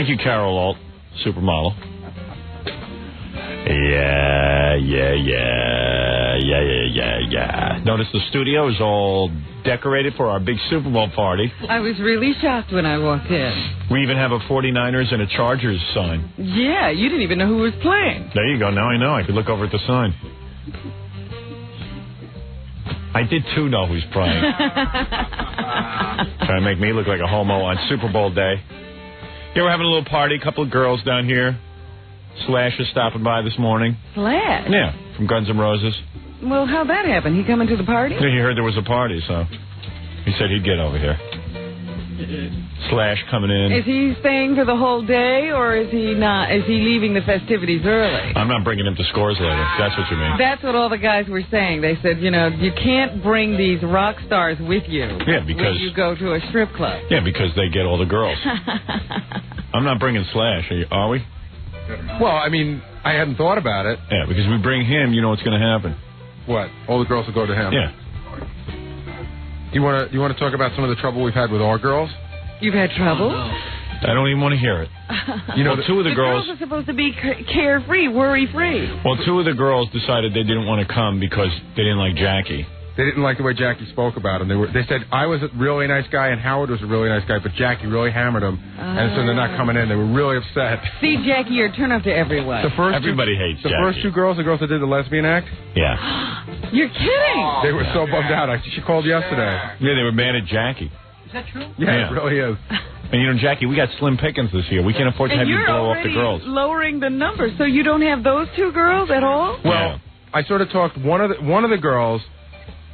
Thank you, Carol Alt, supermodel. Yeah. Notice the studio is all decorated for our big Super Bowl party. I was really shocked when I walked in. We even have a 49ers and a Chargers sign. Yeah, you didn't even know who was playing. There you go. Now I know. I could look over at the sign. I did, too, know who's playing. Trying to make me look like a homo on Super Bowl day. Yeah, we're having a little party. A couple of girls down here. Slash is stopping by this morning. Slash? Yeah, from Guns N' Roses. Well, how'd that happen? He coming to the party? Yeah, he heard there was a party, so he said he'd get over here. Slash coming in. Is he staying for the whole day, or is he not? Is he leaving the festivities early? I'm not bringing him to Scores later. That's what you mean. That's what all the guys were saying. They said, you know, you can't bring these rock stars with you. Yeah, because when you go to a strip club. Yeah, because they get all the girls. I'm not bringing Slash. Are we? Well, I mean, I hadn't thought about it. Yeah, because we bring him, you know what's going to happen. What? All the girls will go to him. Yeah. You want to talk about some of the trouble we've had with our girls? You've had trouble? I don't even want to hear it. You know, two of the girls are supposed to be carefree, worry-free. Well, two of the girls decided they didn't want to come because they didn't like Jackie. They didn't like the way Jackie spoke about him. They said I was a really nice guy and Howard was a really nice guy, but Jackie really hammered him, and so they're not coming in. They were really upset. See, Jackie, you're a turn up to everyone. Everybody hates Jackie. The first two girls, the girls that did the lesbian act? Yeah. You're kidding. They were so bummed out. She called yesterday. Yeah, they were mad at Jackie. Is that true? Yeah, it really is. And, you know, Jackie, we got slim pickings this year. We can't afford to have you blow off the girls. You're lowering the numbers, so you don't have those two girls at all? Well, I sort of talked, one of the girls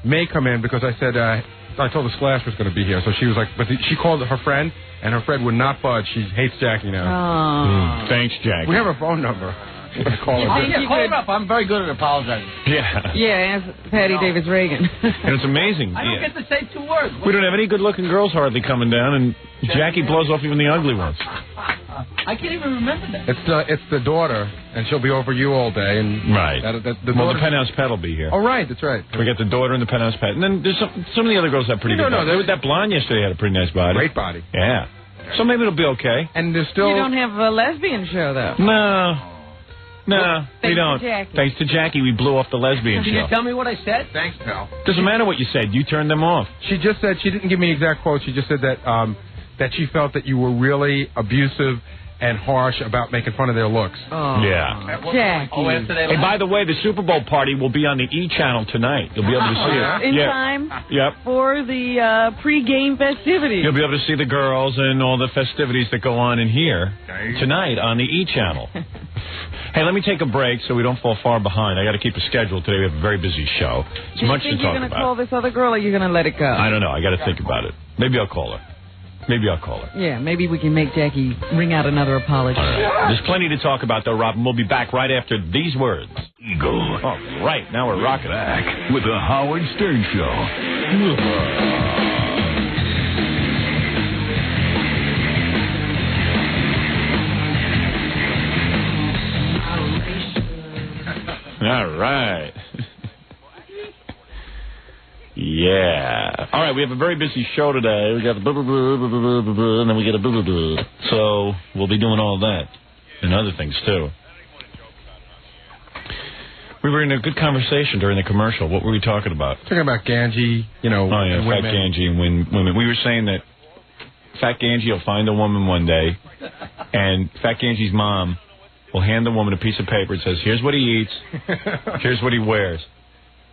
may come in because I said, I told her Slash was going to be here. So she was like, but she called her friend, and her friend would not budge. She hates Jackie now. Thanks, Jackie. We have her phone number. Call her up. I'm very good at apologizing. Yeah. Yeah, ask Patty Davis Reagan. And it's amazing. I don't get to say 2 words. We don't have any good-looking girls hardly coming down, and Jackie blows off even the ugly ones. I can't even remember that. It's the daughter, and she'll be over you all day. And right. The Penthouse Pet will be here. Oh, right, that's right. We got the daughter and the Penthouse Pet. And then there's some of the other girls have pretty good bodies. That blonde yesterday had a pretty nice body. Great body. Yeah. So maybe it'll be okay. And there's still... You don't have a lesbian show, though. No, we don't. Thanks to Jackie, we blew off the lesbian show. Can you tell me what I said? Thanks, pal. Doesn't matter what you said. You turned them off. She just said, she didn't give me exact quotes. She just said that that she felt that you were really abusive and harsh about making fun of their looks. Oh. Yeah. Jackie. Hey, by the way, the Super Bowl party will be on the E! Channel tonight. You'll be able to see it. In time for the pre-game festivities. You'll be able to see the girls and all the festivities that go on in here tonight on the E! Channel. Hey, let me take a break so we don't fall far behind. I got to keep a schedule today. We have a very busy show. It's much to talk about. Do you think you're going to call this other girl, or you're going to let it go? I don't know. I got to think about it. Maybe I'll call her. Yeah, maybe we can make Jackie ring out another apology. All right. There's plenty to talk about, though, Robin. We'll be back right after these words. Eagle. All right, now we're rocking. Back with the Howard Stern Show. All right. Yeah. All right, we have a very busy show today. We got the boo-boo-boo, and then we get a boo-boo-boo. So we'll be doing all that and other things, too. We were in a good conversation during the commercial. What were we talking about? Talking about Ganji, you know. Oh, yeah, Fat Ganji and women. We were saying that Fat Ganji will find a woman one day, and Fat Ganji's mom will hand the woman a piece of paper and says, here's what he eats, here's what he wears.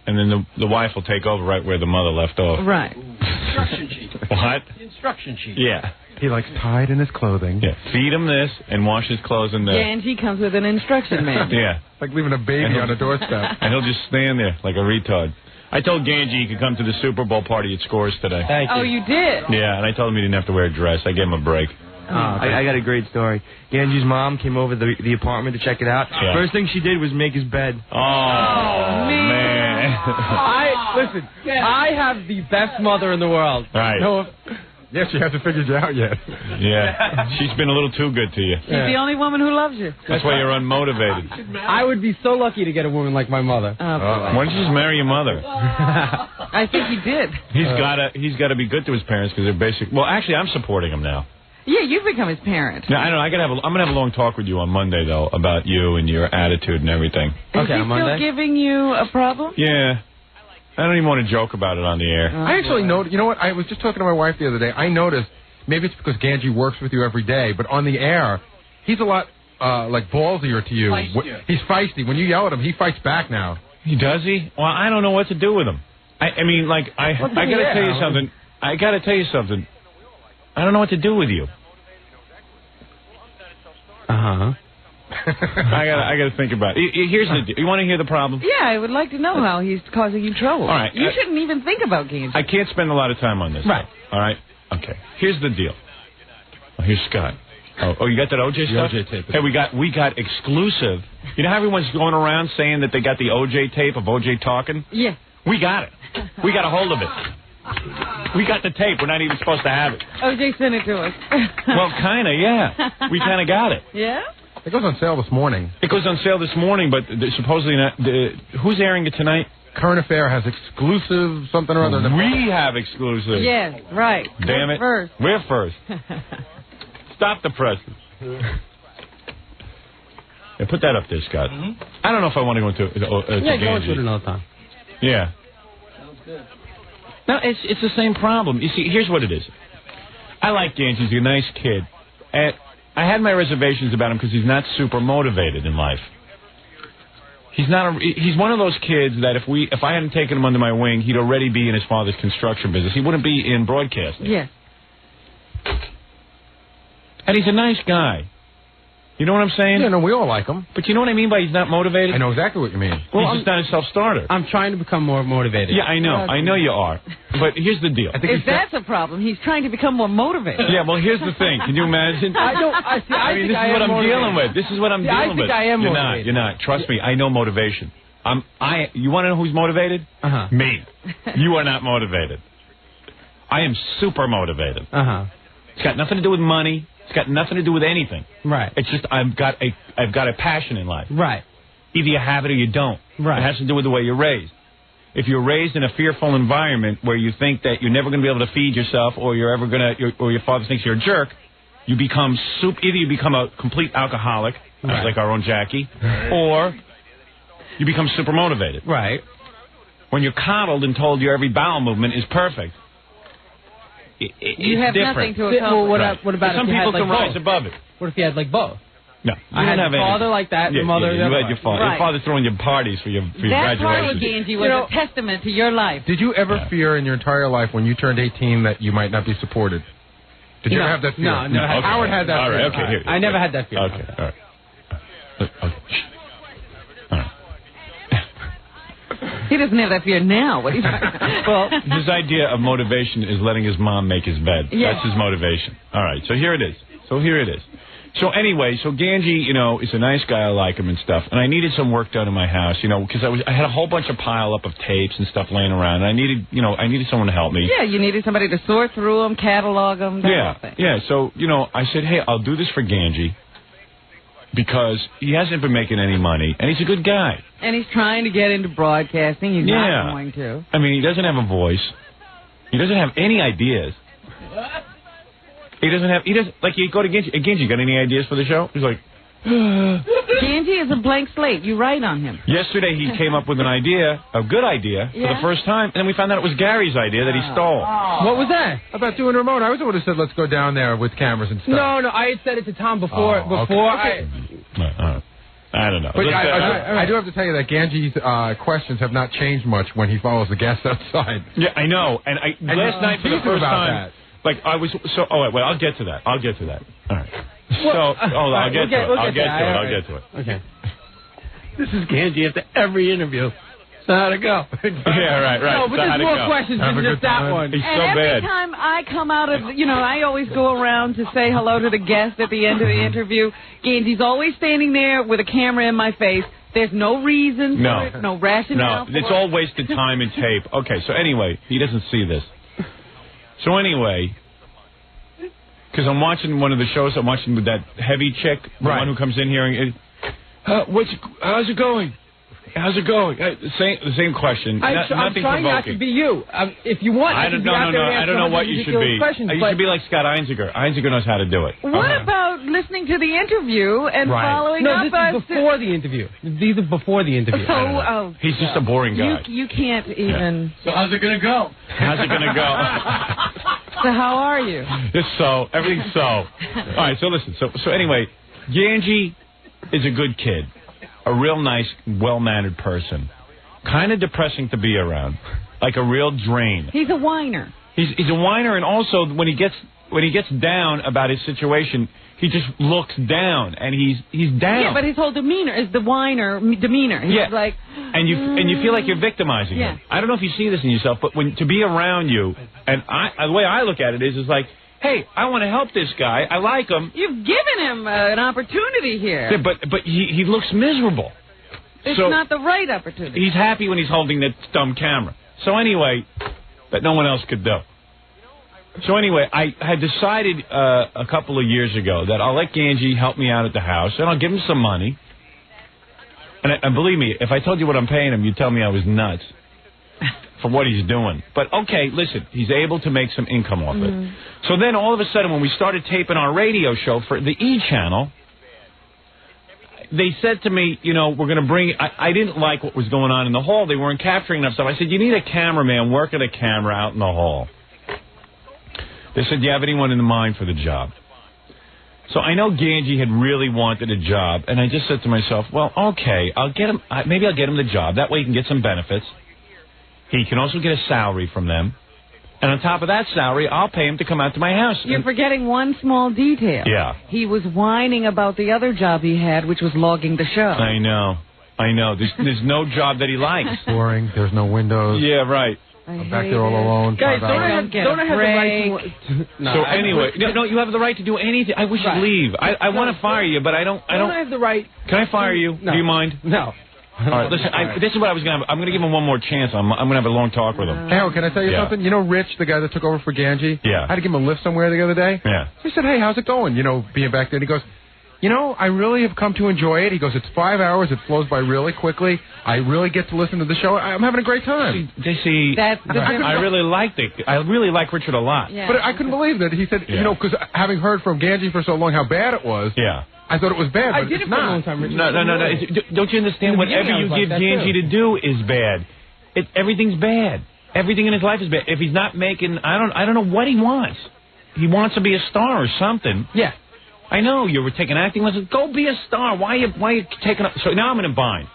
And then the wife will take over right where the mother left off. Right. Instruction sheet. What? The instruction sheet. Yeah. He likes tied in his clothing. Yeah. Feed him this and wash his clothes in there. Ganji comes with an instruction manual. Yeah. Like leaving a baby on a doorstep. And he'll just stand there like a retard. I told Ganji he could come to the Super Bowl party at Scores today. Thank you. Oh, you did? Yeah, and I told him he didn't have to wear a dress. I gave him a break. I got a great story. Ganji's mom came over to the apartment to check it out. Yeah. First thing she did was make his bed. Oh man. Listen, I have the best mother in the world. Right. No, Yes, she hasn't figured you out yet. Yeah. She's been a little too good to you. She's the only woman who loves you. That's why you're unmotivated. I would be so lucky to get a woman like my mother. Why don't you just marry your mother? I think he did. He's got to be good to his parents because they're basic. Well, actually, I'm supporting him now. Yeah, you've become his parent. No, I don't know. I'm gonna have a long talk with you on Monday though about you and your attitude and everything. Is he still giving you a problem? Yeah. I don't even want to joke about it on the air. I actually noticed. You know what? I was just talking to my wife the other day. I noticed. Maybe it's because Ganji works with you every day, but on the air, he's a lot like ballsier to you. Feistier. He's feisty. When you yell at him, he fights back now. Does he? Well, I don't know what to do with him. I mean, like, I got to tell you something. I got to tell you something. I don't know what to do with you. Uh-huh. I got to think about it. Here's the deal. You want to hear the problem? Yeah, I would like to know how he's causing you trouble. All right. You shouldn't even think about Ganji. I can't spend a lot of time on this. Right. All right? Okay. Here's the deal. Oh, here's Scott. Oh, you got that OJ stuff? The OJ tape. Hey, we got exclusive. You know how everyone's going around saying that they got the OJ tape of OJ talking? Yeah. We got it. We got a hold of it. We got the tape. We're not even supposed to have it. OJ sent it to us. Well, kind of, yeah. We kind of got it. Yeah? It goes on sale this morning. It goes on sale this morning, but supposedly not. Who's airing it tonight? Current Affair has exclusive something or other. We have exclusive. Yes, right. Damn it. First. We're first. Stop the presses. Yeah, put that up there, Scott. Mm-hmm. I don't know if I want to go into Go Ganji. into it another time. Yeah. Sounds good. No, it's the same problem. You see, here's what it is. I like Ganji. He's a nice kid. And I had my reservations about him because he's not super motivated in life. He's one of those kids that if I hadn't taken him under my wing, he'd already be in his father's construction business. He wouldn't be in broadcasting. Yes. And he's a nice guy. You know what I'm saying? Yeah, no, we all like him. But you know what I mean by he's not motivated? I know exactly what you mean. He's just not a self-starter. I'm trying to become more motivated. Yeah, I know. I know you are. But here's the deal. If that's a problem, he's trying to become more motivated. Yeah, well, here's the thing. Can you imagine? I mean, this is what I'm dealing with. This is what I'm dealing with. I am You're motivated. You're not. Trust me. I know motivation. You want to know who's motivated? Uh-huh. Me. You are not motivated. I am super motivated. Uh-huh. It's got nothing to do with money. It's got nothing to do with anything. Right. It's just I've got a passion in life. Right. Either you have it or you don't. Right. It has to do with the way you're raised. If you're raised in a fearful environment where you think that you're never going to be able to feed yourself, or or your father thinks you're a jerk, you become either you become a complete alcoholic, like our own Jackie, or you become super motivated. Right. When you're coddled and told your every bowel movement is perfect. You have different. nothing to accomplish. What about some if you people had, like, can rise both? above it? What if you had like both? No, I had a father like that, your mother. you had your father. Right. Your father throwing your parties for your That part with graduation. Ganji was a testament to your life. Did you ever fear in your entire life when you turned 18 that you might not be supported? Did you ever have that fear? No, never had Okay. Howard had that All fear. right, okay, here. I never had that fear. Okay, all right. Okay. All right. He doesn't have that fear now. What are you talking about? Well, his idea of motivation is letting his mom make his bed. Yes. That's his motivation. All right, so here it is. So anyway, Ganji, is a nice guy. I like him and stuff. And I needed some work done in my house, because I had a whole bunch of pile up of tapes and stuff laying around. And I needed someone to help me. Yeah, you needed somebody to sort through them, catalog them, that whole thing. Yeah. So, I said, hey, I'll do this for Ganji because he hasn't been making any money, and he's a good guy. And he's trying to get into broadcasting. He's not going to. I mean, he doesn't have a voice. He doesn't have any ideas. Like, you go to Ganji. Hey, Ganji, got any ideas for the show? He's like, Ganji is a blank slate. You write on him. yesterday he came up with an idea, a good idea, for the first time, and then we found out it was Gary's idea that he stole. What was that? About doing Ramona. I was the one who said, let's go down there with cameras and stuff. No, I had said it to Tom before. Okay. I don't know. But I do have to tell you that Ganji's questions have not changed much when he follows the guests outside. Yeah, I know. And last night for the first time, that. like I was so. Oh wait, I'll get to that. All right. I'll get to it. Okay. This is Ganji after every interview. So how'd it go? Yeah, right. No, but So how'd there's it more go? questions Have than a just good that time. one. He's And so every bad. time I come out of, I always go around to say hello to the guest at the end of the interview. Ganji's always standing there with a camera in my face. There's no reason for it, no rationale for it's it. all wasted time and tape. Okay, so anyway, he doesn't see this. So anyway, because I'm watching one of the shows, I'm watching with that heavy chick, the one who comes in here and, how's it going? How's it going? The same question. I'm Nothing trying not provoking. to be you. If you want, I don't know what you should be. You should be like Scott Einziger. Einziger knows how to do it. What about listening to the interview and following up? No, this is before the interview. These are before the interview. He's just a boring guy. You can't even. So how's it gonna go? How's it gonna go? So how are you? Everything's so. All right, so listen. So anyway, Ganji is a good kid. A real nice, well-mannered person. Kind of depressing to be around. Like a real drain. He's a whiner. He's a whiner, and also when he gets down about his situation, he just looks down, and he's down. Yeah, but his whole demeanor is the whiner demeanor. He's like... And you feel like you're victimizing him. I don't know if you see this in yourself, but to be around you, and the way I look at it is like, hey, I want to help this guy. I like him. You've given him an opportunity here. Yeah, but he looks miserable. It's not the right opportunity. He's happy when he's holding that dumb camera. So anyway, that no one else could do. So anyway, I had decided a couple of years ago that I'll let Ganji help me out at the house, and I'll give him some money. And believe me, if I told you what I'm paying him, you'd tell me I was nuts for what he's doing. But okay, listen, he's able to make some income off it. So then all of a sudden, when we started taping our radio show for the E! channel, they said to me, we're going to bring... I didn't like what was going on in the hall. They weren't capturing enough stuff. I said, you need a cameraman working a camera out in the hall. They said, do you have anyone in mind for the job? So I know Ganji had really wanted a job, and I just said to myself, well, okay, maybe I'll get him the job. That way he can get some benefits. He can also get a salary from them. And on top of that salary, I'll pay him to come out to my house. You're forgetting one small detail. Yeah. He was whining about the other job he had, which was logging the show. I know. There's no job that he likes. Boring. There's no windows. Yeah, right. I'm back there all alone. Guys, don't I have the right to... No, so anyway, no, you have the right to do anything. I wish you'd leave. I want to fire you, but I don't. Don't I have the right... Can I fire you? No. Do you mind? No. All right, listen, this is what I was going to... I'm going to give him one more chance. I'm going to have a long talk with him. Hey, Howard, can I tell you something? You know Rich, the guy that took over for Ganji? Yeah. I had to give him a lift somewhere the other day. Yeah. He said, hey, how's it going? Being back there. And he goes, I really have come to enjoy it. He goes, it's 5 hours. It flows by really quickly. I really get to listen to the show. I'm having a great time. That's the I really liked it. I really like Richard a lot. Yeah. But I couldn't believe that. He said, because having heard from Ganji for so long how bad it was, I thought it was bad, but it's not. I did it for a long time, Richard. No. Don't you understand? Whatever you give Ganji to do is bad. Everything's bad. Everything in his life is bad. If he's not making, I don't know what he wants. He wants to be a star or something. Yeah. I know you were taking acting lessons. Go be a star. Why are you taking up? So now I'm in a bind.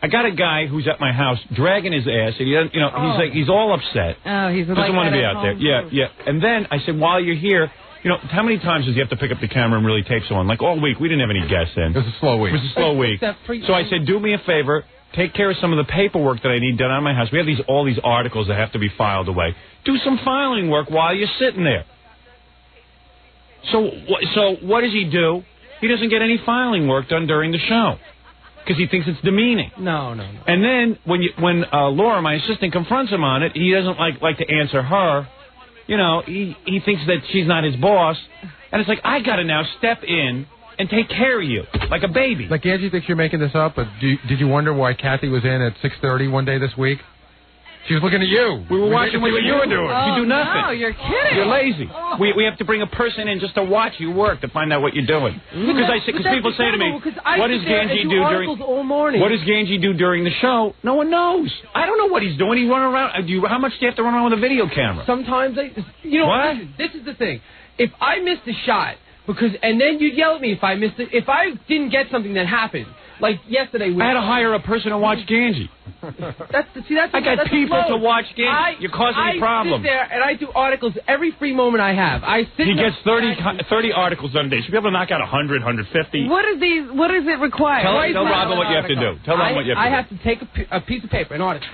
I got a guy who's at my house dragging his ass, and he doesn't, he's all upset. Oh, he's doesn't want to be out there. Yeah. And then I said, while you're here, how many times does he have to pick up the camera and really tape someone? Like all week, we didn't have any guests in. It was a slow week. It was a slow week. So I said, do me a favor. Take care of some of the paperwork that I need done on my house. We have all these articles that have to be filed away. Do some filing work while you're sitting there. So what does he do? He doesn't get any filing work done during the show because he thinks it's demeaning. No. And then when Laura, my assistant, confronts him on it, he doesn't like to answer her. He thinks that she's not his boss, and it's like I got to now step in and take care of you like a baby. Like Angie thinks you're making this up, but did you wonder why Kathy was in at 6:30 one day this week? She was looking at you. We were watching what you were doing. Oh, you do nothing. No, you're kidding. You're lazy. We have to bring a person in just to watch you work to find out what you're doing. Because people say to me, "What does Ganji do during? What does Ganji do during the show?" No one knows. I don't know what he's doing. He's running around. How much do you have to run around with a video camera? Sometimes what? This is the thing. If I missed a shot, and then you'd yell at me if I missed it. If I didn't get something that happened. Like yesterday, I had to hire a person to watch Ganji. I got people to watch Ganji. You're causing me problems. I sit there and I do articles every free moment I have. He gets 30 articles done a day. Should be able to knock out 100, 150. What does it require? Tell Robin what you have to do. Tell Robin what you have to do. I have to take a piece of paper, an article.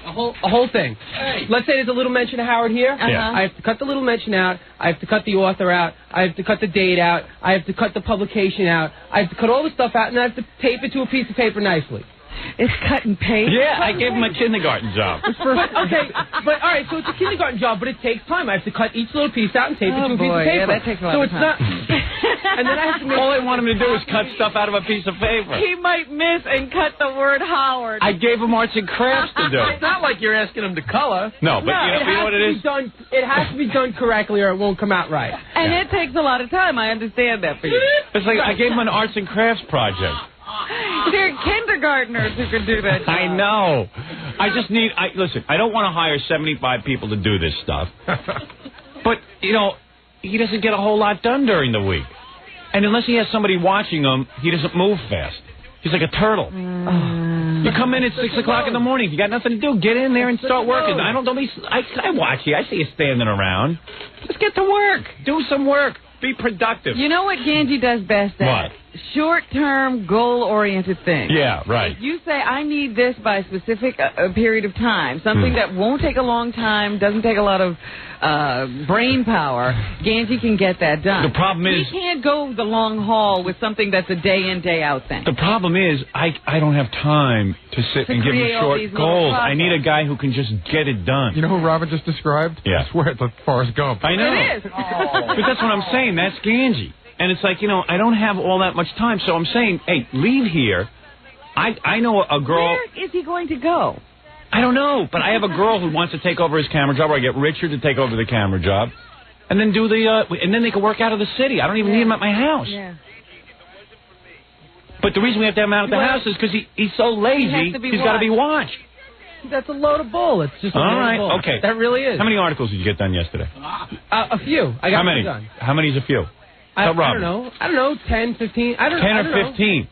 A whole thing. Hey. Let's say there's a little mention of Howard here. I have to cut the little mention out. I have to cut the author out. I have to cut the date out. I have to cut the publication out. I have to cut all the stuff out, and I have to tape it to a piece of paper nicely. It's cut and paste? Yeah, I gave him a kindergarten job. All right, so it's a kindergarten job, but it takes time. I have to cut each little piece out and tape it to a piece of paper. Yeah, that takes a lot of time. It's not... And then I have to make All I want him to do is cut stuff out of a piece of paper. He might miss and cut the word Howard. I gave him arts and crafts to do. It's not like you're asking him to color. No, but No, you know what it is? It has to be done correctly or it won't come out right. And it takes a lot of time. I understand that for you. It's like I gave him an arts and crafts project. There are kindergartners who can do that job. I know. I just need. Listen. I don't want to hire 75 people to do this stuff. But you know, he doesn't get a whole lot done during the week, and unless he has somebody watching him, he doesn't move fast. He's like a turtle. You come in at 6 o'clock in the morning. If you got nothing to do, get in there and start working. I watch you. I see you standing around. Just get to work. Do some work. Be productive. You know what Ganji does best at? What? Short-term, goal-oriented things. Yeah, right. You say, I need this by a specific period of time, something that won't take a long time, doesn't take a lot of brain power. Ganji can get that done. The problem is... He can't go the long haul with something that's a day-in, day-out thing. The problem is, I don't have time to sit and give him create all short these little goals. I projects. need a guy who can just get it done. You know who Robin just described? Yeah. I swear it's like Forrest Gump. I know. It is. But that's what I'm saying. That's Ganji. And it's like, you know, I don't have all that much time. So I'm saying, hey, leave here. I know a girl. Where is he going to go? I don't know. But I have a girl who wants to take over his camera job, or I get Richard to take over the camera job. And then do and then they can work out of the city. I don't even need him at my house. Yeah. But the reason we have to have him out at the house is because he's so lazy, he's got to be watched. That's a load of bull. It's just a All load right, of bull. okay. That really is. How many articles did you get done yesterday? A few. I got How many? done. How many's a few? I Tell Robin. don't know. 10, 15. I don't 10 know. or 15.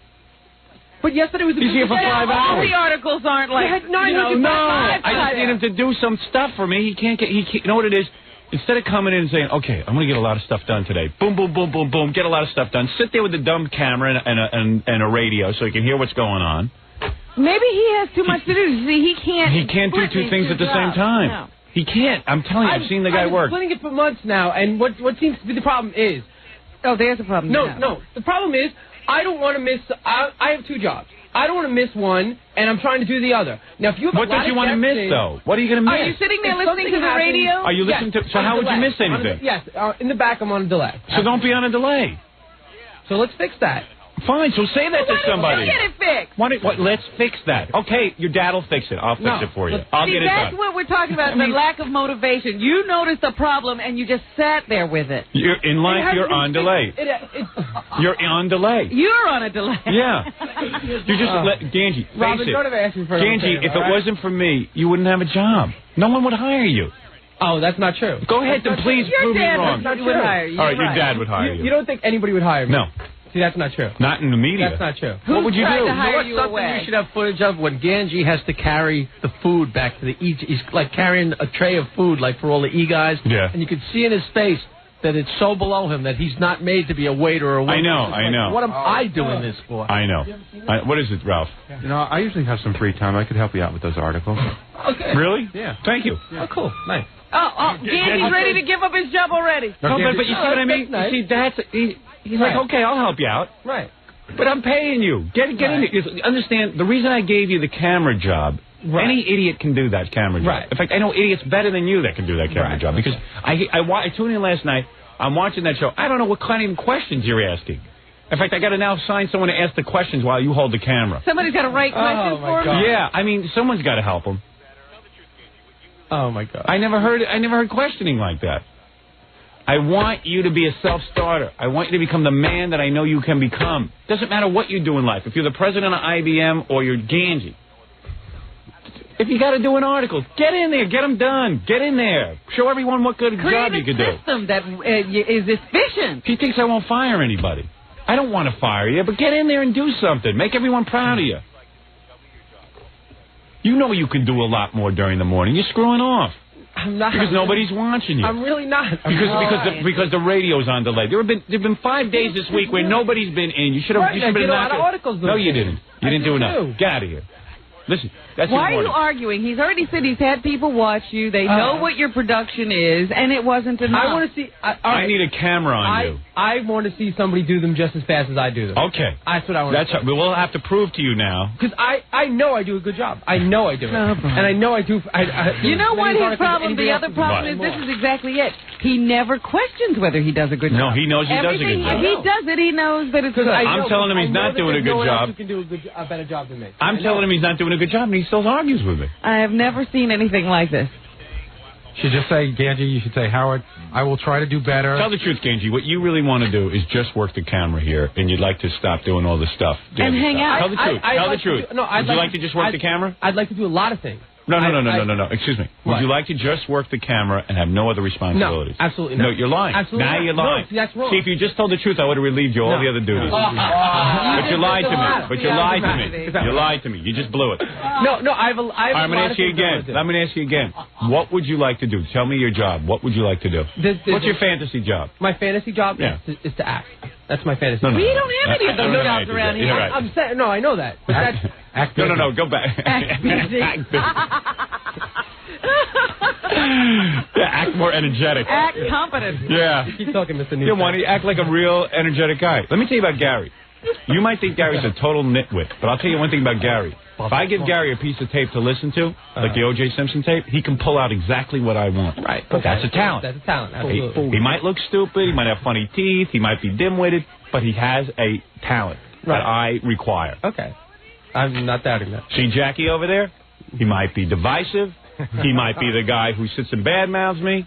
But yesterday was a He's here for 5 All hours. the articles aren't like, had 900 No, five I just need him to do some stuff for me. He can't. You know what it is? Instead of coming in and saying, okay, I'm going to get a lot of stuff done today. Boom, boom, boom, boom, boom. Get a lot of stuff done. Sit there with a dumb camera and a radio so he can hear what's going on. Maybe he has too much to do. See, he can't. He can't do two things at the same time. No. He can't. I'm telling you, I've seen the guy work. I've been splitting it for months now, and what seems to be the problem is... Oh, there's a problem. No. The problem is, I don't want to miss... I have 2 jobs. I don't want to miss one, and I'm trying to do the other. Now, if you have What don't you want to miss, though? What are you going to miss? Are you sitting there If listening to the something radio? Are you listening to... So how would you miss anything? Yes, in the back I'm on a delay. So don't be on a delay. So let's fix that. Fine, so say that to somebody. Get it fixed. Let's fix that. Okay, your dad will fix it. I'll fix it for you. I'll See, get it that's done. what we're talking about, the lack of motivation. You noticed a problem, and you just sat there with it. You're in life, you're on delay. You're on delay. You're on a delay. Yeah. You just let Ganji, face Robin, it. don't ever ask me for another Ganji, favor, if it all right? wasn't for me, you wouldn't have a job. No one would hire you. Oh, that's not true. Go ahead and please prove me Your dad wrong. would hire you. All right, You're your dad would hire You don't think anybody would hire me? No, See, that's not true. not in the media. That's not true. What would you tried do? to hire What's you something away? we should have footage of when Ganji has to carry the food back to the E? He's like carrying a tray of food, like for all the E guys. Yeah. And you can see in his face that it's so below him that he's not made to be a waiter or a waiter. I know. What am I doing this for? I know. What is it, Ralph? You know, I usually have some free time. I could help you out with those articles. Okay. Really? Yeah. Thank you. Oh, cool. Nice. Ganji's ready to give up his job already. No, but you see what I mean? that's nice. You see, he's like, okay, I'll help you out. Right. But I'm paying you. Get in there. Understand, the reason I gave you the camera job, any idiot can do that camera job. Right. In fact, I know idiots better than you that can do that camera job. Because I tuned in last night. I'm watching that show. I don't know what kind of questions you're asking. In fact, I got to now find someone to ask the questions while you hold the camera. Somebody's got to write questions my for him. God. Yeah, I mean, someone's got to help him. Oh, my God. I never heard questioning like that. I want you to be a self-starter. I want you to become the man that I know you can become. Doesn't matter what you do in life. If you're the president of IBM or you're Ganji. If you got to do an article, get in there. Get them done. Get in there. Show everyone what good job you can do. Create a system that is efficient. He thinks I won't fire anybody. I don't want to fire you, but get in there and do something. Make everyone proud of you. You know you can do a lot more during the morning. You're screwing off. I'm not. Because nobody's watching you. I'm really not. Because the radio's on delay. There've been 5 days this week where nobody's been in. You should have. Right, I did a lot of articles. No, you didn't. You didn't do enough. too. Get out of here. Listen, that's Why are you important. arguing? He's already said he's had people watch you. They know what your production is, and it wasn't enough. I want to see. I need a camera on you. I want to see somebody do them just as fast as I do them. Okay. That's what I want. We'll have to prove to you now. Because I I know I do a good job. I know I do it. And I know I do. You know what his problem? The other problem is this is exactly it. He never questions whether he does a good job. No, he knows he does a good job. If he does it, he knows that it's good. I'm telling him he's not doing a good job. Who can do a better job than me. I'm telling him he's not doing a good job, and he still argues with me. I have never seen anything like this. Should just say, Ganji, you should say, Howard, I will try to do better. Tell the truth, Ganji. What you really want to do is just work the camera here, and you'd like to stop doing all this stuff. And hang out. Tell the truth. Tell the truth. Would you like to just work the camera? I'd like to do a lot of things. No. Excuse me. Would you like to just work the camera and have no other responsibilities? No, absolutely not. No, you're lying. Absolutely now not. you're lying. No, see, that's wrong. See, if you just told the truth, I would have relieved you all the other duties. But you lied to me. You lied to me. You just blew it. No, I have a I'm going to ask you again. I'm going to ask you again. What would you like to do? Tell me your job. What would you like to do? What's your fantasy job? My fantasy job is to act. That's my fantasy job. We don't have any of those jobs around here. Right. I'm saying, no, I know that. But that's... No, go back. Act busy. Act more energetic. Act competent. Yeah. Keep talking, Mr. Newton. You want to act like a real energetic guy. Let me tell you about Gary. You might think Gary's a total nitwit, but I'll tell you one thing about Gary. If I give Gary a piece of tape to listen to, like the O.J. Simpson tape, he can pull out exactly what I want. Right. But that's a talent. That's a talent. Absolutely. He might look stupid, he might have funny teeth, he might be dim-witted, but he has a talent that I require. Okay. I'm not doubting that. See Jackie over there? He might be divisive. He might be the guy who sits and badmouths me.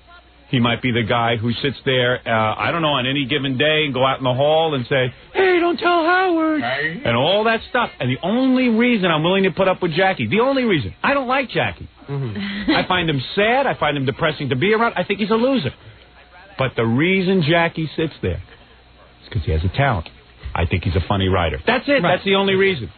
He might be the guy who sits there, I don't know, on any given day and go out in the hall and say, hey, don't tell Howard, and all that stuff. And the only reason I'm willing to put up with Jackie, the only reason, I don't like Jackie. I find him sad. I find him depressing to be around. I think he's a loser. But the reason Jackie sits there is because he has a talent. I think he's a funny writer. That's it. Right. That's the only reason.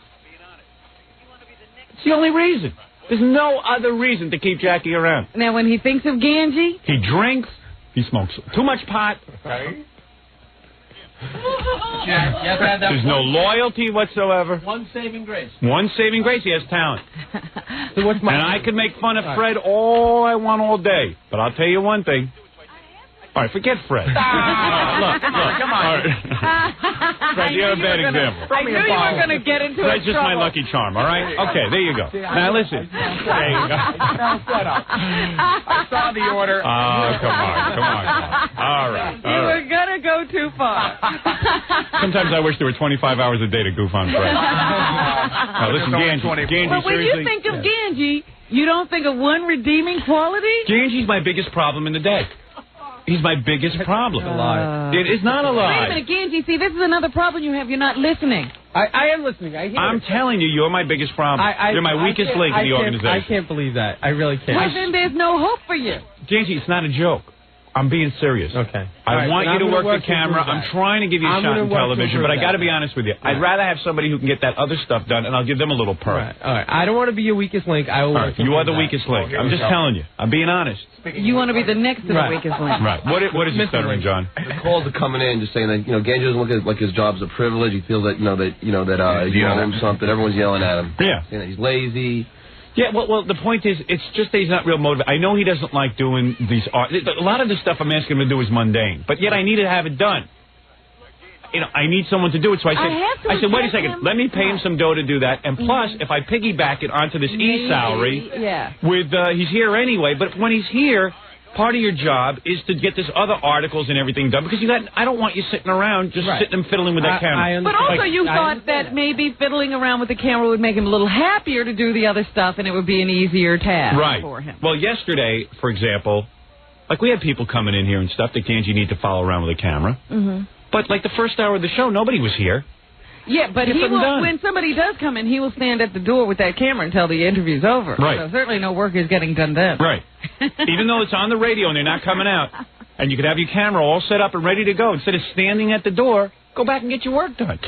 It's the only reason. There's no other reason to keep Jackie around. Now, when he thinks of Ganji... He drinks. He smokes too much pot. Right. There's no loyalty whatsoever. One saving grace. One saving grace. He has talent. So what's my... And I can make fun of Fred all I want all day. But I'll tell you one thing. All right, forget Fred. Look, come on. Fred, you're a bad example. I knew you were going to get into Fred's a just trouble. my lucky charm, all right? Okay, there you go. Now, listen. There you go. I saw the order. Oh, come on. All right. You were going to go too far. Sometimes I wish there were 25 hours a day to goof on Fred. Now, listen, Ganji, But when seriously. you think of Ganji, you don't think of one redeeming quality? Ganji's my biggest problem in the day. He's my biggest problem. It's a lie. It is not a lie. Wait a minute, Ganji. See, this is another problem you have. You're not listening. I am listening. I hear I'm telling you, you're my biggest problem. You're my weakest link in the organization. I can't believe that. I really can't. Well, then there's no hope for you. Ganji, it's not a joke. I'm being serious. Okay. I want you to work the camera. I'm trying to give you a shot in television, but I got to be honest with you. I'd rather have somebody who can get that other stuff done, and I'll give them a little perk. All right. I don't want to be your weakest link. I will. All right. You are the weakest link. I'm just telling you. I'm being honest. You want to be the next to the weakest link. Right. What is he stuttering, John? The calls are coming in just saying that Ganji doesn't look at like his job's a privilege. He feels that you owe him something. Everyone's yelling at him. Yeah. Saying that he's lazy. Yeah, well, the point is, it's just that he's not real motivated. I know he doesn't like doing these art. A lot of the stuff I'm asking him to do is mundane, but yet I need to have it done. I need someone to do it. So I said, wait a second, let me pay him some dough to do that. And plus, if I piggyback it onto this e-salary, with he's here anyway. But when he's here, part of your job is to get this other articles and everything done because I don't want you sitting around just sitting and fiddling with that camera. But also you thought that maybe fiddling around with the camera would make him a little happier to do the other stuff and it would be an easier task for him. Well, yesterday, for example, like we had people coming in here and stuff that Ganji need to follow around with a camera. But like the first hour of the show, nobody was here. Yeah, but when somebody does come in, he will stand at the door with that camera until the interview's over. Right. So certainly no work is getting done then. Right. Even though it's on the radio and they're not coming out, and you could have your camera all set up and ready to go, instead of standing at the door, go back and get your work done.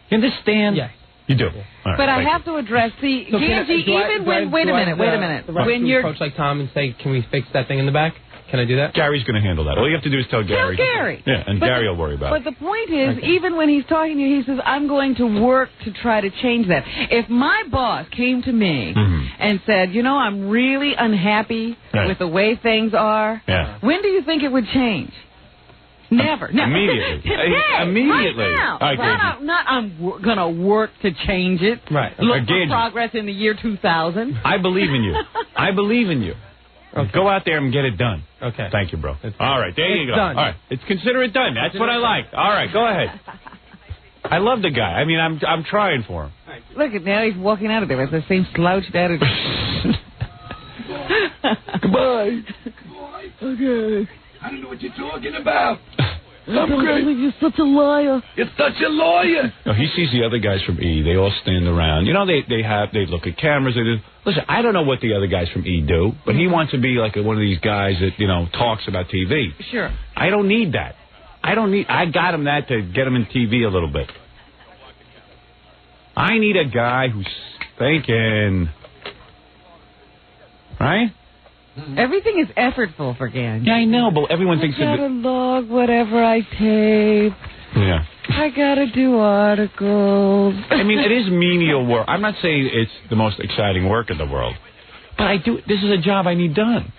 You understand? Yeah. You do. All right, but I have to address Ganji, wait a minute. When you're approach like Tom and say, can we fix that thing in the back? Can I do that? Gary's going to handle that. All you have to do is tell Gary. Tell Gary. Yeah, and Gary will worry about it. But the point is, even when he's talking to you, he says, I'm going to work to try to change that. If my boss came to me and said, I'm really unhappy with the way things are, when do you think it would change? Never. Immediately. Today. Immediately. Right now. All right, I'm going to work to change it. Right. Look for Ganji. progress in the year 2000. I believe in you. I believe in you. Okay. Go out there and get it done. Okay. Thank you, bro. All right, there you go. done. All right, consider it done. That's what I like. All right, go ahead. I love the guy. I mean, I'm trying for him. Look at now he's walking out of there with the same slouched attitude. Goodbye. Okay. I don't know what you're talking about. I'm great. You're such a liar. You're such a lawyer. No, he sees the other guys from E. They all stand around. You know, they look at cameras. They do. Listen, I don't know what the other guys from E do, but he wants to be like one of these guys that talks about TV. Sure. I don't need that. I got him that to get him in TV a little bit. I need a guy who's thinking. Right? Everything is effortful for Ganji. Yeah, I know, but everyone thinks I gotta log whatever I tape. Yeah. I gotta do articles. I mean, it is menial work. I'm not saying it's the most exciting work in the world, but this is a job I need done.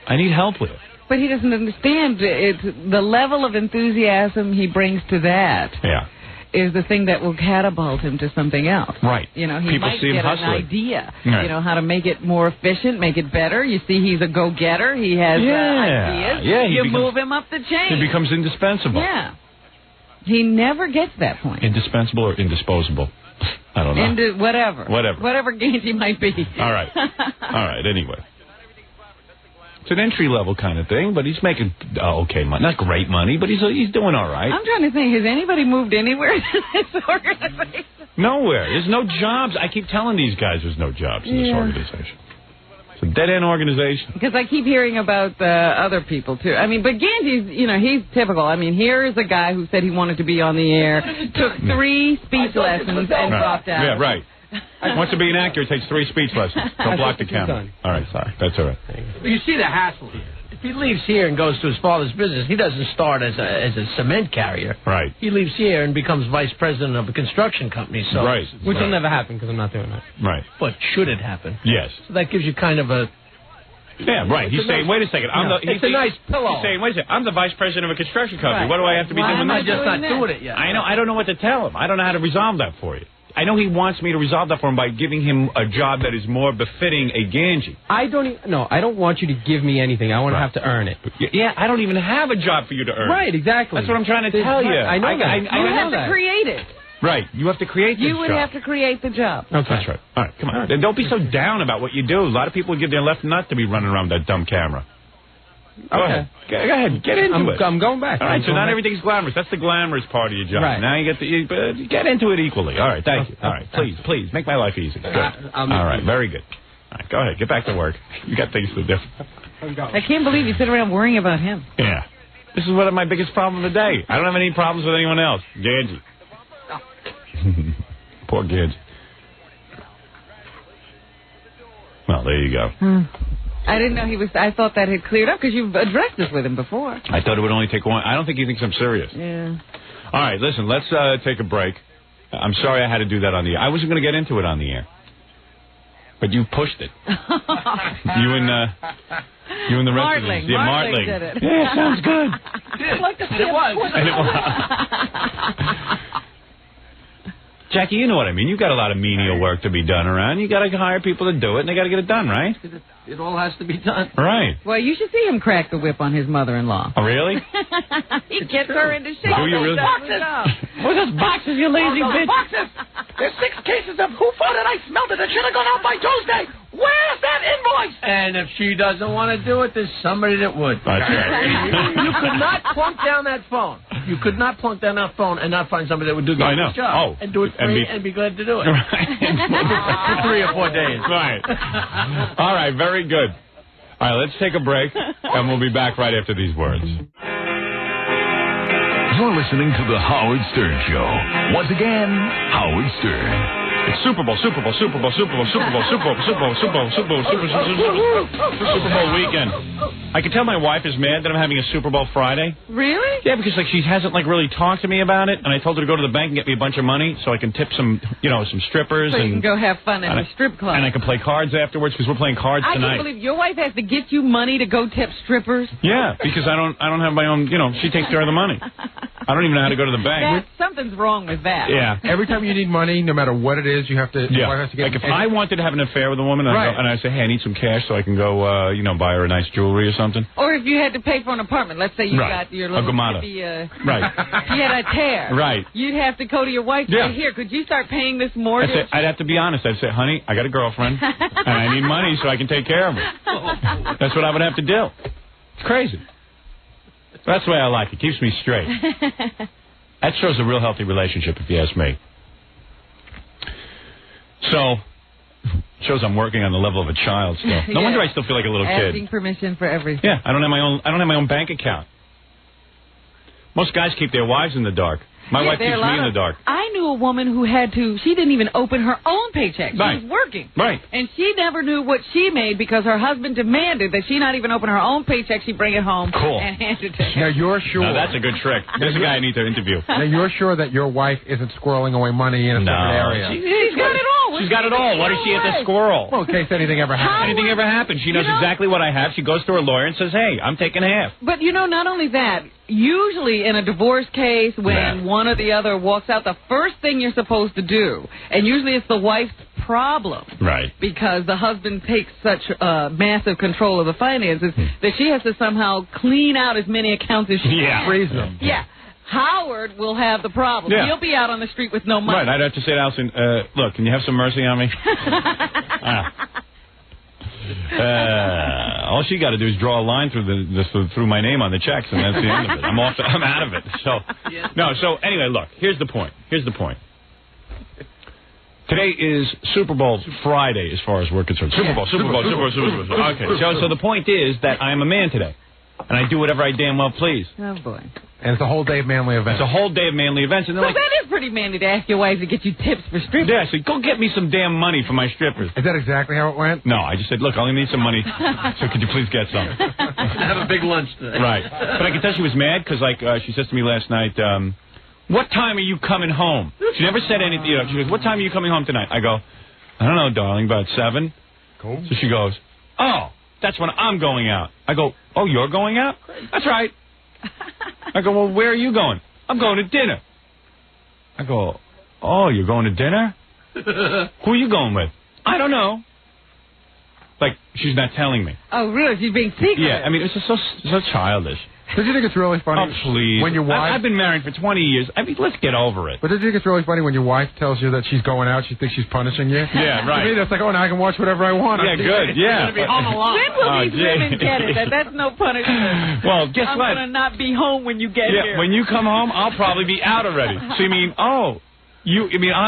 I need help with it. But he doesn't understand. It's the level of enthusiasm he brings to that. Yeah. Is the thing that will catapult him to something else. Right. He People might see him get hustling. an idea, Right. how to make it more efficient, make it better. You see, he's a go-getter. He has ideas. Yeah, you move him up the chain. He becomes indispensable. Yeah. He never gets that point. Indispensable or indisposable? I don't know. Whatever. Whatever Ganji might be. All right. All right, anyway. It's an entry-level kind of thing, but he's making okay money. Not great money, but he's doing all right. I'm trying to think, has anybody moved anywhere in this organization? Nowhere. There's no jobs. I keep telling these guys there's no jobs in this organization. It's a dead-end organization. Because I keep hearing about other people, too. I mean, but Ganji's, he's typical. I mean, here is a guy who said he wanted to be on the air, took 3 speech lessons and dropped out. Yeah, right. Wants to be an actor, takes 3 speech lessons. Don't block the camera. All right, sorry. That's all right. You see the hassle here. If he leaves here and goes to his father's business, he doesn't start as a cement carrier. Right. He leaves here and becomes vice president of a construction company. So, right. Which will never happen because I'm not doing that. Right. But should it happen? Yes. So that gives you kind of a... Yeah, right. He's saying, wait a second. It's a nice pillow. He's saying, wait a second. I'm the vice president of a construction company. Right. What do I have to be doing? am I just not doing it yet. I know. I don't know what to tell him. I don't know how to resolve that for you. I know he wants me to resolve that for him by giving him a job that is more befitting a Ganji. I don't want you to give me anything. I want to have to earn it. Yeah, I don't even have a job for you to earn. Right, exactly. That's what I'm trying to tell you. I know that. You have to create it. Right. You have to create this You would job. have to create the job. Okay. That's right. All right, come on. Then don't be so down about what you do. A lot of people give their left nut to be running around with that dumb camera. Go ahead. Go ahead. Get into it. I'm going back. All right, so not everything's glamorous. That's the glamorous part of your job. Right. Now you get into it equally. All right, thank you. All right, please, make my life easy. Good. All right, very good. All right, go ahead. Get back to work. You got things to do. I can't believe you sit around worrying about him. Yeah. This is one of my biggest problems today. I don't have any problems with anyone else. Ganji. Poor Ganji. Well, there you go. I didn't know he was... I thought that had cleared up because you've addressed this with him before. I thought it would only take one. I don't think he thinks I'm serious. Yeah. All right, listen, let's take a break. I'm sorry I had to do that on the air. I wasn't going to get into it on the air. But you pushed it. You and the rest of us. Yeah, Martling did it. Yeah, sounds good. I'd like to see it was. And it was. Jackie, you know what I mean. You've got a lot of menial work to be done around. You got to hire people to do it, and they got to get it done, right? It all has to be done. Right. Well, you should see him crack the whip on his mother-in-law. Oh, really? He gets her into shape. Do you really? What's those boxes, you lazy bitch? Boxes! There's 6 cases of who farted I smelled it. It should have gone out by Tuesday. Where's that invoice? And if she doesn't want to do it, there's somebody that would. That's right. You could not plunk down that phone. You could not plunk down that phone and not find somebody that would do the job. And do it free and be glad to do it. For 3 or 4 days. Right. All right, very good. All right, let's take a break, and we'll be back right after these words. You're listening to The Howard Stern Show. Once again, Howard Stern. It's Super Bowl weekend. I can tell my wife is mad that I'm having a Super Bowl Friday. Really? Yeah, because she hasn't really talked to me about it, and I told her to go to the bank and get me a bunch of money so I can tip some strippers. So you and can go have fun at the strip club. And I can play cards afterwards because we're playing cards tonight. I can't believe your wife has to get you money to go tip strippers. Yeah, because I don't have my own. She takes care of the money. I don't even know how to go to the bank. Something's wrong with that. Yeah. Every time you need money, no matter what it is, you have to. Yeah. Wife has to get Like if I wanted to have an affair with a woman, I say, hey, I need some cash so I can go, buy her a nice jewelry or something. Or if you had to pay for an apartment, let's say you got your little hippie, right. You had a tear. Right. You'd have to go to your wife and say, here, could you start paying this mortgage? I'd have to be honest. I'd say, honey, I got a girlfriend, and I need money so I can take care of her. That's what I would have to do. It's crazy. That's the way I like it. Keeps me straight. That shows a real healthy relationship, if you ask me. So, shows I'm working on the level of a child still. No wonder I still feel like a little kid. Asking permission for everything. Yeah, I don't have my own bank account. Most guys keep their wives in the dark. My wife keeps me in the dark. I knew a woman who she didn't even open her own paycheck. She was working. Right. And she never knew what she made because her husband demanded that she not even open her own paycheck. She bring it home and hand it to him. Now, you're sure. Now, that's a good trick. There's a guy I need to interview. Now, you're sure that your wife isn't squirreling away money in a separate area? She's got it all. She's got it all. What does she have to squirrel? Well, in case anything ever happens. Anything ever happens. She knows exactly what I have. She goes to her lawyer and says, hey, I'm taking half. But, not only that, usually in a divorce case, when one or the other walks out, the first thing you're supposed to do, and usually it's the wife's problem. Right. Because the husband takes such massive control of the finances that she has to somehow clean out as many accounts as she can. Freeze them. Yeah. Howard will have the problem. Yeah. He'll be out on the street with no money. Right. I'd have to say to Allison, look, can you have some mercy on me? All she got to do is draw a line through my name on the checks, and that's the end of it. I'm out of it. So anyway, look. Here's the point. Today is Super Bowl Friday, as far as we're concerned. Super Bowl. Okay. So the point is that I am a man today, and I do whatever I damn well please. Oh boy. And it's a whole day of manly events. It's a whole day of manly events. And that is pretty manly to ask your wife to get you tips for strippers. Yeah, so go get me some damn money for my strippers. Is that exactly how it went? No, I just said, look, I only need some money, so could you please get some? Have a big lunch today. Right. But I can tell she was mad because, she says to me last night, what time are you coming home? She never said anything. She goes, what time are you coming home tonight? I go, I don't know, darling, about 7. Cool. So she goes, oh, that's when I'm going out. I go, oh, you're going out? That's right. I go, well, where are you going? I'm going to dinner. I go, oh, you're going to dinner? Who are you going with? I don't know. Like, she's not telling me. Oh, really? She's being secretive? Yeah, I mean, it's just so childish. Don't you think it's really funny? Oh, please. When your wife... I've been married for 20 years. I mean, let's get over it. But don't you think it's really funny when your wife tells you that she's going out, she thinks she's punishing you? Yeah, right. To me, that's like, oh, now I can watch whatever I want. Yeah, good, yeah. When will these women get it? That's no punishment. Well, guess I'm what? going to not be home when you get here. When you come home, I'll probably be out already. So you mean, I'll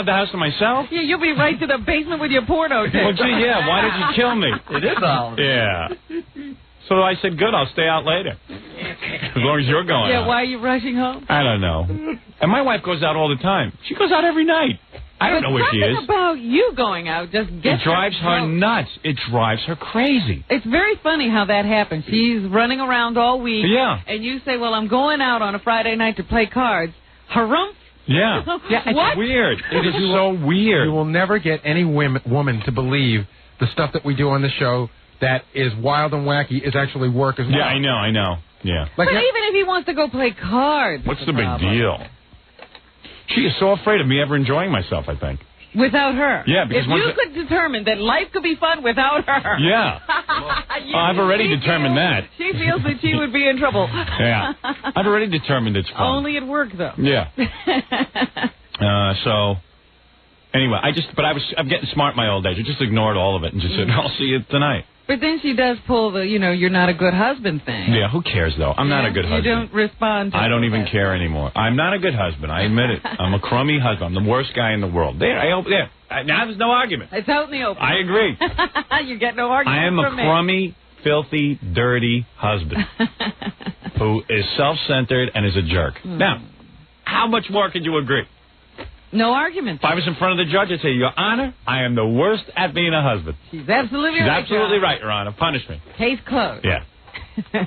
have the house to myself? Yeah, you'll be right to the basement with your porno tape. Well, gee, yeah, why did you kill me? It is all. Yeah. So I said, good, I'll stay out later. As long as you're going out. Why are you rushing home? I don't know. And my wife goes out all the time. She goes out every night. I don't know where she is. Something about you going out just gets It drives her nuts. It drives her crazy. It's very funny how that happens. She's running around all week. Yeah. And you say, well, I'm going out on a Friday night to play cards. Harumph. Yeah. It's weird. It is so weird. You will never get any woman to believe the stuff that we do on the show that is wild and wacky is actually work as well. Yeah, I know. Yeah. But even if he wants to go play cards, what's the big deal? She is so afraid of me ever enjoying myself, I think. Without her. Yeah, because if you could determine that life could be fun without her. Yeah. I've already determined that. She feels that she would be in trouble. Yeah. I've already determined it's fun. Only at work, though. Yeah. So, anyway, I'm getting smart in my old age. I just ignored all of it and just said, I'll see you tonight. But then she does pull the, you're not a good husband thing. Yeah, who cares, though? I'm not a good husband. You don't respond to I don't even care anymore. I'm not a good husband. I admit it. I'm a crummy husband. I'm the worst guy in the world. Now there's no argument. It's out in the open. I agree. You get no argument I am a from me. crummy, filthy, dirty husband who is self-centered and is a jerk. Now, how much more could you agree? No argument. If I was in front of the judge, I'd say, Your Honor, I am the worst at being a husband. She's absolutely She's right. Absolutely right, Your Honor. Punish me. Case closed. Yeah.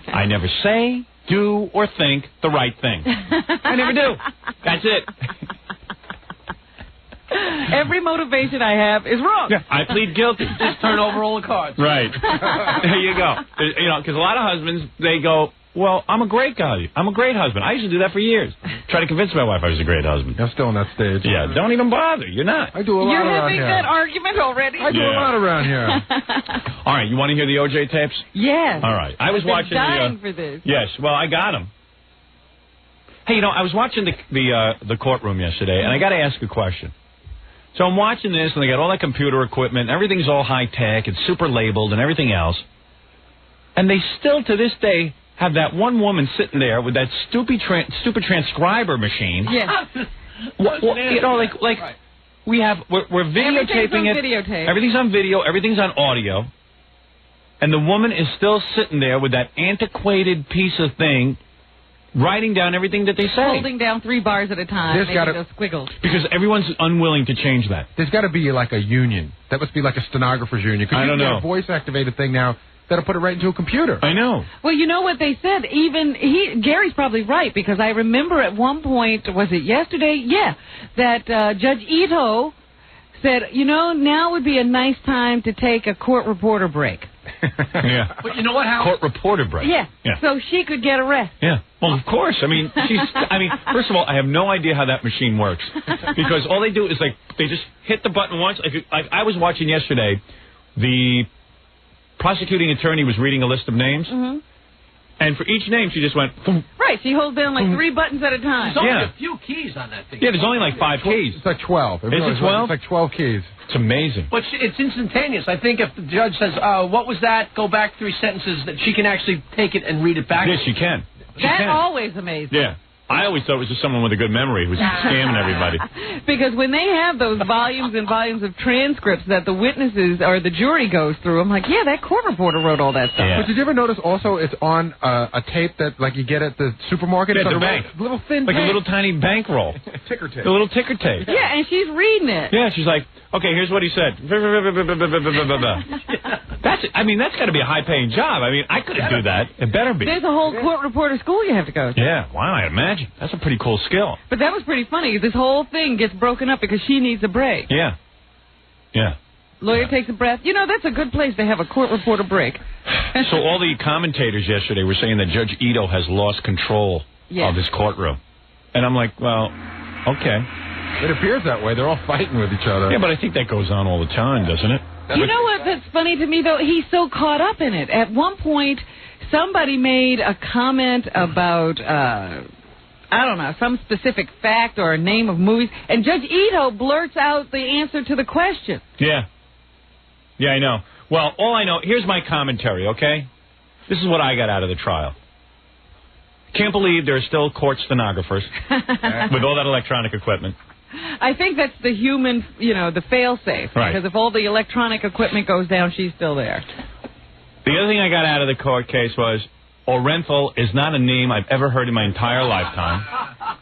I never say, do, or think the right thing. I never do. That's it. Every motivation I have is wrong. Yeah, I plead guilty. Just turn over all the cards. Right. There you go. You know, because a lot of husbands, they go, well, I'm a great guy. I'm a great husband. I used to do that for years. Try to convince my wife I was a great husband. I'm still in that stage. Yeah, don't even bother. You're not. I do a lot You're around having here. that argument already? I do a lot around here. All right, you want to hear the OJ tapes? Yes. All right. I was watching dying for this. Yes, well, I got them. Hey, you know, I was watching the courtroom yesterday, and I got to ask a question. So I'm watching this, and they got all that computer equipment, and everything's all high-tech, it's super labeled and everything else. And they still, to this day, have that one woman sitting there with that stupid transcriber machine. Yes. You know, like right. we're videotaping it. Videotape. Everything's on video, everything's on audio. And the woman is still sitting there with that antiquated piece of thing, writing down everything that they say. Holding down 3 bars at a time, making those squiggles. Because everyone's unwilling to change that. There's got to be like a union. That must be like a stenographer's union. I don't know. You can get a voice-activated thing now that'll put it right into a computer. I know. Well, you know what they said? Gary's probably right, because I remember at one point, was it yesterday? Yeah, that Judge Ito said, you know, now would be a nice time to take a court reporter break. Yeah. But you know what, Hal? Court reporter break. Yeah. So she could get a rest. Yeah. Well, of course. I mean, first of all, I have no idea how that machine works. Because all they do is, like, they just hit the button once. Like I was watching yesterday, the prosecuting attorney was reading a list of names. Mm-hmm. And for each name, she just went... Right, she holds down like 3 buttons at a time. There's only a few keys on that thing. Yeah, there's only like 5 keys. It's like 12. Is it 12? It's like 12 keys. It's amazing. But it's instantaneous. I think if the judge says, what was that, go back 3 sentences, that she can actually take it and read it back. Yes, she can. That's always amazing. Yeah. I always thought it was just someone with a good memory who's scamming everybody. Because when they have those volumes and volumes of transcripts that the witnesses or the jury goes through, I'm like, yeah, that court reporter wrote all that stuff. Yeah. But did you ever notice also it's on a tape that like you get at the supermarket? Yeah, it's the bank. Little thin like tape. a little tiny bankroll. Ticker tape. A little ticker tape. Yeah, and she's reading it. Yeah, she's like, okay, here's what he said. That's got to be a high-paying job. I mean, I couldn't do that. It better be. There's a whole court reporter school you have to go to. Yeah, wow, I imagine. That's a pretty cool skill. But that was pretty funny. This whole thing gets broken up because she needs a break. Yeah. Yeah. Lawyer takes a breath. You know, that's a good place to have a court reporter break. So all the commentators yesterday were saying that Judge Ito has lost control of his courtroom. And I'm like, well, okay. It appears that way. They're all fighting with each other. Yeah, but I think that goes on all the time, doesn't it? You know what? That's funny to me, though. He's so caught up in it. At one point, somebody made a comment about, I don't know, some specific fact or a name of movies, and Judge Ito blurts out the answer to the question. Yeah. Yeah, I know. Well, all I know, here's my commentary, okay? This is what I got out of the trial. Can't believe there are still court stenographers with all that electronic equipment. I think that's the human, the fail-safe. Right. Because if all the electronic equipment goes down, she's still there. The other thing I got out of the court case was Orenthal is not a name I've ever heard in my entire lifetime.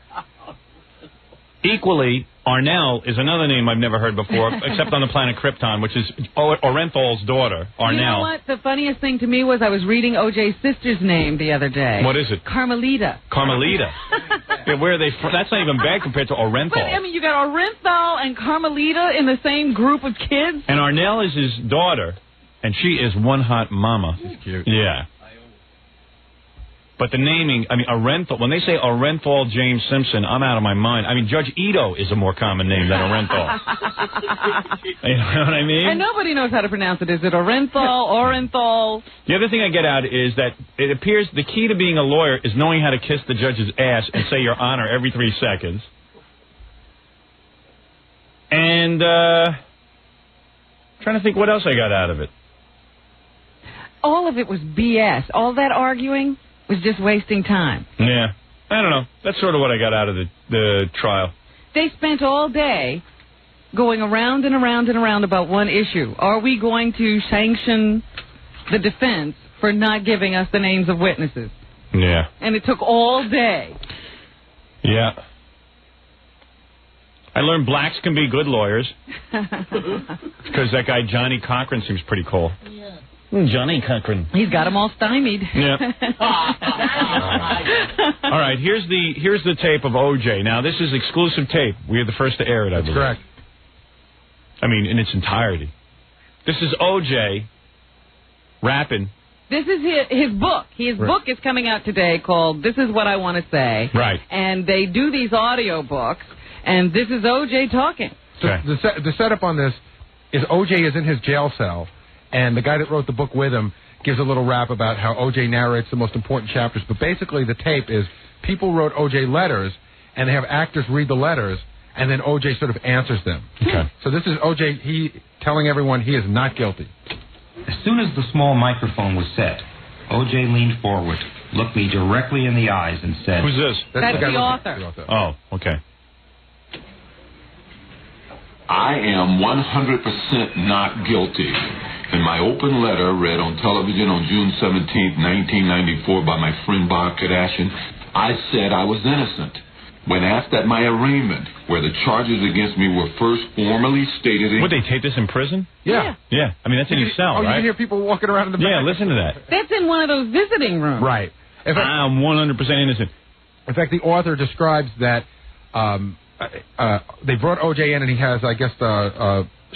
Equally, Arnell is another name I've never heard before, except on the planet Krypton, which is Orenthal's daughter, Arnell. You know what? The funniest thing to me was I was reading O.J.'s sister's name the other day. What is it? Carmelita. Carmelita. Yeah, where are they from? That's not even bad compared to Orenthal. But, I mean, you got Orenthal and Carmelita in the same group of kids. And Arnell is his daughter, and she is one hot mama. She's cute. Yeah. But the naming, I mean, Orenthal, when they say Orenthal James Simpson, I'm out of my mind. I mean, Judge Ito is a more common name than Orenthal. You know what I mean? And nobody knows how to pronounce it. Is it Orenthal, Orenthal? The other thing I get out is that it appears the key to being a lawyer is knowing how to kiss the judge's ass and say your honor every 3 seconds. And, trying to think what else I got out of it. All of it was BS. All that arguing was just wasting time. Yeah. I don't know. That's sort of what I got out of the trial. They spent all day going around and around and around about one issue. Are we going to sanction the defense for not giving us the names of witnesses? Yeah. And it took all day. Yeah. I learned blacks can be good lawyers. Because that guy Johnny Cochran seems pretty cool. Johnny Cochran. He's got them all stymied. Yeah. All right, here's the tape of O.J. Now, this is exclusive tape. We are the first to air it, I believe. Correct. I mean, in its entirety. This is O.J. rapping. This is his book. His book is coming out today called This Is What I Want to Say. Right. And they do these audio books, and this is O.J. talking. So the setup on this is O.J. is in his jail cell, and the guy that wrote the book with him gives a little rap about how O.J. narrates the most important chapters. But basically the tape is people wrote O.J. letters, and they have actors read the letters, and then O.J. sort of answers them. Okay. So this is O.J. he telling everyone he is not guilty. As soon as the small microphone was set, O.J. leaned forward, looked me directly in the eyes, and said... Who's this? That's the author. Oh, okay. I am 100% not guilty. In my open letter read on television on June 17, 1994 by my friend Bob Kardashian, I said I was innocent. When asked at my arraignment, where the charges against me were first formally stated... Would they tape this in prison? Yeah. Yeah. I mean, that's in your cell, right? You can hear people walking around in the back. Yeah, listen to that. That's in one of those visiting rooms. Right. I'm 100% innocent. In fact, the author describes that they brought O.J. in, and he has, I guess,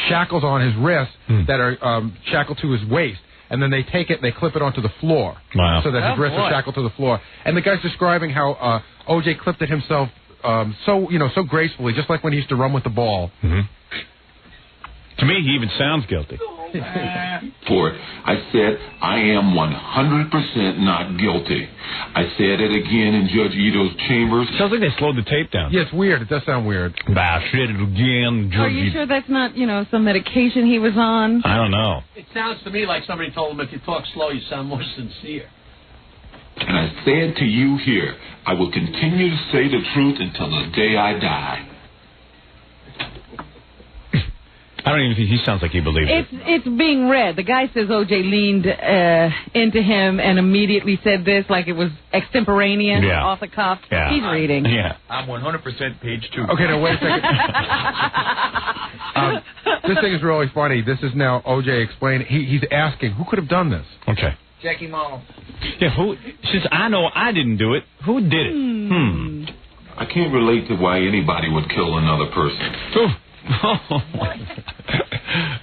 shackles on his wrists that are shackled to his waist. And then they take it and they clip it onto the floor. Wow. So that his wrists are shackled to the floor. And the guy's describing how O.J. clipped it himself so gracefully, just like when he used to run with the ball. Mm-hmm. To me, he even sounds guilty. For it, I said, I am 100% not guilty. I said it again in Judge Ito's chambers. Sounds like they slowed the tape down. Yeah, it's weird. It does sound weird. I said it again, Judge Are you sure that's not, some medication he was on? I don't know. It sounds to me like somebody told him if you talk slow, you sound more sincere. And I said to you here, I will continue to say the truth until the day I die. I don't even think he sounds like he believes it. It's being read. The guy says O.J. leaned into him and immediately said this like it was extemporaneous, off the cuff. Yeah. He's reading. Yeah. I'm 100% page 2. Okay, now wait a second. This thing is really funny. This is now O.J. explaining. He's asking, who could have done this? Okay. Jackie Mull. Yeah, since I know I didn't do it, who did it? I can't relate to why anybody would kill another person.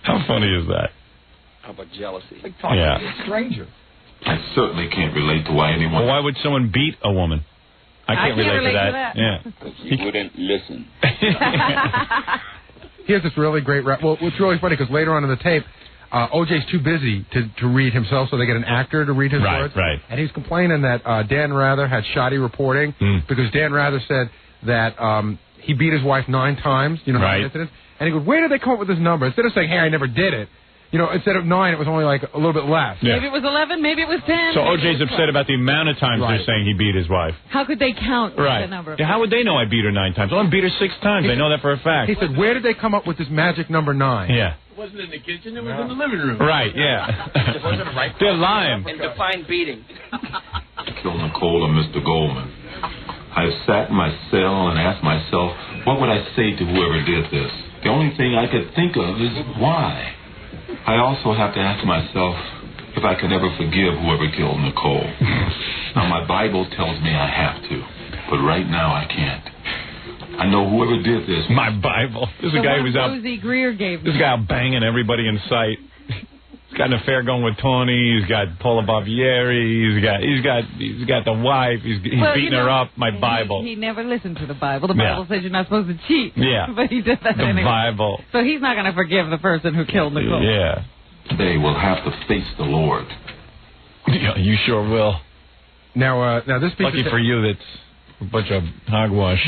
How funny is that? How about jealousy? Like talking to a stranger. I certainly can't relate to why anyone... Well, why would someone beat a woman? I can't relate to that. Yeah. He wouldn't listen. He has this really great rap. Well, it's really funny because later on in the tape, O.J.'s too busy to read himself, so they get an actor to read his words. Right. And he's complaining that Dan Rather had shoddy reporting because Dan Rather said that he beat his wife 9 times, incidents. And he goes, where did they come up with this number? Instead of saying, hey, I never did it, instead of 9, it was only like a little bit less. Yeah. Maybe it was 11, maybe it was 10. So O.J.'s upset about the amount of times they're saying he beat his wife. How could they count the number? Yeah, how would they know I beat her 9 times? Well, I beat her 6 times. I know that for a fact. He said, where did they come up with this magic number 9? Yeah. It wasn't in the kitchen, it was in the living room. Right, yeah. They're lying. And define beating. Kill Nicole or Mr. Goldman. I have sat in my cell and asked myself, what would I say to whoever did this? The only thing I could think of is why. I also have to ask myself if I could ever forgive whoever killed Nicole. Now, my Bible tells me I have to, but right now I can't. I know whoever did this... My Bible. This is a guy who was out... Rosie Greer gave me. This guy out banging everybody in sight. He's got an affair going with Tony. He's got Paula Barbieri. He's got the wife. He's beating her up. My Bible. He never listened to the Bible. The Bible says you're not supposed to cheat. Yeah. But he did that anyway. The Bible. So he's not going to forgive the person who killed Nicole. Yeah. They will have to face the Lord. Yeah, you sure will. Now this piece Lucky for you, that's a bunch of hogwash.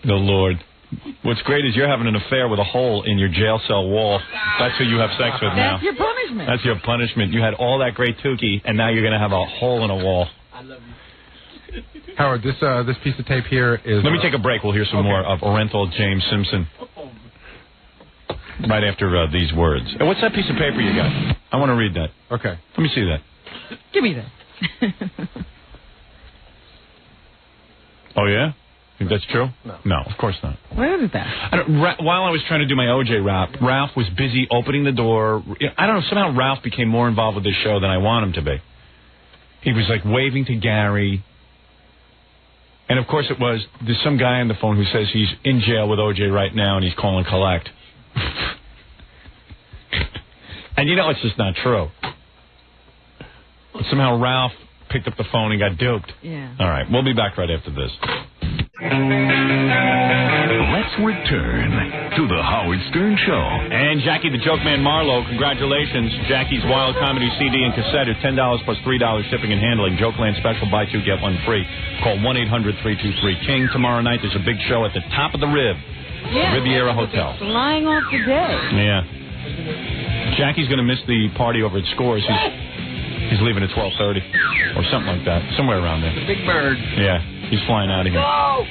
The Lord. What's great is you're having an affair with a hole in your jail cell wall. That's who you have sex with now. That's your punishment. That's your punishment. You had all that great Tukey, and now you're going to have a hole in a wall. I love you. Howard, this piece of tape here is... Let me take a break. We'll hear some more of Orenthal James Simpson right after these words. And what's that piece of paper you got? I want to read that. Okay. Let me see that. Give me that. Oh, yeah? Think that's true? No, of course not. Where is that? While I was trying to do my OJ rap, Ralph was busy opening the door. I don't know, somehow Ralph became more involved with this show than I want him to be. He was like waving to Gary. And of course there's some guy on the phone who says he's in jail with OJ right now and he's calling collect. And it's just not true. But somehow Ralph picked up the phone and got duped. Yeah. All right, we'll be back right after this. Let's return to the Howard Stern Show. And Jackie the Joke Man Marlowe, congratulations. Jackie's Wild Comedy CD and cassette is $10 plus $3 shipping and handling. Jokeland special, buy two, get one free. Call 1-800-323-KING. Tomorrow night there's a big show at the top of the Riviera Hotel. Flying off today. Yeah. Jackie's going to miss the party over at Scores. He's leaving at 12:30 or something like that. Somewhere around there. The big bird. Yeah. He's flying out of here. No!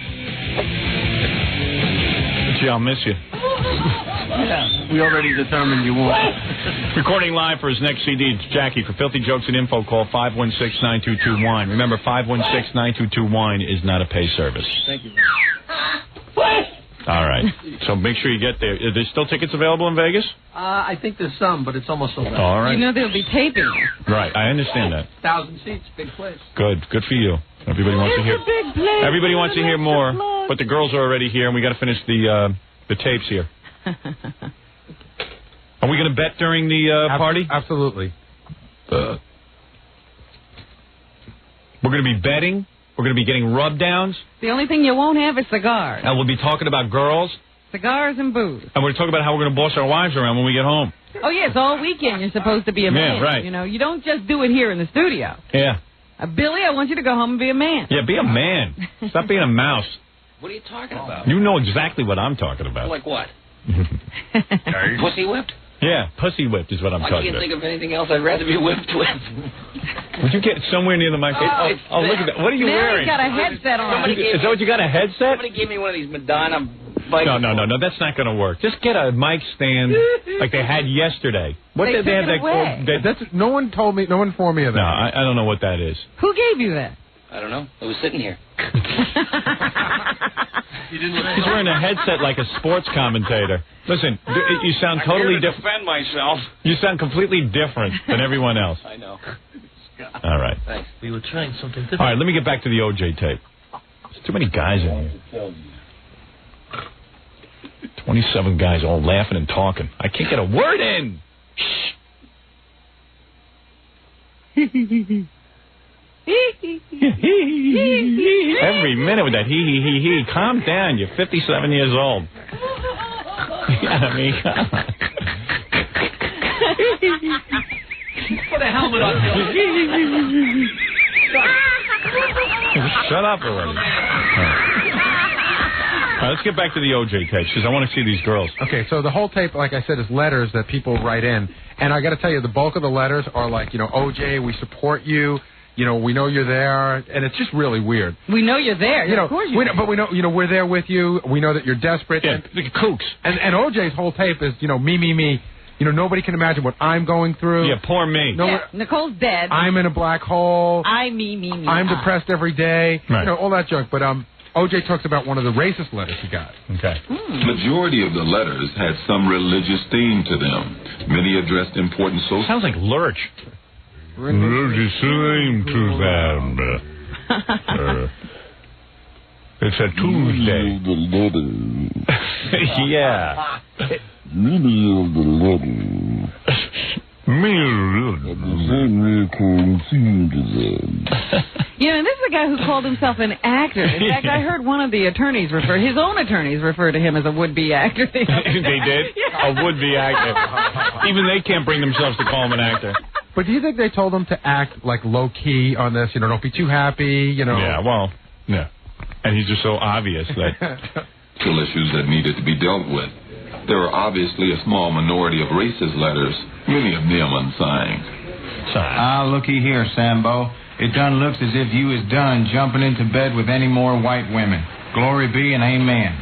Gee, I'll miss you. Yeah, we already determined you won't. Recording live for his next CD, it's Jackie. For filthy jokes and info, call 516-922-WINE. Remember, 516-922-WINE is not a pay service. Thank you. All right. So make sure you get there. Are there still tickets available in Vegas? I think there's some, but it's almost sold out. All right. They'll be taping. Right. I understand that. 1,000 seats, big place. Good for you. Everybody wants to hear. Big place. Everybody wants to hear more, but the girls are already here, and we got to finish the tapes here. Are we going to bet during the party? Absolutely. We're going to be betting. We're going to be getting rub-downs. The only thing you won't have is cigars. And we'll be talking about girls. Cigars and booze. And we're talking about how we're going to boss our wives around when we get home. Oh, yes, all weekend you're supposed to be a man. Yeah, right. You don't just do it here in the studio. Yeah. Billy, I want you to go home and be a man. Yeah, be a man. Stop being a mouse. What are you talking about? You know exactly what I'm talking about. Like what? Pussy whipped? Yeah, pussy whipped is what I'm talking about. I can't think of anything else I'd rather be whipped with. Would you get somewhere near the microphone? Oh, look at that. What are you wearing? Now he's got a headset on. Is that what you got, a headset? Somebody gave me one of these Madonna... No, that's not going to work. Just get a mic stand like they had yesterday. What did they have? No one told me. No one informed me of that. No, I don't know what that is. Who gave you that? I don't know. It was sitting here. He's wearing a headset like a sports commentator. Listen, you sound totally different. Defend myself. You sound completely different than everyone else. I know. All right. Thanks. We were trying something different. All right, let me get back to the OJ tape. There's too many guys in here. 27 guys all laughing and talking. I can't get a word in. Every minute with that he. Calm down. You're 57 years old. I mean, Put a helmet on. Shut up already. All right, let's get back to the OJ tapes because I want to see these girls. Okay, so the whole tape, like I said, is letters that people write in. And I got to tell you, the bulk of the letters are like, OJ, we support you. We know you're there. And it's just really weird. We know you're there. Of course you But we know, we're there with you. We know that you're desperate. Yeah, the kooks. And OJ's whole tape is, me. Nobody can imagine what I'm going through. Yeah, poor me. Nicole's dead. I'm in a black hole. Me. I'm depressed every day. Right. All that junk. But OJ talks about one of the racist letters he got. Okay. Majority of the letters had some religious theme to them. Many addressed important social... Sounds like Lurch. Religious theme to them. It's a Tuesday. Yeah. Many of the letters this is a guy who called himself an actor. In fact, I heard one of the attorneys his own attorneys refer to him as a would-be actor. They did? Yeah. A would-be actor. Even they can't bring themselves to call him an actor. But do you think they told him to act like low-key on this? Don't be too happy, Yeah, well, yeah. And he's just so obvious that... issues that needed to be dealt with. There are obviously a small minority of racist letters, many of them unsigned. Looky here, Sambo. It done looks as if you is done jumping into bed with any more white women. Glory be and amen.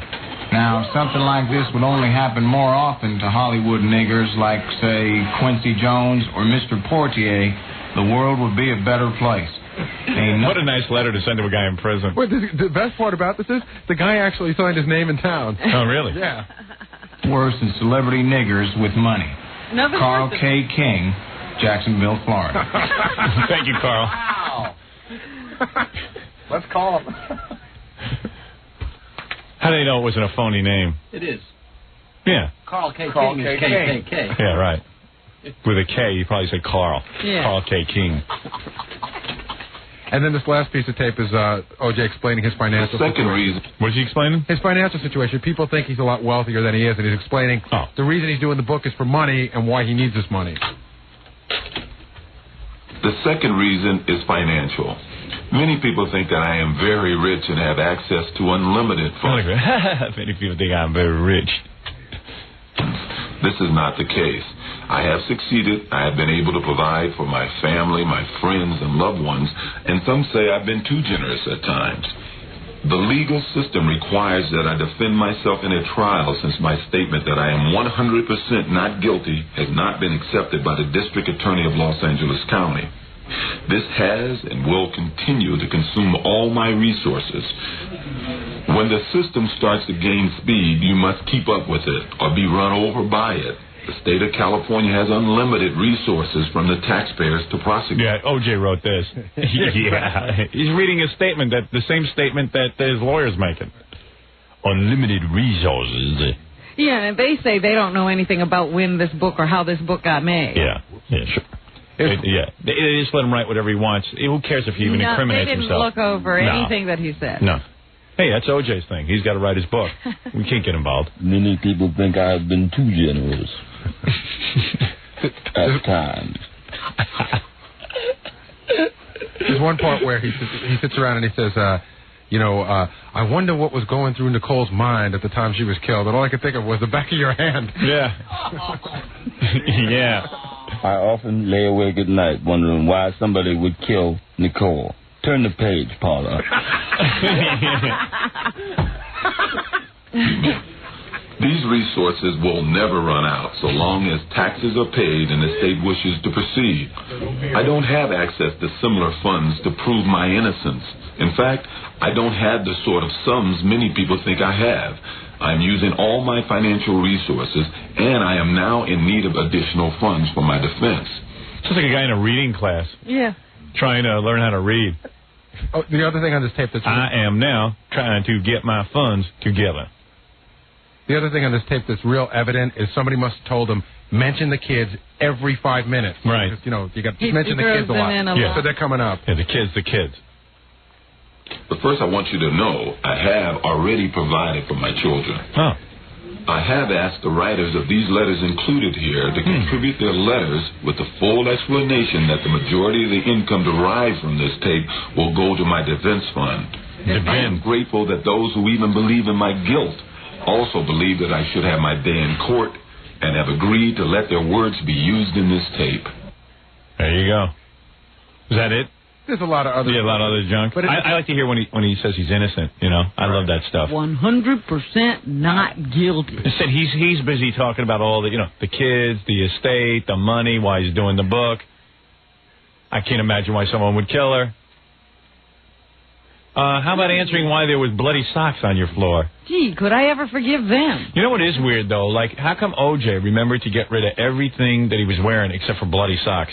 Now, something like this would only happen more often to Hollywood niggers like, say, Quincy Jones or Mr. Portier. The world would be a better place. What a nice letter to send to a guy in prison. Wait, the best part about this is the guy actually signed his name in town. Oh, really? Yeah. Worse than celebrity niggers with money. Nothing Carl worse K. King, Jacksonville, Florida. Thank you, Carl. Wow. Let's call him. How do they know it wasn't a phony name? It is. Yeah. Carl K. Carl King K. is King. KKK. Yeah, right. With a K, you probably say Carl. Yeah. Carl K. King. And then this last piece of tape is O.J. explaining his financial situation. What is he explaining? His financial situation. People think he's a lot wealthier than he is, and he's explaining the reason he's doing the book is for money and why he needs this money. The second reason is financial. Many people think that I am very rich and have access to unlimited funds. Many people think I'm very rich. This is not the case. I have succeeded. I have been able to provide for my family, my friends, and loved ones, and some say I've been too generous at times. The legal system requires that I defend myself in a trial since my statement that I am 100% not guilty has not been accepted by the District Attorney of Los Angeles County. This has and will continue to consume all my resources. When the system starts to gain speed, you must keep up with it or be run over by it. The state of California has unlimited resources from the taxpayers to prosecute. Yeah, O.J. wrote this. Yeah. He's reading a statement, the same statement that his lawyer's making. Unlimited resources. Yeah, and they say they don't know anything about when this book or how this book got made. Yeah, sure. They just let him write whatever he wants. Who cares if he even incriminates himself? himself? They didn't look over anything that he said. No. Hey, that's O.J.'s thing. He's got to write his book. We can't get involved. Many people think I've been too generous. At times. There's one part where he sits around and he says, I wonder what was going through Nicole's mind at the time she was killed. And all I could think of was the back of your hand. Yeah. Yeah. I often lay awake at night wondering why somebody would kill Nicole. Turn the page, Paula. These resources will never run out so long as taxes are paid and the state wishes to proceed. I don't have access to similar funds to prove my innocence. In fact, I don't have the sort of sums many people think I have. I'm using all my financial resources, and I am now in need of additional funds for my defense. Sounds like a guy in a reading class. Yeah. Trying to learn how to read. Oh, the other thing on this tape that's... I am now trying to get my funds together. The other thing on this tape that's real evident is somebody must have told him, mention the kids every 5 minutes. Right. Because, you got to mention the kids a lot. Yeah. So they're coming up. Yeah, the kids. But first I want you to know I have already provided for my children. Oh. I have asked the writers of these letters included here to contribute their letters with the full explanation that the majority of the income derived from this tape will go to my defense fund. I am grateful that those who even believe in my guilt also believe that I should have my day in court and have agreed to let their words be used in this tape. There you go. Is that it? There's a lot of other... Yeah, a lot of other junk. But I like to hear when he says he's innocent, I love that stuff. 100% not guilty. Instead, he's busy talking about all the, the kids, the estate, the money, why he's doing the book. I can't imagine why someone would kill her. How about answering why there was bloody socks on your floor? Gee, could I ever forgive them? You know what is weird, though? Like, how come O.J. remembered to get rid of everything that he was wearing except for bloody socks?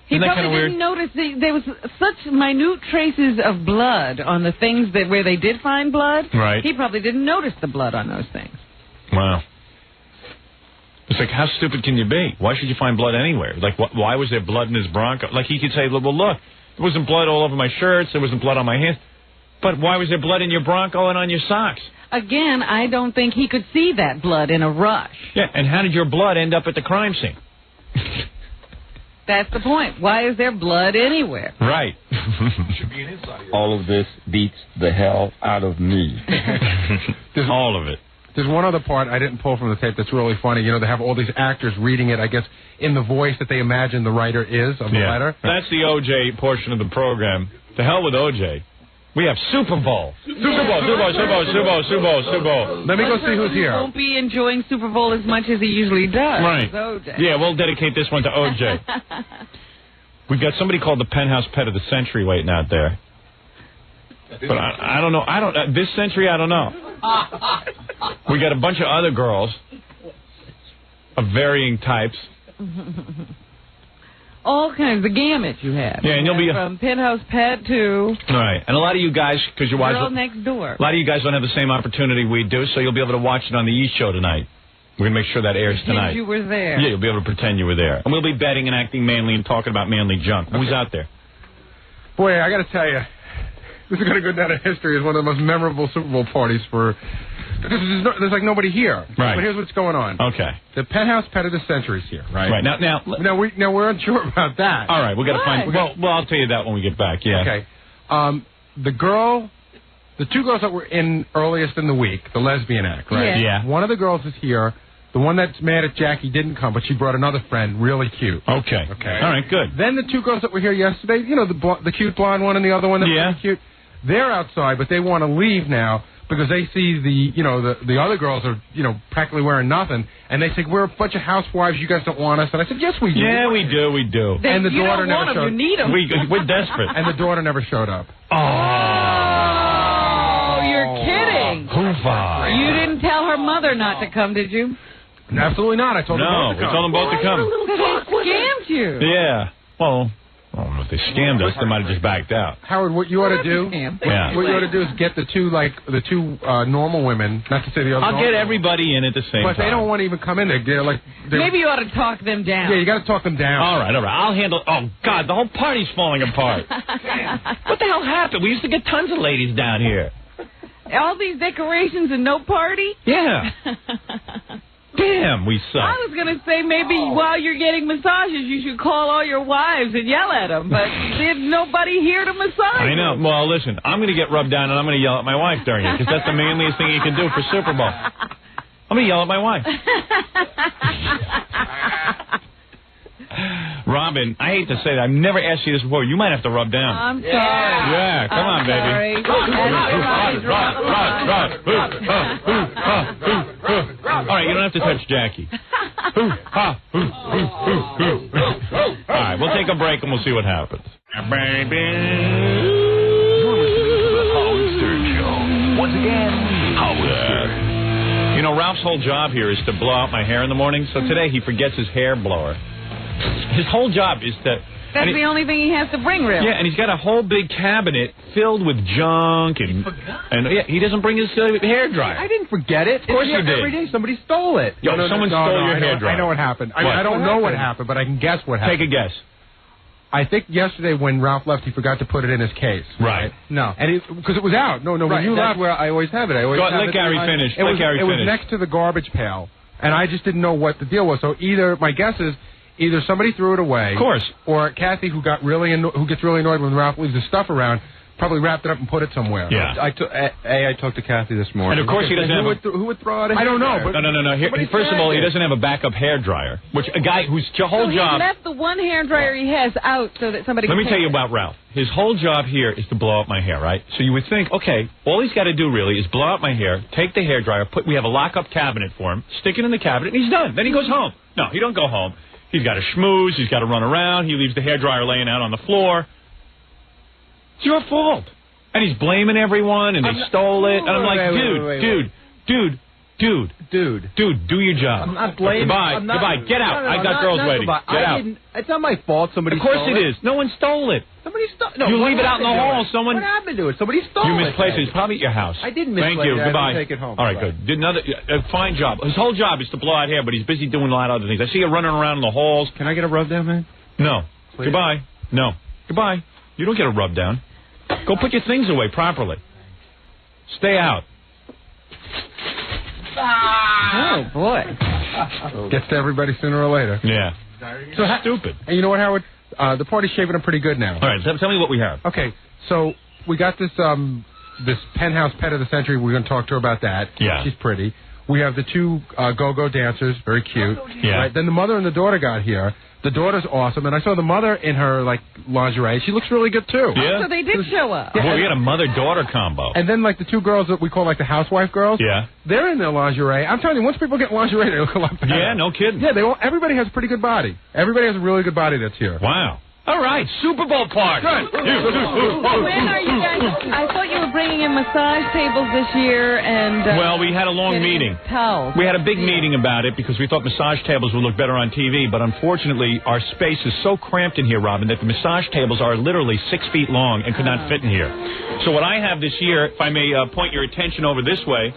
He probably didn't notice there was such minute traces of blood on the things where they did find blood. Right. He probably didn't notice the blood on those things. Wow. It's like, how stupid can you be? Why should you find blood anywhere? Like, why was there blood in his Bronco? Like, he could say, well, look, there wasn't blood all over my shirts, there wasn't blood on my hands. But why was there blood in your Bronco and on your socks? Again, I don't think he could see that blood in a rush. Yeah, and how did your blood end up at the crime scene? That's the point. Why is there blood anywhere? Right. All of this beats the hell out of me. All of it. There's one other part I didn't pull from the tape that's really funny. They have all these actors reading it, I guess, in the voice that they imagine the writer is of the letter. That's the O.J. portion of the program. To hell with O.J. We have Super Bowl. Super Bowl. Let me go see who's here. He won't be enjoying Super Bowl as much as he usually does. Right. O.J. Yeah, we'll dedicate this one to O.J. We've got somebody called the Penthouse Pet of the Century waiting out there. But I don't know. This century, I don't know. We got a bunch of other girls of varying types. All kinds of gamut you have. Yeah, and you'll be from Penthouse Pet to right. And a lot of you guys, because your wives, Girl Next Door. A lot of you guys don't have the same opportunity we do, so you'll be able to watch it on the E! Show tonight. We're gonna make sure that airs tonight. You were there. Yeah, you'll be able to pretend you were there, and we'll be betting and acting manly and talking about manly junk. Who's out there? Boy, I got to tell you, this is going to go down in history as one of the most memorable Super Bowl parties for. Because there's like nobody here. Right. But here's what's going on. Okay. The Penthouse Pet of the Century's here, right? Right. Now we're unsure about that. All right, we got to find. Well, I'll tell you that when we get back. Yeah. Okay. The two girls that were in earliest in the week, the lesbian act, right? Yeah. One of the girls is here. The one that's mad at Jackie didn't come, but she brought another friend, really cute. Okay. All right, good. Then the two girls that were here yesterday, you know, the cute blonde one and the other one that was really cute, they're outside, but they want to leave now because they see the other girls are, practically wearing nothing, and they say, we're a bunch of housewives, you guys don't want us. And I said, yes, we do. Yeah, we do. And the daughter never showed up. You need them. We're desperate. And the daughter never showed up. Oh, you're kidding. Hoofa. You didn't tell her mother not to come, did you? Absolutely not. I told them both to come. we told them both to come. They scammed you. Yeah. Well, I don't know if they scammed us. They might have just backed out. Howard, what you ought to do? Yeah. What you ought to do is get the two normal women. Not to say the other. I'll get everybody in at the same time. But they don't want to even come in. They're maybe you ought to talk them down. Yeah, you got to talk them down. All right. I'll handle. Oh God, the whole party's falling apart. What the hell happened? We used to get tons of ladies down here. All these decorations and no party? Yeah. Damn, we suck. I was going to say maybe while you're getting massages, you should call all your wives and yell at them, but there's nobody here to massage. I know. Well, listen, I'm going to get rubbed down and I'm going to yell at my wife during it because that's the manliest thing you can do for Super Bowl. I'm going to yell at my wife. Robin, I hate to say that. I've never asked you this before. You might have to rub down. I'm sorry. Yeah, come on, baby. All right, you don't have to touch Jackie. All right, we'll take a break and we'll see what happens. Baby. You're listening to The Howard Stern Show. Once again, Howard Stern. You know, Ralph's whole job here is to blow out my hair in the morning, so today he forgets his hair blower. His whole job is to... That's the only thing he has to bring, really. Yeah, and he's got a whole big cabinet filled with junk, and he doesn't bring his hair dryer. I didn't forget it. Of course you did. Every day somebody stole it. Someone stole your hair dryer. I know what happened. I don't know what happened, but I can guess what happened. Take a guess. I think yesterday when Ralph left, he forgot to put it in his case. Right. No. And because it was out. No. When you left, where I always have it. Let Gary finish. It was next to the garbage pail, and I just didn't know what the deal was. So my guess is either somebody threw it away, of course, or Kathy, who gets really annoyed when Ralph leaves his stuff around, probably wrapped it up and put it somewhere. Yeah. I talked to Kathy this morning. And of course he doesn't who would throw out a hair I don't know. dryer? But No. First of all, he doesn't have a backup hair dryer, which a guy whose whole job... he left the one hair dryer he has out so that somebody can Let me tell you about Ralph. His whole job here is to blow out my hair, right? So you would think, okay, all he's got to do really is blow out my hair, take the hair dryer, we have a lock-up cabinet for him, stick it in the cabinet, and he's done. Then he goes home. No, he don't go home. He's got to schmooze. He's got to run around. He leaves the hairdryer laying out on the floor. It's your fault. And he's blaming everyone, and they stole it. And I'm like, dude, do your job. I'm not blaming. Goodbye. Get out. No, I've got girls waiting. Get out. It's not my fault. Somebody stole it. Of course it is. No one stole it. Somebody stole it. No, you leave it out in the hall. What happened to it? Somebody stole it. You misplaced it. It's probably at your house. I didn't misplace it. Thank you. Goodbye. I had to take it home. All right, good. Did a fine job. His whole job is to blow out hair, but he's busy doing a lot of other things. I see you running around in the halls. Can I get a rub down, man? No. Please? Goodbye. No. Goodbye. You don't get a rub down. Go put your things away properly. Stay out. Oh, boy. Gets to everybody sooner or later. Yeah. So stupid. And you know what, Howard? The party's shaping up pretty good now. All right, tell me what we have. Okay, so we got this Penthouse Pet of the Century. We're going to talk to her about that. Yeah. She's pretty. We have the two go-go dancers, very cute. Yeah. Right? Then the mother and the daughter got here. The daughter's awesome, and I saw the mother in her lingerie. She looks really good too. Yeah. So they did show up. Well, we got a mother-daughter combo. And then the two girls that we call the housewife girls. Yeah. They're in their lingerie. I'm telling you, once people get lingerie, they look a lot better. Yeah, no kidding. Yeah, everybody has a pretty good body. Everybody has a really good body that's here. Wow. All right, Super Bowl party. When are you guys? I thought you were bringing in massage tables this year, and well, we had a long meeting. Towels. We had a big meeting about it because we thought massage tables would look better on TV, but unfortunately, our space is so cramped in here, Robin, that the massage tables are literally 6 feet long and could not fit in here. So what I have this year, if I may point your attention over this way,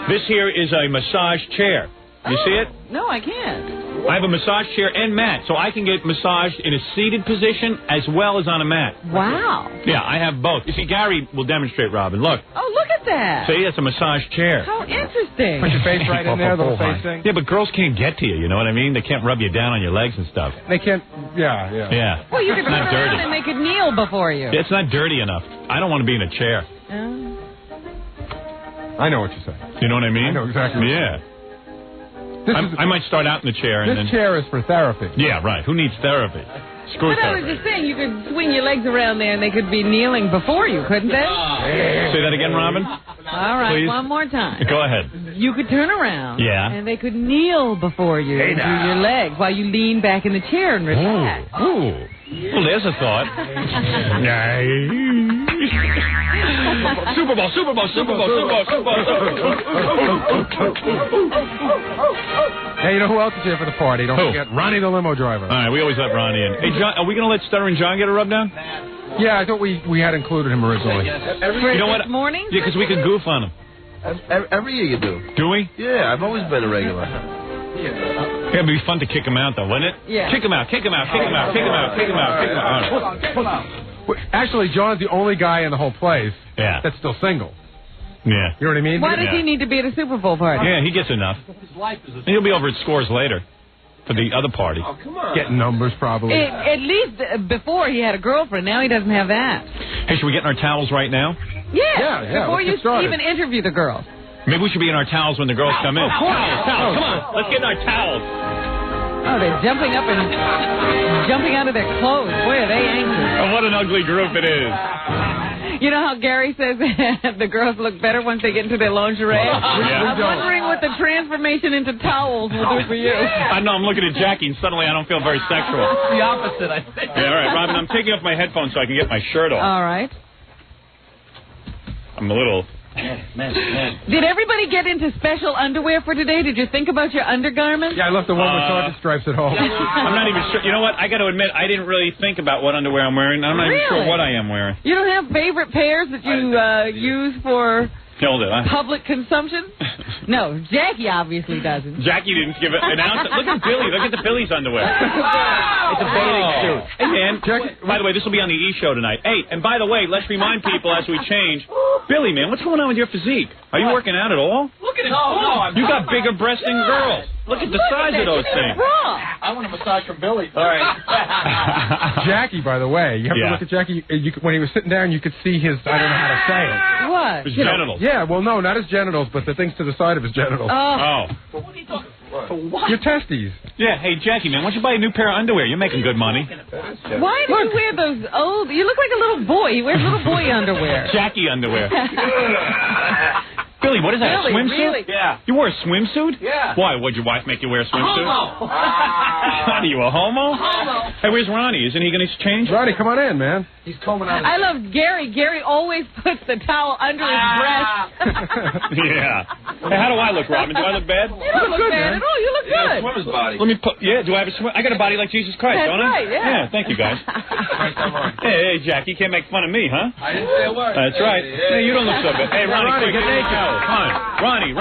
this here is a massage chair. You see it? No, I can't. I have a massage chair and mat, so I can get massaged in a seated position as well as on a mat. Wow. Yeah, I have both. You see, Gary will demonstrate, Robin. Look. Oh, look at that. See, it's a massage chair. How interesting. Put your face right in there, the little face thing. Yeah, but girls can't get to you, know what I mean? They can't rub you down on your legs and stuff. They can't, yeah. Yeah. Well, you it's can not turn dirty. around and they could kneel before you. It's not dirty enough. I don't want to be in a chair. I know what you're saying. You know what I mean? I know exactly. Yeah. I might start out in the chair. This chair is for therapy. Yeah, right. Who needs therapy? Screw But I was therapy. just saying, you could swing your legs around there and they could be kneeling before you, couldn't they? Say that again, Robin. All right, Please. one more time. Go ahead. You could turn around. Yeah. And they could kneel before you and do your legs while you lean back in the chair and relax. Ooh. Well, there's a thought. Super Bowl, Super Bowl, Super Bowl, Super Bowl, Super Bowl. Hey, you know who else is here for the party? Don't Who? forget Ronnie the limo driver. All right, we always let Ronnie in. Hey, John, are we going to let Stuttering John get a rub down? Yeah, I thought we had included him originally. You know what? This morning? Yeah, because we could goof on him. Every year you do. Do we? Yeah, I've always been a regular. Yeah, it'd be fun to kick him out, though, wouldn't it? Yeah. Kick him out, kick him out, kick him out, kick him out, kick him out, kick him out. All right. Well, actually, John's the only guy in the whole place Yeah. that's still single. Yeah. You know what I mean? Why does he need to be at a Super Bowl party? Yeah, he gets enough. He'll be over at Scores later for the other party. Oh, come on. Getting numbers, probably. At least before he had a girlfriend. Now he doesn't have that. Hey, should we get in our towels right now? Yeah. Before let's you get started. even interview the girls. Maybe we should be in our towels when the girls come in. Towels, come on. Let's get in our towels. Oh, they're jumping up and jumping out of their clothes. Boy, are they anxious. Oh, what an ugly group it is. You know how Gary says the girls look better once they get into their lingerie? Yeah. I'm wondering what the transformation into towels will do for you. I know, I'm looking at Jackie, and suddenly I don't feel very sexual. It's the opposite, I think. Yeah, all right, Robin, I'm taking off my headphones so I can get my shirt off. All right. I'm a little... Did everybody get into special underwear for today? Did you think about your undergarments? Yeah, I left the one with sergeant stripes at home. I'm not even sure. You know what? I got to admit, I didn't really think about what underwear I'm wearing. I'm not even sure what I am wearing. You don't have favorite pairs that you use for Hold it. public consumption? No, Jackie obviously doesn't. Jackie didn't give it an ounce. Look at Billy. Look at the Billy's underwear. It's a bathing suit. Hey, man. By the way, this will be on the E! Show tonight. Hey, and by the way, let's remind people as we change. Billy, man, what's going on with your physique? Are you working out at all? Look at it. No, You got bigger breasts than girls. Look at the size of those things. I want a massage from Billy. All right. Jackie, by the way, you have to look at Jackie. When he was sitting down, you could see his, I don't know how to say it. What? His genitals. Yeah, well, no, not his genitals, but the things to the side of his genitals. Oh. What are you talking about? Your testes. Yeah, hey, Jackie, man, why don't you buy a new pair of underwear? You're making good money. Why do you wear those old... You look like a little boy. He wears little boy underwear. Jackie underwear. Billy, what is that, Billy, a swimsuit? really? Yeah. You wore a swimsuit? Yeah. Why? Would your wife make you wear a swimsuit? Homo. What, are you a homo? Homo. Hey, where's Ronnie? Isn't he going to change? Ronnie, come on in, man. He's combing out. I love Gary. Gary always puts the towel under his breast. Yeah. Hey, how do I look, Robin? Do I look bad? You don't look bad at all. You look good. Swimmer's body. Let me put... Yeah, do I have a swim... I got a body like Jesus Christ, That's don't I? right, yeah. Thank you, guys. Hey, Jack, you can't make fun of me, huh? I didn't say a word. That's right. Hey, you don't look so bad. Hey, Ronnie, quick, get get your naked. towel. Come on. Ronnie.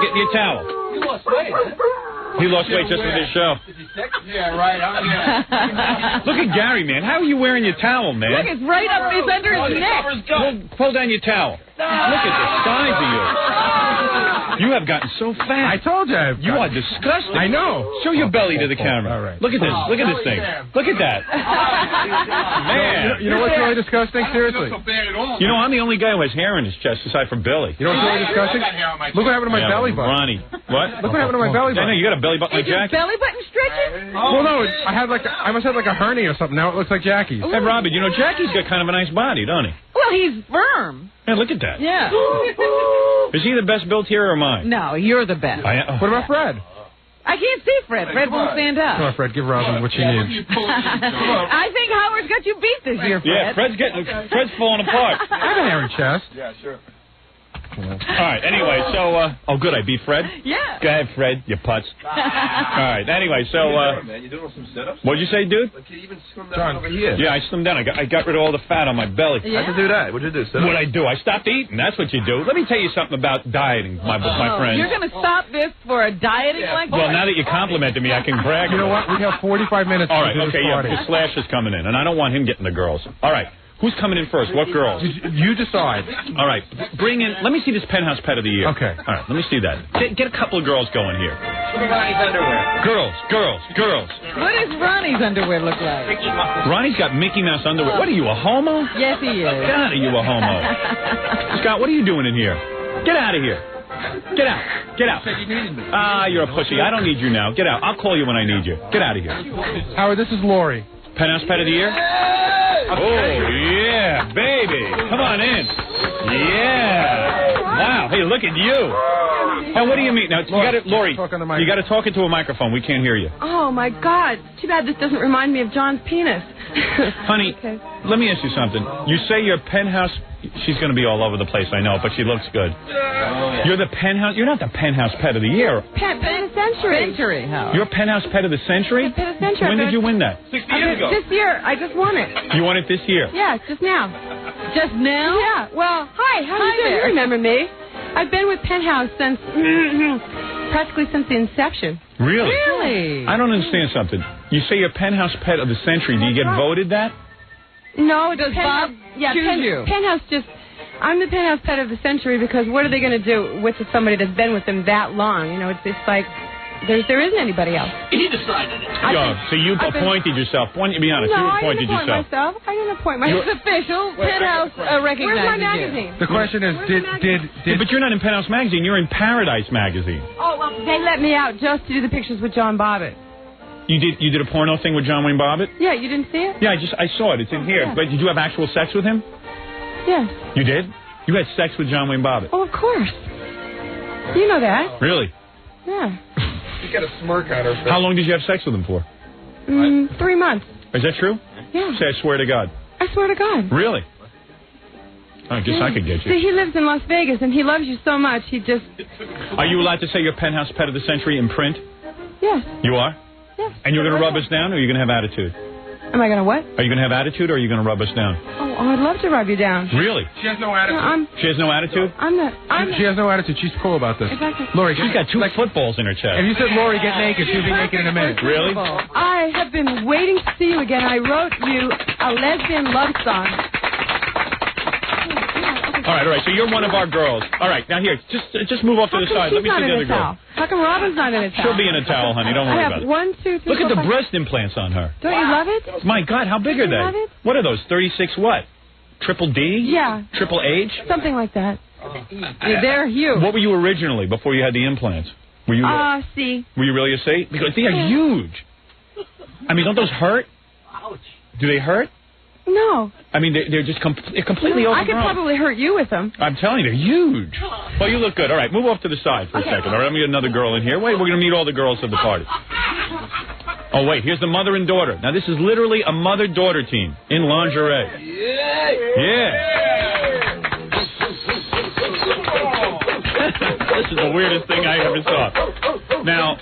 Get your towel. You lost weight. He lost weight just for this show. Is he sick? Yeah, right. Look at Gary, man. How are you wearing your towel, man? Look, it's right up. It's under his neck. Pull down your towel. Look at the size of you. You have gotten so fat. I told you. You are disgusting. I know. Show your belly to the camera. All right. Look at this. Look at this thing. Look at that. Man. You know what's really disgusting? Seriously. You know, I'm the only guy who has hair in his chest aside from Billy. You know what's really disgusting? Look what happened to my belly button. Ronnie. What? Look what happened to my belly I know, button. you got a belly button like Is your Jackie. belly button stretching? Well, no, I must have like a hernia or something. Now it looks like Jackie's. Hey, Robin, you know, Jackie's got kind of a nice body, don't he? Well, he's firm. Hey, look at that. Yeah. Is he the best built here or mine? No, you're the best. What about Fred? I can't see Fred. Fred won't stand up. Come on, Fred, give Robin what she needs. I think Howard's got you beat this year, Fred. Yeah, Fred's falling apart. I have an hairy chest. Yeah, sure. All right, anyway, so, oh, good, I beat Fred? Yeah. Go ahead, Fred, you putz. All right, anyway, so, man, you doing some sit-ups? what'd you say, dude? Like, you even slimmed down over here. Yeah, I slimmed down. I got rid of all the fat on my belly. How'd you do that? What'd you do, sit-ups? What'd I do? I stopped eating. That's what you do. Let me tell you something about dieting, my friend. You're going to stop this for a dieting lecture? Well, now that you complimented me, I can brag. You know what? We have 45 minutes All right, to do okay, this party. yeah, Slash is coming in, and I don't want him getting the girls. All right. Who's coming in first? What girls? You decide. All right, bring in. Let me see this penthouse pet of the year. Okay. All right, let me see that. Get a couple of girls going here. Look at Ronnie's underwear. Girls. What does Ronnie's underwear look like? Ronnie's got Mickey Mouse underwear. What are you, a homo? Yes, he is. God, are you a homo? Scott, what are you doing in here? Get out of here. Get out. Get out. Ah, you're a pussy. I don't need you now. Get out. I'll call you when I need you. Get out of here. Howard, this is Lori. Penthouse pet of the year? Oh, yeah, baby. Come on in. Yeah. Wow. Hey, look at you. Hey, what do you mean? Now, you got to, Lori, you got to talk into a microphone. We can't hear you. Oh, my God. Too bad this doesn't remind me of John's penis. Honey, let me ask you something. You say your penthouse, she's going to be all over the place, I know, but she looks good. You're the penthouse, you're not the penthouse pet of the year. Pet of the century. How? You're penthouse pet of the century? Pet of the century. When did you win that? 60 years ago. This year. I just won it. You won it this year? Yeah, just now. Just now? Yeah. Well, hi. How are you doing? there. You remember me? I've been with Penthouse since practically since the inception. Really? Really? I don't understand something. You say you're penthouse pet of the century. Do you get voted that? No, Does Bob choose you? Penthouse just. I'm the penthouse pet of the century because what are they going to do with somebody that's been with them that long? You know, it's like there isn't anybody else. He decided it. So you appointed yourself. Why don't you be honest? No, you appointed I didn't appoint yourself. myself. I didn't appoint myself. It's official. Penthouse recognizes Where's my you. magazine? The question is, did Yeah, but you're not in Penthouse Magazine. You're in Paradise Magazine. Oh, well, they let me out just to do the pictures with John Bobbitt. You did a porno thing with John Wayne Bobbitt? Yeah, you didn't see it? Yeah, I saw it. It's in here. Yeah. But did you have actual sex with him? Yes. You did? You had sex with John Wayne Bobbitt? Oh, of course. You know that. Really? Yeah. She's got a smirk on her face. How long did you have sex with him for? 3 months. Is that true? Yeah. Say, I swear to God. I swear to God. Really? I guess I could get you. See, he lives in Las Vegas, and he loves you so much, he just... Are you allowed to say you're penthouse pet of the century in print? Yes. You are? Yes. And you're going to rub us down, or are you going to have attitude? Am I going to what? Are you going to have attitude, or are you going to rub us down? Oh, I'd love to rub you down. Really? She has no attitude. No, She has no attitude? She has no attitude. She's cool about this. Exactly. Lori, She's got two footballs in her chest. If you said Lori get naked, she'd be naked in a minute. Really? I have been waiting to see you again. I wrote you a lesbian love song. All right. So you're one of our girls. All right. Now here, just move off to the side. Let me see the other girl. How come Robin's not in a towel? She'll be in a towel, honey. Don't worry I about have it. 1, 2, 3, Look at 4, the 5. breast implants on her. Don't you love it? My God, how big are You love they? it? What are those? 36 what? Triple D? Yeah. Triple H? Something like that. They're huge. What were you originally before you had the implants? Were you C. Were you really a C? Because they are huge. I mean, don't those hurt? Ouch. Do they hurt? No. I mean, they're just completely I overgrown. could probably hurt you with them. I'm telling you, they're huge. Well, you look good. All right, move off to the side for a second. All right, let me get another girl in here. Wait, we're going to meet all the girls at the party. Oh, wait, here's the mother and daughter. Now, this is literally a mother-daughter team in lingerie. Yeah. This is the weirdest thing I ever saw. Now,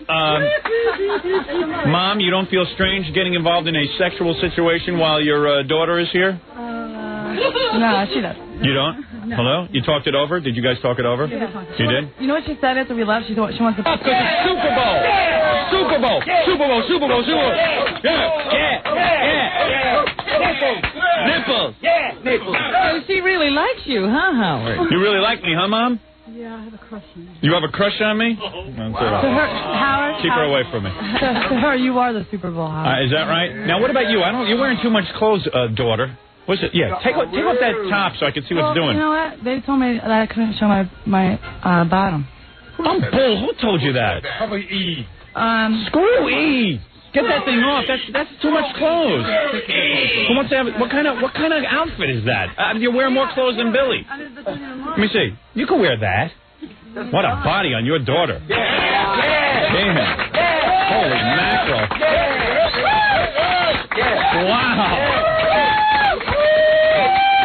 Mom, you don't feel strange getting involved in a sexual situation while your daughter is here? No, she doesn't. You don't? No. Hello? You talked it over? Did you guys talk it over? Yeah. You did? You know what she said after we left? She wants to... Because it's Super Bowl! Super Bowl! Super Bowl! Super Bowl! Super Bowl! Yeah! Nipples! Yeah! Nipples! So she really likes you, huh, Howard? You really like me, huh, Mom? Yeah, I have a crush on you. You have a crush on me? To her, Howard... Keep her away from me. To her, you are the Super Bowl, Howard. Is that right? Now, what about you? You're wearing too much clothes, daughter. What's it? Yeah, take off that top so I can see what's doing. You know what? They told me that I couldn't show my bottom. I'm bull. Who told you that? Probably E. Screw E. Get that thing off. That's too much clothes. Who wants to have? What kind of outfit is that? You're wearing more clothes than Billy. Let me see. You can wear that. What a body on your daughter. Yeah. Holy mackerel. Wow.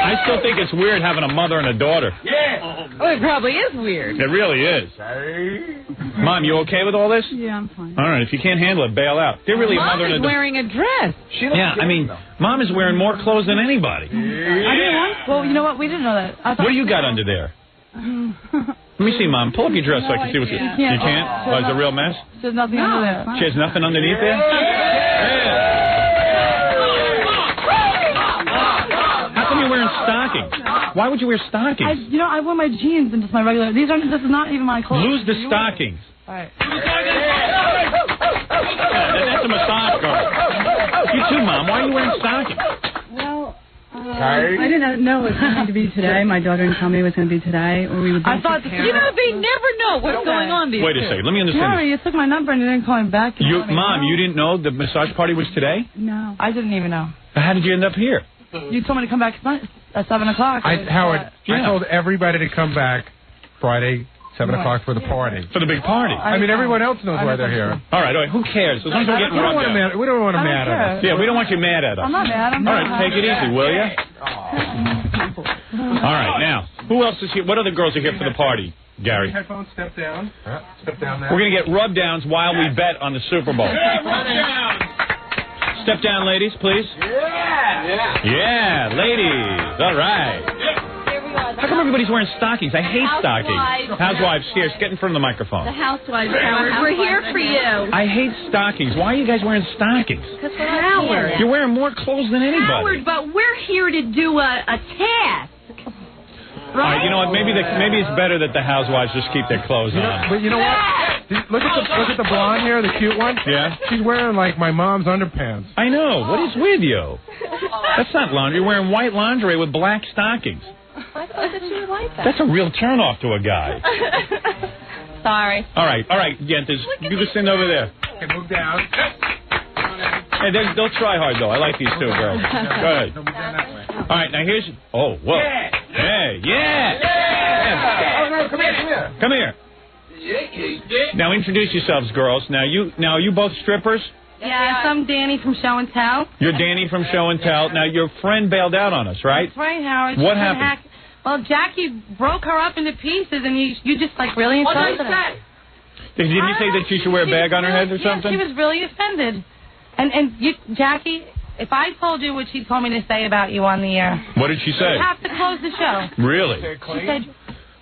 I still think it's weird having a mother and a daughter. Oh, it probably is weird. It really is. Mom, you okay with all this? Yeah, I'm fine. All right, if you can't handle it, bail out. They're really a mother and a Mom is wearing a dress. Yeah, I mean, Mom is wearing more clothes than anybody. I didn't want. Well, you know what? We didn't know that. I thought What do you got under there? Let me see, Mom. Pull up your dress so I can see what you can't. You can't? Oh, it's a real mess? There's nothing under there. She has nothing underneath there? How come you're wearing stockings? Why would you wear stockings? I wear my jeans and just my regular. This is not even my clothes. Lose the stockings. All right. That's a massage girl. You too, Mom. Why are you wearing stockings? Well, I didn't know it was going to be today. My daughter didn't tell me it was going to be today, or we would. I thought, they never know what's going on. These Wait a second. Let me understand. No, you took my number and you didn't call me back. Mom, you didn't know the massage party was today? No, I didn't even know. How did you end up here? You told me to come back at 7 o'clock. Howard, I told everybody to come back Friday, 7 o'clock for the party. For the big party. I mean, everyone else knows why they're here. All right. Who cares? As long as we're getting rubbed out. We don't want them mad at us. Yeah, we don't want you mad at us. I'm not mad. All right, take it easy, will you? All right, now, who else is here? What other girls are here for the party, Gary? Headphones, step down. Step down there. We're going to get rub downs while we bet on the Super Bowl. Step down, ladies, please. Yeah, ladies. All right. How come everybody's wearing stockings? I hate stockings. Housewives, here, get in front of the microphone. The housewives, Howard. We're here for you. I hate stockings. Why are you guys wearing stockings? Because we're Howard. You're wearing more clothes than anybody. Howard, but we're here to do a task. All right, you know what? Maybe it's better that the housewives just keep their clothes on. But you know what? Look at the blonde here, the cute one. Yeah. She's wearing like my mom's underpants. I know. What is with you? That's not laundry. You're wearing white lingerie with black stockings. I thought that you would like that. That's a real turnoff to a guy. Sorry. All right, Yentas. You just stand over there. Okay, move down. Hey, they'll try hard, though. I like these two girls. Go ahead. All right, now here's... Oh, whoa. Hey, yeah. Oh, no, come here. Come here. Now introduce yourselves, girls. Now, are you both strippers? Yes, I'm Danny from Show and Tell. You're Danny from Show and Tell. Now, your friend bailed out on us, right? That's right, Howard. What happened? Well, Jackie broke her up into pieces, and you just, really insulted her. Didn't you say that she should wear a bag on her head or something? Yeah, she was really offended. And Jackie, if I told you what she told me to say about you on the air... What did she say? You have to close the show. Really? She said...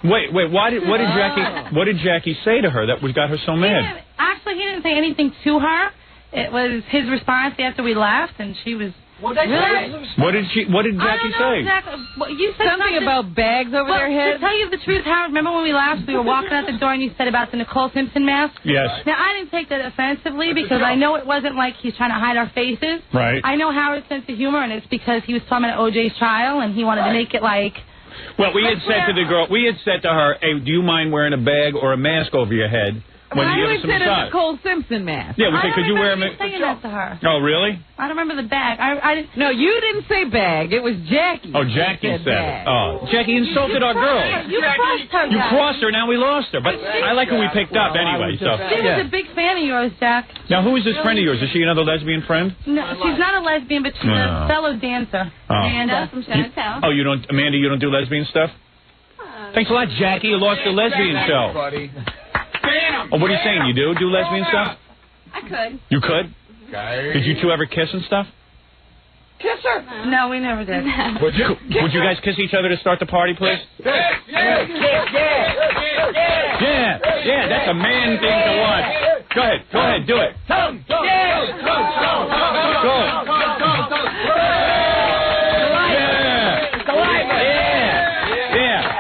Wait, what did Jackie say to her that got her so mad? Actually, he didn't say anything to her. It was his response after we left, and she was... What did Jackie say? Exactly. Well, you said something about bags over their heads. To tell you the truth, Howard, remember when we left, we were walking out the door and you said about the Nicole Simpson mask? Yes. Now, I didn't take that offensively because I know it wasn't like he's trying to hide our faces. Right. I know Howard's sense of humor, and it's because he was talking about O.J.'s trial, and he wanted to make it like... Well, we had said to her, hey, do you mind wearing a bag or a mask over your head? When you said a Nicole Simpson mask. Yeah, we said, could you wear a mask? I don't remember saying that to her. Oh, really? I don't remember the bag. I didn't. No, you didn't say bag. It was Jackie. Oh, Jackie said it. Oh, Jackie insulted our girls. You crossed her. You crossed her, now we lost her. But I like who we picked up anyway. So. She was a big fan of yours, Jack. Now, who is this friend of yours? Is she another lesbian friend? No, she's not a lesbian, but she's a fellow dancer. Amanda from Show and Tell. Oh, Amanda, you don't do lesbian stuff? Thanks a lot, Jackie. You lost the lesbian show. Oh, what are you saying? You do lesbian stuff? I could. You could? Did you two ever kiss and stuff? Kiss her? No, we never did. Would you guys kiss each other to start the party, please? Yeah, that's a man thing to watch. Go ahead, do it. Go.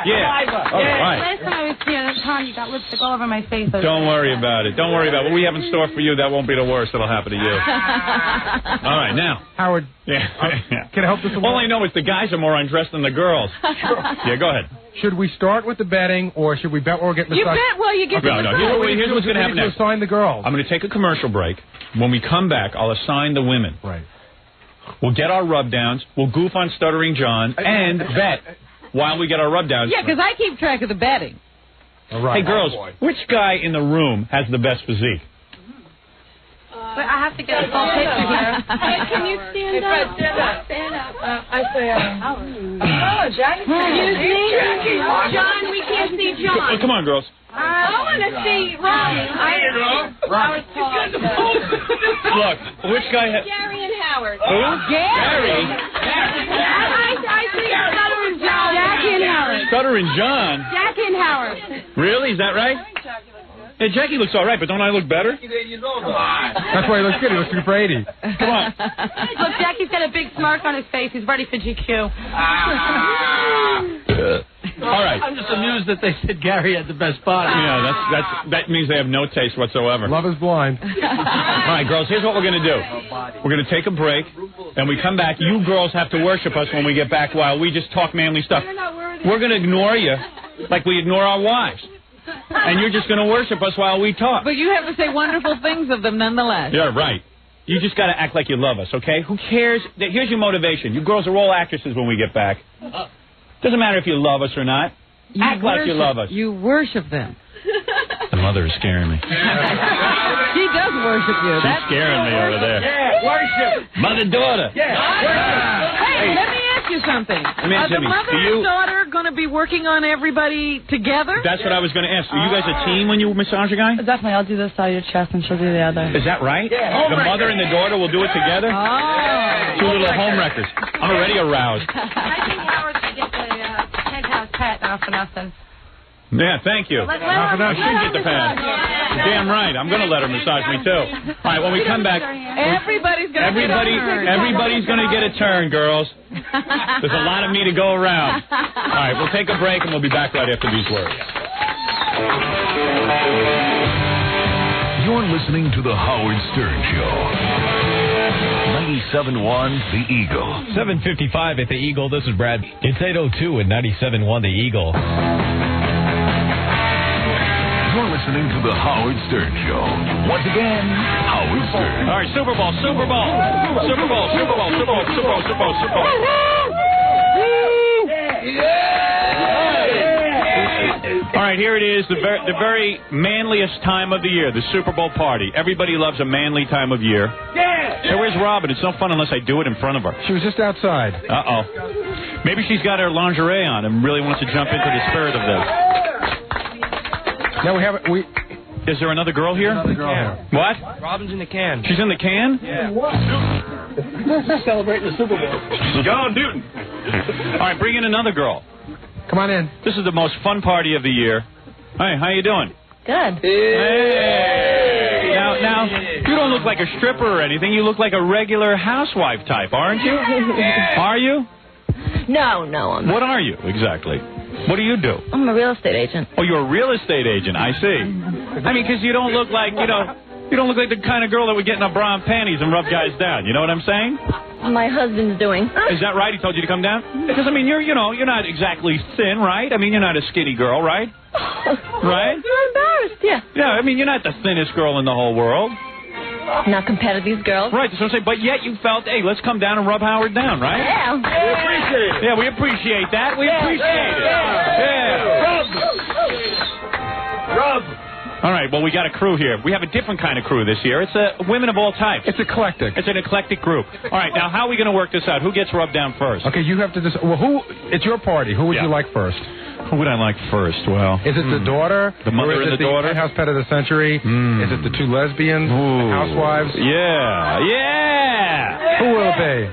Yeah. All right. Last time I was here, Tom, you got lipstick all over my face. Don't worry about it. What we have in store for you, that won't be the worst that'll happen to you. All right, now. Howard. Yeah. Can I help this along? All I know is the guys are more undressed than the girls. Yeah, go ahead. Should we start with the betting, or should we bet or get massage? You bet while you get the massage. Here's what's going to happen next. Assign the girls. I'm going to take a commercial break. When we come back, I'll assign the women. Right. We'll get our rub downs. We'll goof on Stuttering John and bet while we get our rub downs. Yeah, because I keep track of the betting. All right. Hey, girls, which guy in the room has the best physique? have to get a full picture here. Can you stand up? Stand up. I say, Oh, Jackie. Excuse me? John, we can't see John. Oh, come on, girls. I want to see Ronnie. Look, which guy has... Gary and Howard. Who? Gary. I see Stutter and John. Jackie and Howard. Stutter and John? Jackie and Howard. Really? Is that right? Hey, Jackie looks all right, but don't I look better? That's why he looks good. He looks good for 80. Come on. Look, Jackie's got a big smirk on his face. He's ready for GQ. All right. I'm just amused that they said Gary had the best body. Yeah, that means they have no taste whatsoever. Love is blind. All right, girls, here's what we're going to do. We're going to take a break, and we come back. You girls have to worship us when we get back while we just talk manly stuff. We're going to ignore you like we ignore our wives. And you're just going to worship us while we talk. But you have to say wonderful things of them nonetheless. Yeah, right. You just got to act like you love us, okay? Who cares? Here's your motivation. You girls are all actresses when we get back. Doesn't matter if you love us or not. Act like you love us. You worship them. The mother is scaring me. She does worship you. She's scaring me over there. Yeah, worship. Mother-daughter. Yeah, worship. Hey, let me ask you something. Are the mother and daughter going to be working on everybody together? That's what I was going to ask. Are you guys a team when you massage a guy? Definitely. I'll do this side of your chest and she'll do the other. Is that right? Yeah. The mother and the daughter will do it together? Oh. Two little home wreckers. I'm already aroused. I think Howard should get the penthouse pet now for nothing. Yeah, thank you. Let her She can get the pass. Damn right. I'm going to let her massage me, too. All right, when we come back... Everybody's going to get a turn, girls. There's a lot of me to go around. All right, we'll take a break, and we'll be back right after these words. You're listening to The Howard Stern Show. 97.1 The Eagle. 7:55 at The Eagle. This is Brad. It's 8:02 at 97.1 The Eagle. You're listening to The Howard Stern Show. Once again, Howard Stern. All right, Super Bowl, Super Bowl. Super Bowl, Super Bowl, Super Bowl, Super Bowl, Super Bowl, Super Bowl. All right, here it is, the very manliest time of the year, the Super Bowl party. Everybody loves a manly time of year. Hey, where's Robin? It's no fun unless I do it in front of her. She was just outside. Uh-oh. Maybe she's got her lingerie on and really wants to jump into the spirit of this. No, we haven't. Is there another girl here? Another girl here. What? Robin's in the can. She's in the can? Yeah. Celebrating the Super Bowl. John Newton. All right, bring in another girl. Come on in. This is the most fun party of the year. Hey, how you doing? Good. Hey. Now, you don't look like a stripper or anything. You look like a regular housewife type, aren't you? Are you? No, I'm not. What are you exactly? What do you do? I'm a real estate agent. Oh, you're a real estate agent. I see. I mean, because you don't look like, you don't look like the kind of girl that would get in a bra and panties and rub guys down. You know what I'm saying? My husband's doing. Is that right? He told you to come down? Because, I mean, you're not exactly thin, right? I mean, you're not a skinny girl, right? Right? You're embarrassed, yeah. Yeah, I mean, you're not the thinnest girl in the whole world. Not compared to these girls. Right, that's what I'm saying. But yet you felt, hey, let's come down and rub Howard down, right? Yeah. We appreciate it. Yeah, we appreciate that. We appreciate it. Yeah. Rub. All right, well, we got a crew here. We have a different kind of crew this year. It's women of all types. It's eclectic. It's an eclectic group. All right, now, how are we going to work this out? Who gets rubbed down first? Okay, you have to decide. Well, it's your party. Who would you like first? Who would I like first? Well, is it the daughter? The mother or is and it the daughter? Penthouse Pet of the Century? Is it the two lesbians? The housewives? Yeah. Who will it be?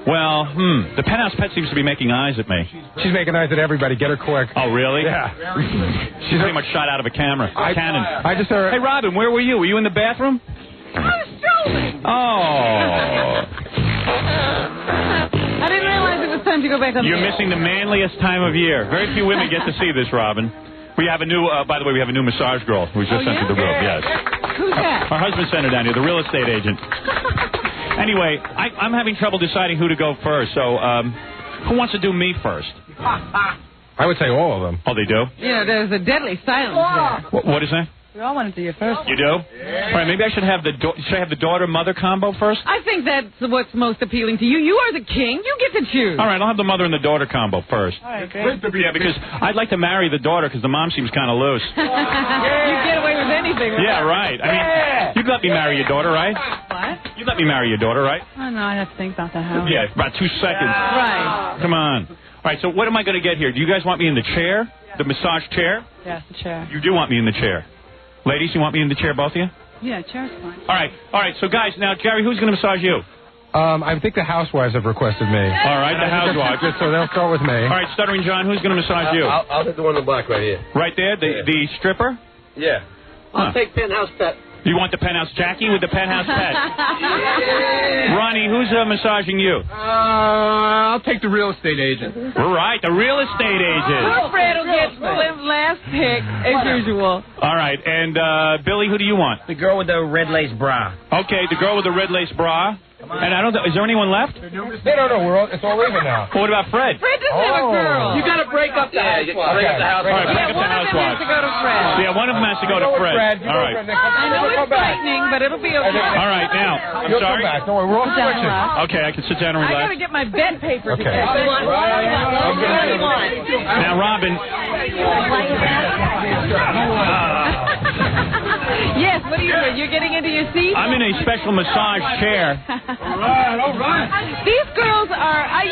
Well, the Penthouse Pet seems to be making eyes at me. She's making eyes at everybody. Get her quick. Oh, really? Yeah. She's pretty much shot out of a cannon. I just heard. Hey, Robin, where were you? Were you in the bathroom? I was strolling. Oh. I didn't realize it was time to go back on. You're missing the manliest time of year. Very few women get to see this, Robin. We have a new, by the way, we have a new massage girl who was just sent to the room. Yes. Who's that? Our husband sent her down here, the real estate agent. Anyway, I'm having trouble deciding who to go first, so who wants to do me first? I would say all of them. Oh, they do? Yeah, there's a deadly silence there. What is that? We all want to do you first. You do? Yeah. All right, maybe I should have the daughter-mother combo first? I think that's what's most appealing to you. You are the king. You get to choose. All right, I'll have the mother and the daughter combo first. All right, great. Yeah, because I'd like to marry the daughter because the mom seems kind of loose. You get away with anything, right? Yeah, right. I mean, you'd let me marry your daughter, right? What? You let me marry your daughter, right? Oh, no, I have to think about that, Howard. Yeah, about 2 seconds. Right. Come on. All right, so what am I going to get here? Do you guys want me in the chair? The massage chair? Yes, the chair. You do want me in the chair. Ladies, you want me in the chair, both of you? Yeah, chair's fine. All right, so guys, now, Jerry, who's going to massage you? I think the housewives have requested me. All right, the housewives. So they'll start with me. All right, Stuttering John, who's going to massage you? I'll hit the one in the black right here. Right there, the stripper? Yeah. I'll take Penthouse Pet. You want the Penthouse Jackie with the Penthouse Pet? Ronnie, who's massaging you? I'll take the real estate agent. Right, the real estate agent. Fred will get Slim's last pick, as usual. All right, and Billy, who do you want? The girl with the red lace bra. Okay, the girl with the red lace bra. And I don't know, is there anyone left? No, it's all even now. What about Fred? Fred doesn't have a girl. You got to break up the housewives. All right, break up the housewives. One of them has to go to Fred. Yeah, one of them has to go to Fred. All right. I know it's frightening, but it'll be okay. All right, now, I'm sorry. Come back. Don't worry, we're all switching. Okay, I can sit down and I relax. gotta get my bed paper Okay. together. Now, Robin. Yes, what are you doing? You're getting into your seat? I'm in a special massage chair. All right. These girls are, I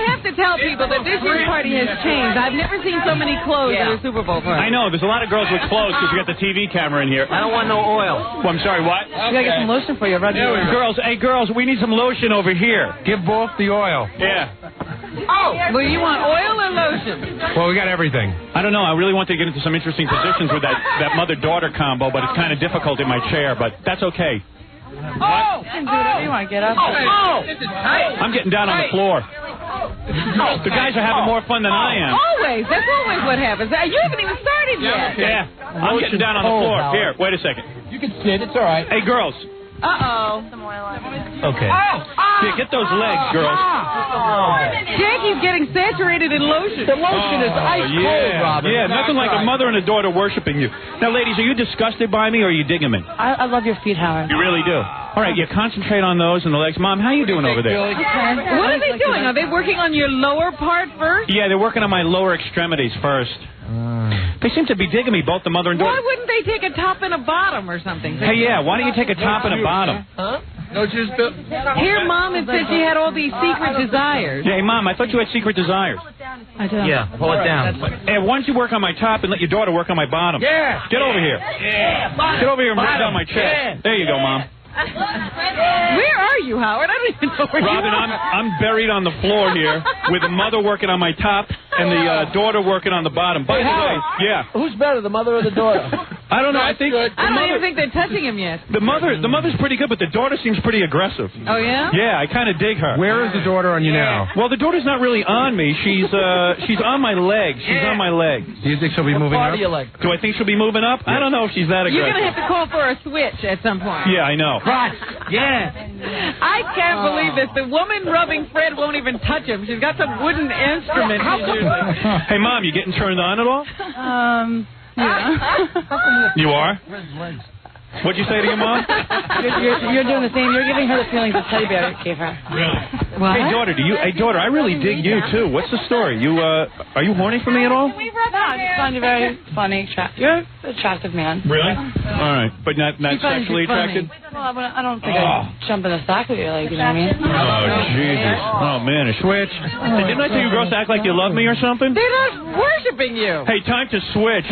have to tell people that this year's party has changed. I've never seen so many clothes at a Super Bowl party. I know, there's a lot of girls with clothes because you got the TV camera in here. I don't want no oil. Well, I'm sorry, what? I gotta get some lotion for you. Girls, we need some lotion over here. Give both the oil. Yeah. Well, you want oil or lotion? Well, we got everything. I don't know. I really want to get into some interesting positions with that mother-daughter combo, but it's kind of difficult in my chair, but that's okay. You can do whatever you want. Get up. I'm getting down on the floor. The guys are having more fun than I am. Always. That's always what happens. You haven't even started yet. Yeah. I'm getting down on the floor. Here, wait a second. You can sit. It's all right. Hey, girls. Uh-oh. Okay. Here, get those legs, girls. Jackie's getting saturated in lotion. The lotion is ice cold, Robin. Yeah, nothing like a mother and a daughter worshiping you. Now, ladies, are you disgusted by me or are you digging me? I love your feet, Howard. You really do. All right, you concentrate on those and the legs. Mom, how you doing over there? What are they doing? Are they working on your lower part first? Yeah, they're working on my lower extremities first. They seem to be digging me, both the mother and daughter. Why wouldn't they take a top and a bottom or something? Hey, yeah, why don't you take a top and a bottom? Huh? No juice, Bill? Here, Mom had said she had all these secret desires. Hey, Mom, I thought you had secret desires. I do. Yeah, pull it down. Hey, why don't you work on my top and let your daughter work on my bottom? Yeah. Get over here. Yeah. Get over here and rub down my chest. Yeah. There you go, Mom. Where are you, Howard? I don't even know where Robin, you are. I'm buried on the floor here with the mother working on my top and the daughter working on the bottom. By the way, yeah. Who's better, the mother or the daughter? I don't know. I think I don't even think they're touching him yet. the mother's pretty good, but the daughter seems pretty aggressive. Oh, yeah? Yeah, I kind of dig her. Where is the daughter on you now? Well, the daughter's not really on me. She's on my leg. She's on my leg. Do you think she'll be moving Part up? of your leg. Do I think she'll be moving up? I don't know if she's that aggressive. You're going to have to call for a switch at some point. Yeah, I know. Yeah. I can't believe this. The woman rubbing Fred won't even touch him. She's got some wooden instrument. Hey, Mom, you getting turned on at all? Yeah. You are? What'd you say to your mom? You're doing the same. You're giving her the feelings that Teddy Bear gave her. Really? What? Hey, daughter, I really dig you too. What's the story? Are you horny for me at all? No, I just find you very funny, attractive man. Really? All right, but not sexually attracted. Well, I don't think I'd jump in the sack with you, like, you know what I mean? Oh, Jesus. Oh, man, a switch. Hey, didn't I tell you girls to act like you love me or something? They're not worshiping you. Hey, time to switch.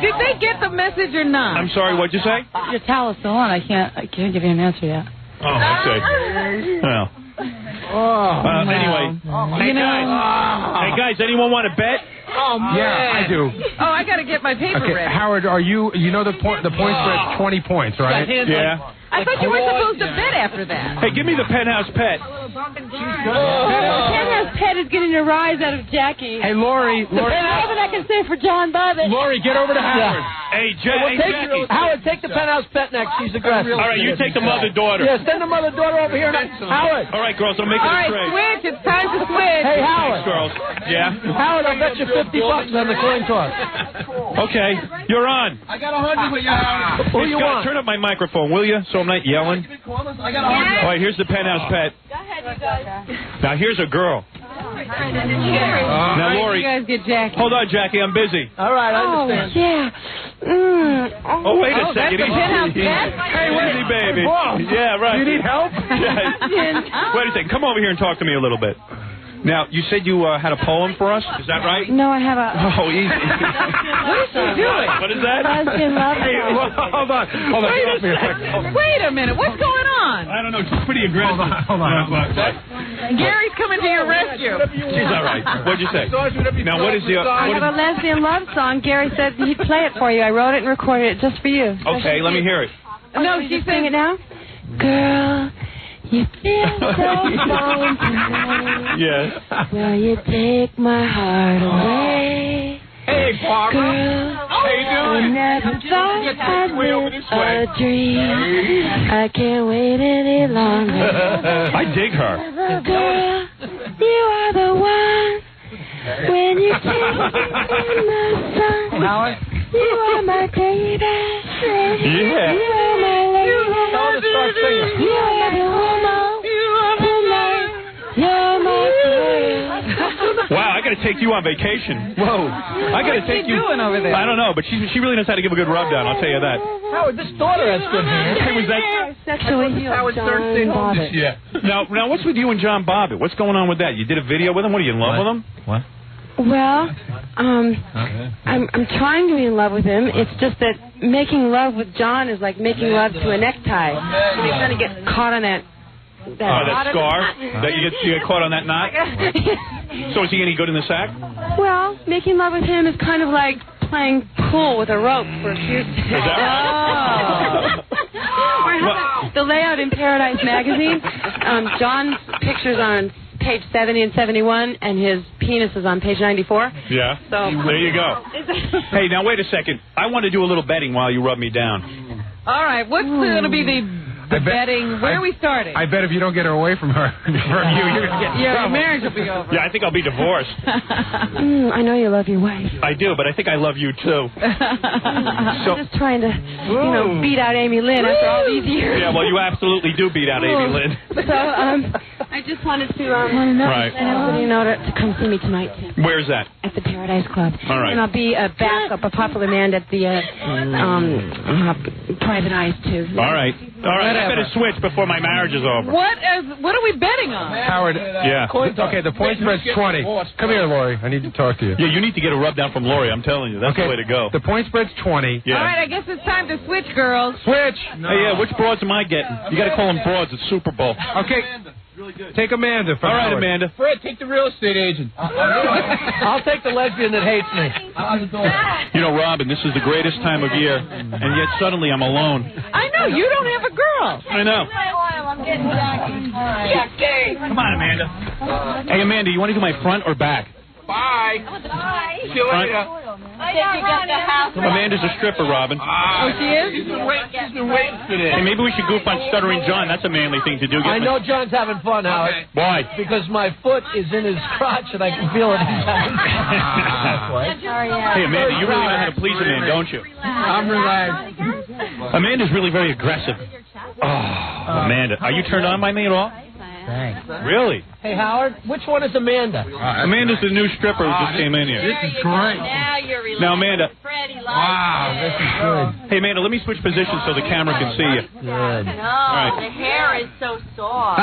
Did they get the message or not? I'm sorry, what'd you say? Your towel is still on. I can't give you an answer yet. Oh, okay. Well. Anyway. Hey, guys, anyone want to bet? Oh, man. Yeah, I do. Oh, I got to get my paper Okay, ready. Howard, you know the point spread's 20 points, right? Yeah. I thought you were supposed to bet after that. Hey, give me the penthouse pet. Penthouse Pet is getting a rise out of Jackie. Hey, Lori. That's what I can say for John Bobbitt. Lori, get over to Howard. Hey, Jackie. Howard, take the penthouse pet next. She's aggressive. All right, you take the mother-daughter. Yeah, send the mother-daughter over here. Howard. All right, girls, I'm making All a right, trade. switch. It's time to switch. Hey, Howard. Thanks, girls. Yeah? Howard, I'll bet you $50 on the coin toss. Okay, you're on. I got 100 with you, Howard. Who you want? Turn up my microphone, will you, so I'm not yelling? I got 100. All right, here's the penthouse pet. Go ahead, you guys. Now, here's a girl. Now, Lori. You guys get Jackie. Hold on, Jackie, I'm busy. All right, I understand. Yeah. Oh, wait a second. That's the penthouse pet? Hey, where's he, baby? Yeah, right. You need help? Yeah. Wait a second. Come over here and talk to me a little bit. Now, you said you had a poem for us. Is that right? No, I have a... Oh, easy. What is she doing? What is that? Lesbian love Hey, song. hold on. Wait a minute. What's going on? I don't know. She's pretty aggressive. Hold on. Gary's coming to your rescue. She's all right. What'd you say? Now, what is the... I have a lesbian love song. Gary said he'd play it for you. I wrote it and recorded it just for you. Okay, let me hear it. No, she's sing it now. Girl, you feel so fine tonight. Yes. Will you take my heart away? Hey, Barbara. Girl, How you doing? I never thought I'd live a dream. I can't wait any longer. I dig her. Girl, you are the one. When you take me in the sun, you are my baby. Yeah. You are my lady. Tell her to start singing. You are the woman. Tonight, you're my girl. Wow, I got to take you on vacation. Whoa. I got to take you. What's she doing over there? I don't know, but she really knows how to give a good rub down, I'll tell you that. Howard, this daughter has good hair. Hey, was that... Sexually healed Howard John Stern Bobbitt. Yeah. Now, what's with you and John Bobbitt? What's going on with that? You did a video with him? What, are you in love with him? What? Well, I'm trying to be in love with him. It's just that making love with John is like making love to a necktie. So he's going to get caught on that that scar? That you get caught on that knot? So is he any good in the sack? Well, making love with him is kind of like playing pool with a rope for a few seconds. Is that right? Or how about the layout in Paradise Magazine? John's pictures on page 70 and 71, and his penis is on page 94. Yeah. So there you go. Hey, now wait a second. I want to do a little betting while you rub me down. All right. What's going to be the betting? Where are we starting? I bet if you don't get her away from her, you're going to get in your trouble. marriage will be over. Yeah, I think I'll be divorced. I know you love your wife. I do, but I think I love you too. I'm just trying to, beat out Amy Lynn after all these years. Yeah, well, you absolutely do beat out Amy Lynn. So, I just wanted to let everybody know to come see me tonight. Where's that? At the Paradise Club. All right. And I'll be a backup, a popular man at the Private Eyes too. All right. I better switch before my marriage is over. What are we betting on? Howard. Yeah. Okay, the point spread's 20. Come here, Lori. I need to talk to you. Yeah, you need to get a rub down from Lori. I'm telling you, that's the way to go. The point spread's 20. Yeah. All right, I guess it's time to switch, girls. Switch. No. Hey, yeah, which broads am I getting? You got to call them broads. It's Super Bowl. Okay. Take Amanda. All right, Howard. Amanda. Fred, take the real estate agent. I'll take the lesbian that hates me. You know, Robin, this is the greatest time of year, and yet suddenly I'm alone. I know, you don't have a girl. I know. I'm getting Jackie. Come on, Amanda. Hey, Amanda, you want to do my front or back? Bye. See you later. I think you got the house. Amanda's a stripper, Robin. Oh, she is? She's been waiting for this. Hey, maybe we should goof on Stuttering John. That's a manly thing to do. I know John's having fun, Howard. Okay. Why? Because my foot is in his crotch and I can feel it. Hey, Amanda, you really know how to please a man, don't you? I'm relaxed. Amanda's really very aggressive. Oh, Amanda, are you turned on by me at all? Thanks. Really? Hey, Howard, which one is Amanda? Amanda's the new stripper who just came in here. This is great. Now you're relaxed. Now, Amanda. Wow, this is good. Hey, Amanda, let me switch positions so the camera can see you. Good. No, right. the hair is so soft.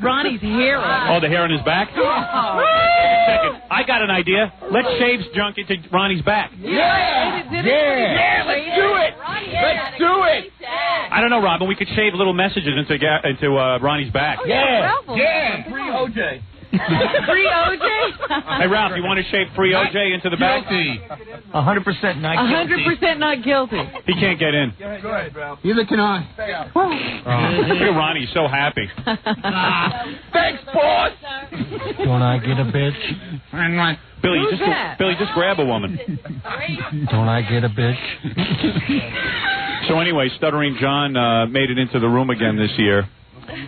Ronnie's hair. Oh, the hair on his back? Second, I got an idea. Let's shave junk into Ronnie's back. Yeah, let's do it. Let's do it. I don't know, Robin. We could shave little messages into Ronnie's back. Oh, yeah. Free OJ. Free OJ? Hey, Ralph, you want to shave free OJ into the back? 100% not guilty. 100% not guilty. He can't get in. Neither can I. Look at Ronnie. He's so happy. Thanks, boss. Don't I get a bitch? Billy, just grab a woman. Don't I get a bitch? So anyway, Stuttering John made it into the room again this year.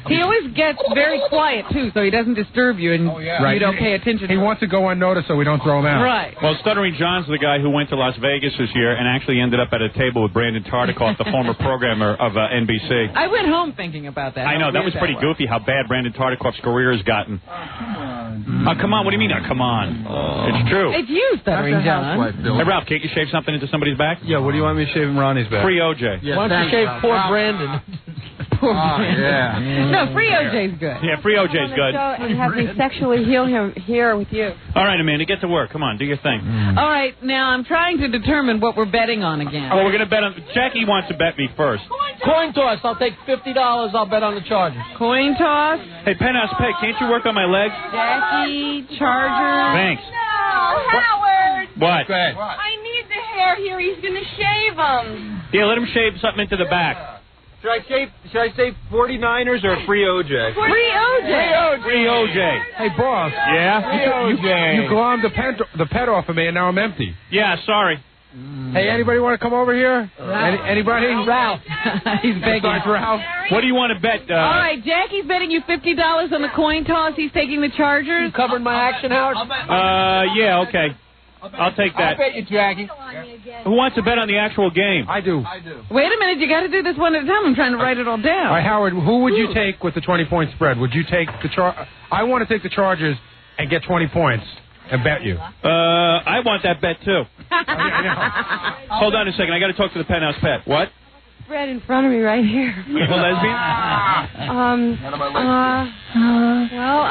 He always gets very quiet, too, so he doesn't disturb you and you don't pay attention to He him. wants to go unnoticed so we don't throw him out. Right. Well, Stuttering John's the guy who went to Las Vegas this year and actually ended up at a table with Brandon Tartikoff, the former programmer of NBC. I went home thinking about that. I know, how that weird was pretty was. goofy how bad Brandon Tartikoff's career has gotten. Come on. What do you mean? Come on. It's true. It's you, Stuttering John. Hey, Ralph, can't you shave something into somebody's back? Yeah, what do you want me to shave in Ronnie's back? Free OJ. Yeah, why don't you shave poor Brandon? No, free OJ's good. Yeah, free OJ's good. And have me sexually heal him here with you. All right, Amanda, get to work. Come on, do your thing. All right, now I'm trying to determine what we're betting on again. Oh, we're going to bet on... Jackie wants to bet me first. Coin toss. I'll take $50. I'll bet on the Chargers. Coin toss. Hey, Penthouse Peg, can't you work on my legs? Jackie, Chargers. Thanks. No, Howard. What? I need the hair here. He's going to shave them. Yeah, let him shave something into the back. Should I say 49ers or free OJ? Free OJ. Free OJ. Hey, boss. Yeah? You glommed the pet off of me, and now I'm empty. Yeah, sorry. Hey, anybody want to come over here? Anybody? Ralph. He's begging. Ralph. What do you want to bet? All right, Jackie's betting you $50 on the coin toss. He's taking the Chargers. You covered my action, Howard? Yeah, okay. I'll take that. I bet you, Jackie. Who wants to bet on the actual game? I do. Wait a minute, you got to do this one at a time. I'm trying to write it all down. All right, Howard, who would you take with the 20-point spread? Would you take the I want to take the Chargers and get 20 points and bet you. I want that bet, too. Hold on a second. I got to talk to the Penthouse Pet. What? Right in front of me, right here. You a lesbian?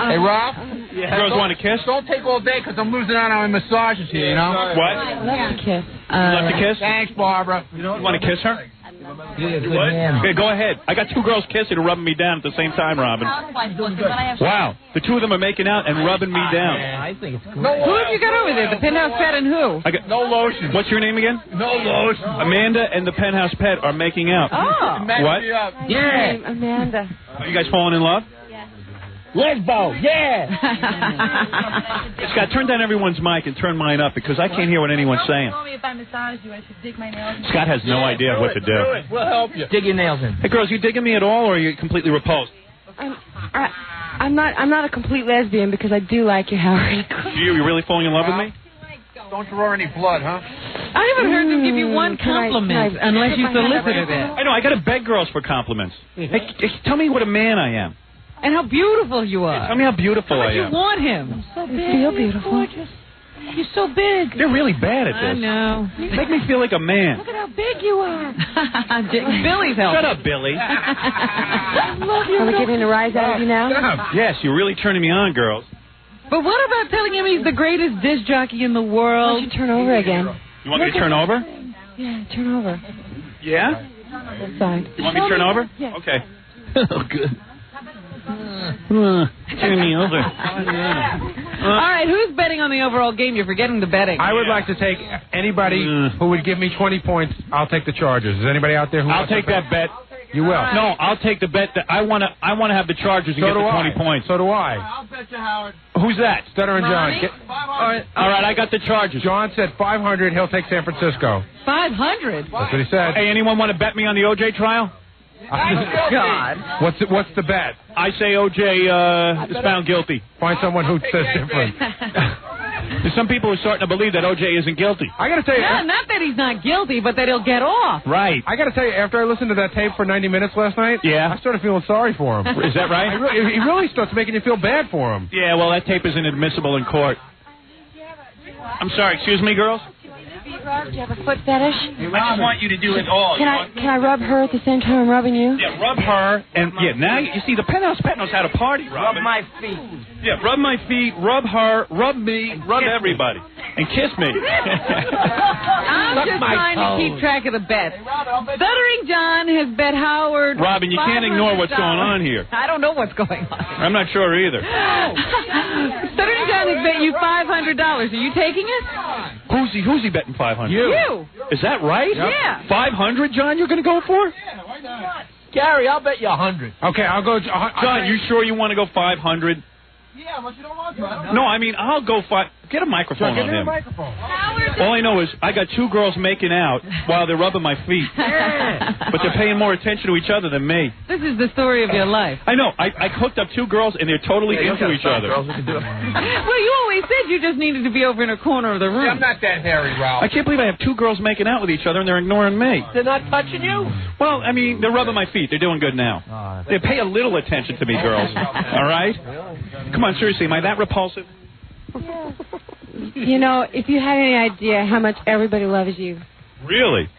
Hey, Rob? Girls want to kiss? Don't take all day because I'm losing out on my massages here, you know? What? I love to kiss. You love to kiss? Thanks, Barbara. You want to kiss her? Yeah, good What? man. Okay, go ahead. I got two girls kissing and rubbing me down at the same time, Robin. Wow. The two of them are making out and rubbing me down. I think it's Who have you got over there? The Penthouse Pet and who? I got, no lotion. what's your name again? No lotion. Amanda and the Penthouse Pet are making out. Oh. What? Yeah. Amanda. Are you guys falling in love? Lesbo, yeah. Scott, turn down everyone's mic and turn mine up because I can't hear what anyone's saying. Told me if I massage you, I should dig my nails. Scott has no idea what to do. We'll help you. Dig your nails in. Hey, girls, you digging me at all, or are you completely repulsed? I'm not a complete lesbian because I do like you, Howard. You really falling in love with me? Don't draw any blood, huh? I haven't heard them give you one compliment unless you solicited it. I know. I got to beg girls for compliments. Hey, tell me what a man I am. And how beautiful you are. Tell me how beautiful I am. You want him. So big. You feel beautiful. Gorgeous. You're so big. They're really bad at this. I know. Make me feel like a man. Look at how big you are. Billy's helping. Shut up, Billy. Are we getting a rise out of you now? Yes, you're really turning me on, girls. But what about telling him he's the greatest disc jockey in the world? Why don't you turn over again? You want me to turn over? Yeah, turn over. Yeah? This side. You want me to turn over? Yeah. Okay. Oh, good. Turn me over. All right, who's betting on the overall game? You're forgetting the betting. I would like to take anybody who would give me 20 points. I'll take the Chargers. Is anybody out there who I'll wants take to bet? that bet. You will. No, I'll take the bet that I want to have the Chargers and So get do the 20 I. points. So do I. I'll bet you, Howard. Who's that? Stutter and John. All right, I got the Chargers. John said 500. He'll take San Francisco. 500? That's what he said. Hey, anyone want to bet me on the OJ trial? God. What's the bet? I say OJ is found guilty. Find someone who says different. There's some people who are starting to believe that OJ isn't guilty. I got to tell you. No, not that he's not guilty, but that he'll get off. Right. I got to tell you, after I listened to that tape for 90 minutes last night, I started feeling sorry for him. Is that right? He really starts making you feel bad for him. Yeah, well, that tape isn't admissible in court. I'm sorry, excuse me, girls? Do you have a foot fetish? I just want you to do it all. Can I rub her at the same time I'm rubbing you? Yeah, rub her, and now you see the Penthouse Pet knows how to party, Robin. Rub my feet. Yeah, rub my feet, rub her, rub me, rub everybody, and kiss me. I'm just trying to keep track of the bets. Stuttering John has bet Howard. Robin, you can't ignore what's going on here. I don't know what's going on. I'm not sure either. Stuttering John has bet you $500. Are you taking it? Who's he betting 500? You. Is that right? Yeah. 500, John, you're going to go for? Yeah, why not? Gary, I'll bet you 100. Okay, I'll go. John, you sure you want to go 500? Yeah, but you don't want to. No, I mean, I'll go Get a microphone on him. All I know is I got two girls making out while they're rubbing my feet. But they're paying more attention to each other than me. This is the story of your life. I know. I hooked up two girls, and they're totally into each other. Well, you always said you just needed to be over in a corner of the room. I'm not that hairy, Ralph. I can't believe I have two girls making out with each other, and they're ignoring me. They're not touching you? Well, I mean, they're rubbing my feet. They're doing good now. They pay a little attention to me, girls. All right? Come on, seriously, am I that repulsive? You know, if you had any idea how much everybody loves you. Really?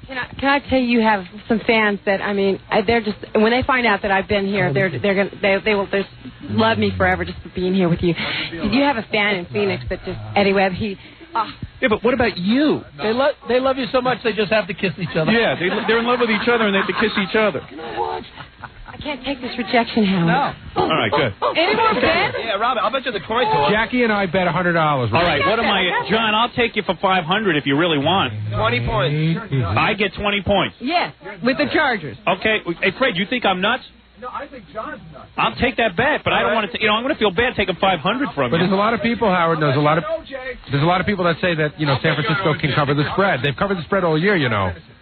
Can I tell you have some fans that, I mean, they're just, when they find out that I've been here, they will just love me forever just for being here with you. You have a fan in Phoenix that just, Eddie Webb, Yeah, but what about you? They love you so much they just have to kiss each other. Yeah, they're in love with each other and they have to kiss each other. I can't take this rejection, Howard. No. All right, good. Any more bets? Yeah, Robin, I'll bet you the coin toss. Jackie and I bet $100. All right, what am I... John, I'll take you for 500 if you really want. 20 points. I get 20 points. Yes, with the Chargers. Okay. Hey, Fred, you think I'm nuts? No, I think John's nuts. I'll take that bet, but I don't want to... I'm going to feel bad taking 500 from But you. there's a lot of people, Howard, there's a lot of people that say that, San Francisco can cover the spread. They've covered the spread all year,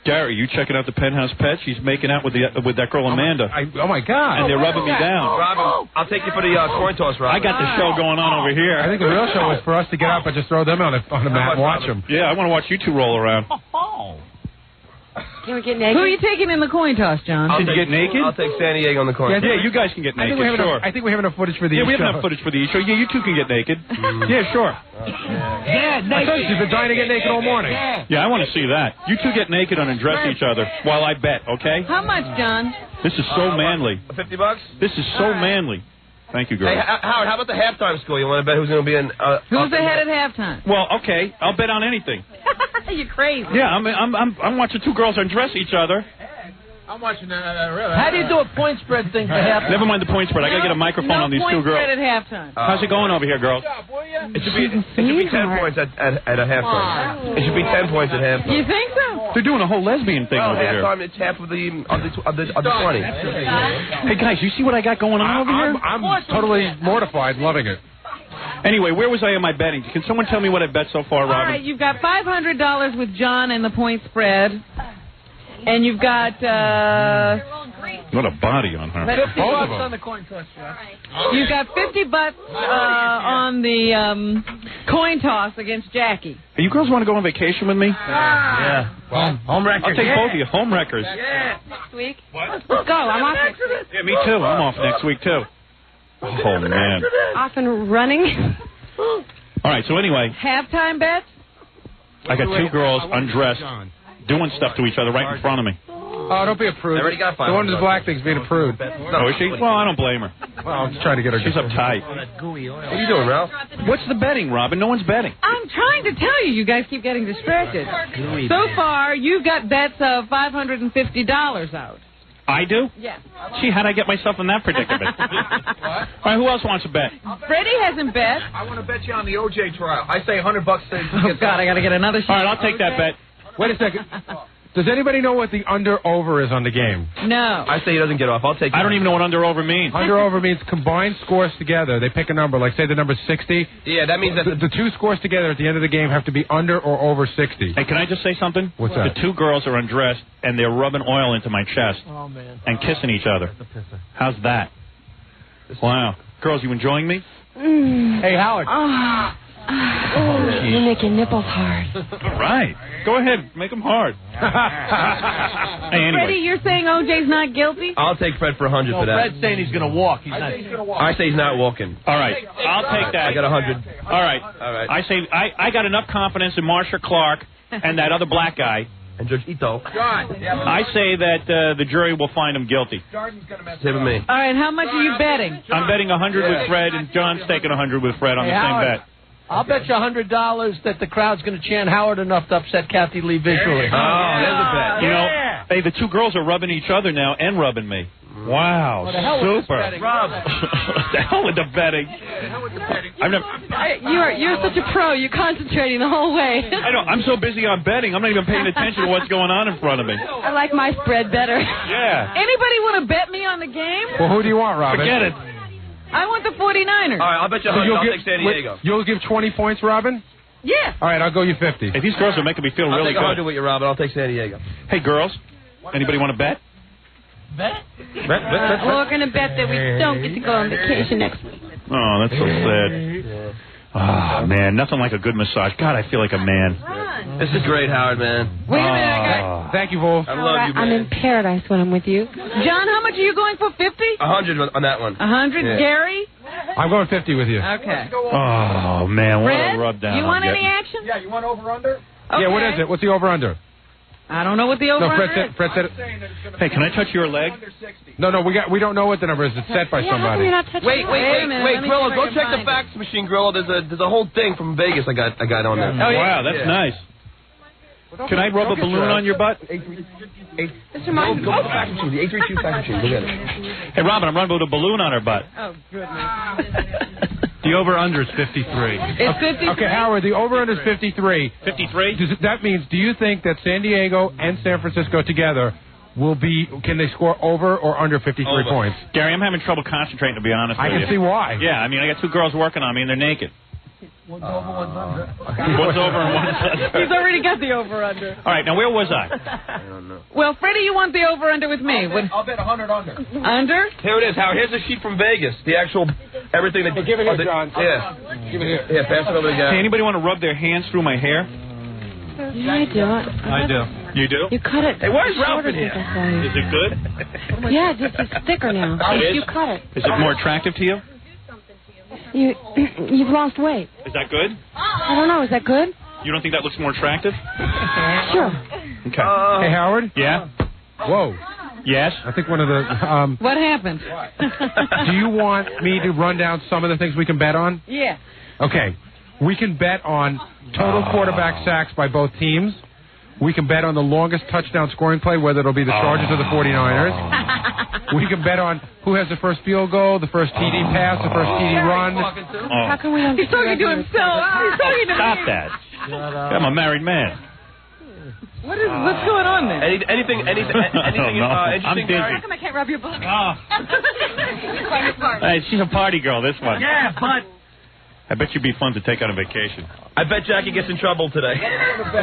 Gary, you checking out the Penthouse Pet? She's making out with that girl Amanda. Oh my God! And they're rubbing me down. Robin, I'll take you for the coin toss, Robin. I got the show going on over here. I think the real show is for us to get up and just throw them on the mat and watch them. Yeah, I want to watch you two roll around. Can we get naked? Who are you taking in the coin toss, John? Did you get naked? I'll take San Diego on the coin. Yeah, you guys can get naked, sure. I think we have enough footage for the Yeah, we have show. enough footage for the show. Yeah, you two can get naked. Yeah, sure. Yeah, naked. You've been dying to get naked all morning. Yeah, I want to see that. You two get naked and undress each other while I bet, okay? How much, John? This is so manly. $50? This is so manly. Thank you, girl. Hey, Howard, how about the halftime score? You want to bet who's going to be in... Who's ahead at halftime? Well, okay, I'll bet on anything. You're crazy. Yeah, I'm watching two girls undress each other. I'm watching really. How do you do a point spread thing for halftime? Never mind the point spread. I got to get a microphone on these two girls. No point spread at halftime. How's it going over here, girls? It should be 10 points at a halftime. It should be 10 points at halftime. You think so? They're doing a whole lesbian thing over here. Halftime, it's half of the 20. Hey, guys, you see what I got going on over here? I'm totally mortified, loving it. Anyway, where was I in my betting? Can someone tell me what I bet so far, Robin? All right, you've got $500 with John and the point spread. And you've got... What a body on her. $50 on the coin toss, John. You've got $50 on the coin toss against Jackie. Hey, you girls want to go on vacation with me? Yeah. Home wreckers. I'll take both of you. Home wreckers. Yeah. Next week? Let's go. I'm off next week. Yeah, me too. I'm off next week, too. Oh, man. Off and running. All right, so anyway. Halftime bets? I got two girls undressed, doing stuff to each other right in front of me. Oh, don't be a prude. I already got the one with the black thing's being a prude. Oh, is she? Well, I don't blame her. Well, I'm just trying to get her. She's uptight. What are you doing, Ralph? What's the betting, Robin? No one's betting. I'm trying to tell you. You guys keep getting distracted. So far, you've got bets of $550 out. I do? Yes. Gee, how'd I get myself in that predicament? All right, who else wants to bet? Freddie hasn't bet. I want to bet you on the OJ trial. I say $100. Oh, God, I got to get another sheet. All right, I'll take that bet. Wait a second. Does anybody know what the under-over is on the game? No. I say he doesn't get off. I'll take. I don't even know what under-over means. Under-over means combined scores together. They pick a number, like say the number's 60. Yeah, that means that the two scores together at the end of the game have to be under or over 60. Hey, can I just say something? What's that? The two girls are undressed, and they're rubbing oil into my chest and kissing each other. How's that? Wow. Girls, you enjoying me? Hey, Howard. You make your nipples hard. All right. Go ahead. Make them hard. Hey, anyway. Freddie, you're saying OJ's not guilty? I'll take Fred for 100 for that. Fred's saying he's going to walk. I say he's not walking. All right. I'll take that. I got 100. All right. I say I got enough confidence in Marsha Clark and that other black guy. And Judge Ito. I say that the jury will find him guilty. Same with me. All right, how much are you betting? I'm betting 100 with Fred, and John's taking 100 with Fred on the same bet. I'll bet you $100 that the crowd's going to chant Howard enough to upset Kathy Lee visually. Oh, there's a bet. You know, hey, the two girls are rubbing each other now and rubbing me. Wow, What the hell super. with this betting? What the hell with the betting? I've never. You're such a pro. You're concentrating the whole way. I know. I'm so busy on betting, I'm not even paying attention to what's going on in front of me. I like my spread better. Yeah. Anybody want to bet me on the game? Well, who do you want, Robin? Forget it. I want the 49ers. All right, I'll bet you 100. I'll take San Diego. You'll give 20 points, Robin? Yeah. All right, I'll go you 50. Hey, these girls are making me feel I'll really take 100 good. with you, Robin. I'll take San Diego. Hey, girls. Anybody want to bet? We're going to bet that we don't get to go on vacation next week. Oh, that's so sad. Oh, man, nothing like a good massage. God, I feel like a man. This is great, Howard, man. Wait a minute, I got... Thank you, Wolf. I love you, man. I'm in paradise when I'm with you. John, how much are you going for, 50? 100 on that one. 100? Yeah. Gary? I'm going 50 with you. Okay. Oh, man, what Fred, a rub down. you want I'm any action? Yeah, you want over-under? Yeah, what is it? What's the over-under? I don't know what the over-under is. Fred said it. Hey, can I touch your leg? No, we don't know what the number is. It's set by somebody. Wait, Grillo, go check the fax machine, Grillo. There's a whole thing from Vegas I got on there. Oh, wow, that's nice. Can I rub a balloon on your butt? Mr. Martin, go to the fax machine, the 832 fax machine. Look at it. Hey, Robin, I'm rubbing a balloon on her butt. Oh, goodness. The over-under is 53. It's 53? Okay, Howard, the over-under is 53. 53? That means, do you think that San Diego and San Francisco together can they score over or under 53 points? Gary, I'm having trouble concentrating, to be honest with you. I can see why. Yeah, I mean, I got 2 girls working on me, and they're naked. One's over, one's under. One's over and one's under. He's already got the over-under. All right, now where was I? I don't know. Well, Freddie, you want the over-under with me? I'll bet 100 under. Under? Here it is, Howard. Here's the sheet from Vegas. The actual, everything that... Give it here, John. Yeah. Give it here. Yeah, pass it over to the guy. Hey, anybody want to rub their hands through my hair? Yeah, I do. I do. You do? You cut it. Hey, where's Ralph in shorter here? than Is it good? Yeah, it's thicker now. It is? You cut it. Is it more attractive to you? You've lost weight. Is that good? I don't know. Is that good? You don't think that looks more attractive? Sure. Okay. Hey, Howard? Yeah? Whoa. Yes? I think one of the... What happened? do you want me to run down some of the things we can bet on? Yeah. Okay. We can bet on total quarterback sacks by both teams. We can bet on the longest touchdown scoring play, whether it'll be the Chargers or the 49ers. We can bet on who has the first field goal, the first TD pass, the first TD run. How can we He's talking to himself. He's talking to Stop me. that. I'm a married man. What's going on there? Anything interesting, I'm busy. How come I can't rub your butt? Hey, she's a party girl, this one. Yeah, but... I bet you'd be fun to take on a vacation. I bet Jackie gets in trouble today.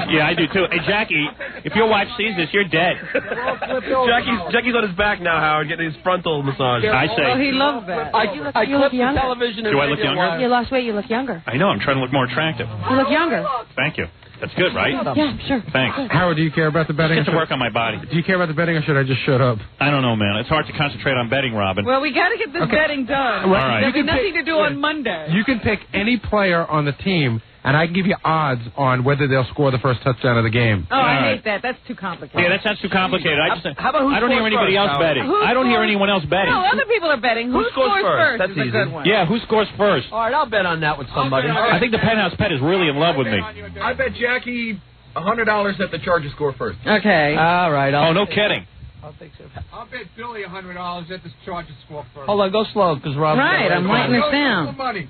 Yeah, I do too. Hey, Jackie, if your wife sees this, you're dead. Jackie's on his back now, Howard, getting his frontal massage. I say. Oh, he loves that. I clipped the younger. television. Do I look younger? You lost weight. You look younger. I know. I'm trying to look more attractive. You look younger. Thank you. That's good, right? Yeah, sure. Thanks. Howard, do you care about the betting? Get to work on my body. Do you care about the betting, or should I just shut up? I don't know, man. It's hard to concentrate on betting, Robin. Well, we got to get this betting done. All right. There'll be nothing to do on Monday. You can pick any player on the team, and I can give you odds on whether they'll score the first touchdown of the game. Oh, I hate that. That's too complicated. Yeah, that sounds too complicated. I don't hear scores anybody first, else Howard? betting. I don't hear anyone else betting. No, other people are betting. Who scores first? That's is easy. a good one. Yeah, who scores first? All right, I'll bet on that with somebody. I think the Penthouse Pet is really in love with me. I bet Jackie $100 that the Chargers score first. Okay. All right. Oh, no kidding. I'll think so. I'll bet Billy $100 that the Chargers score first. Hold on, go slow, because Rob. Right, I'm writing this down. Money.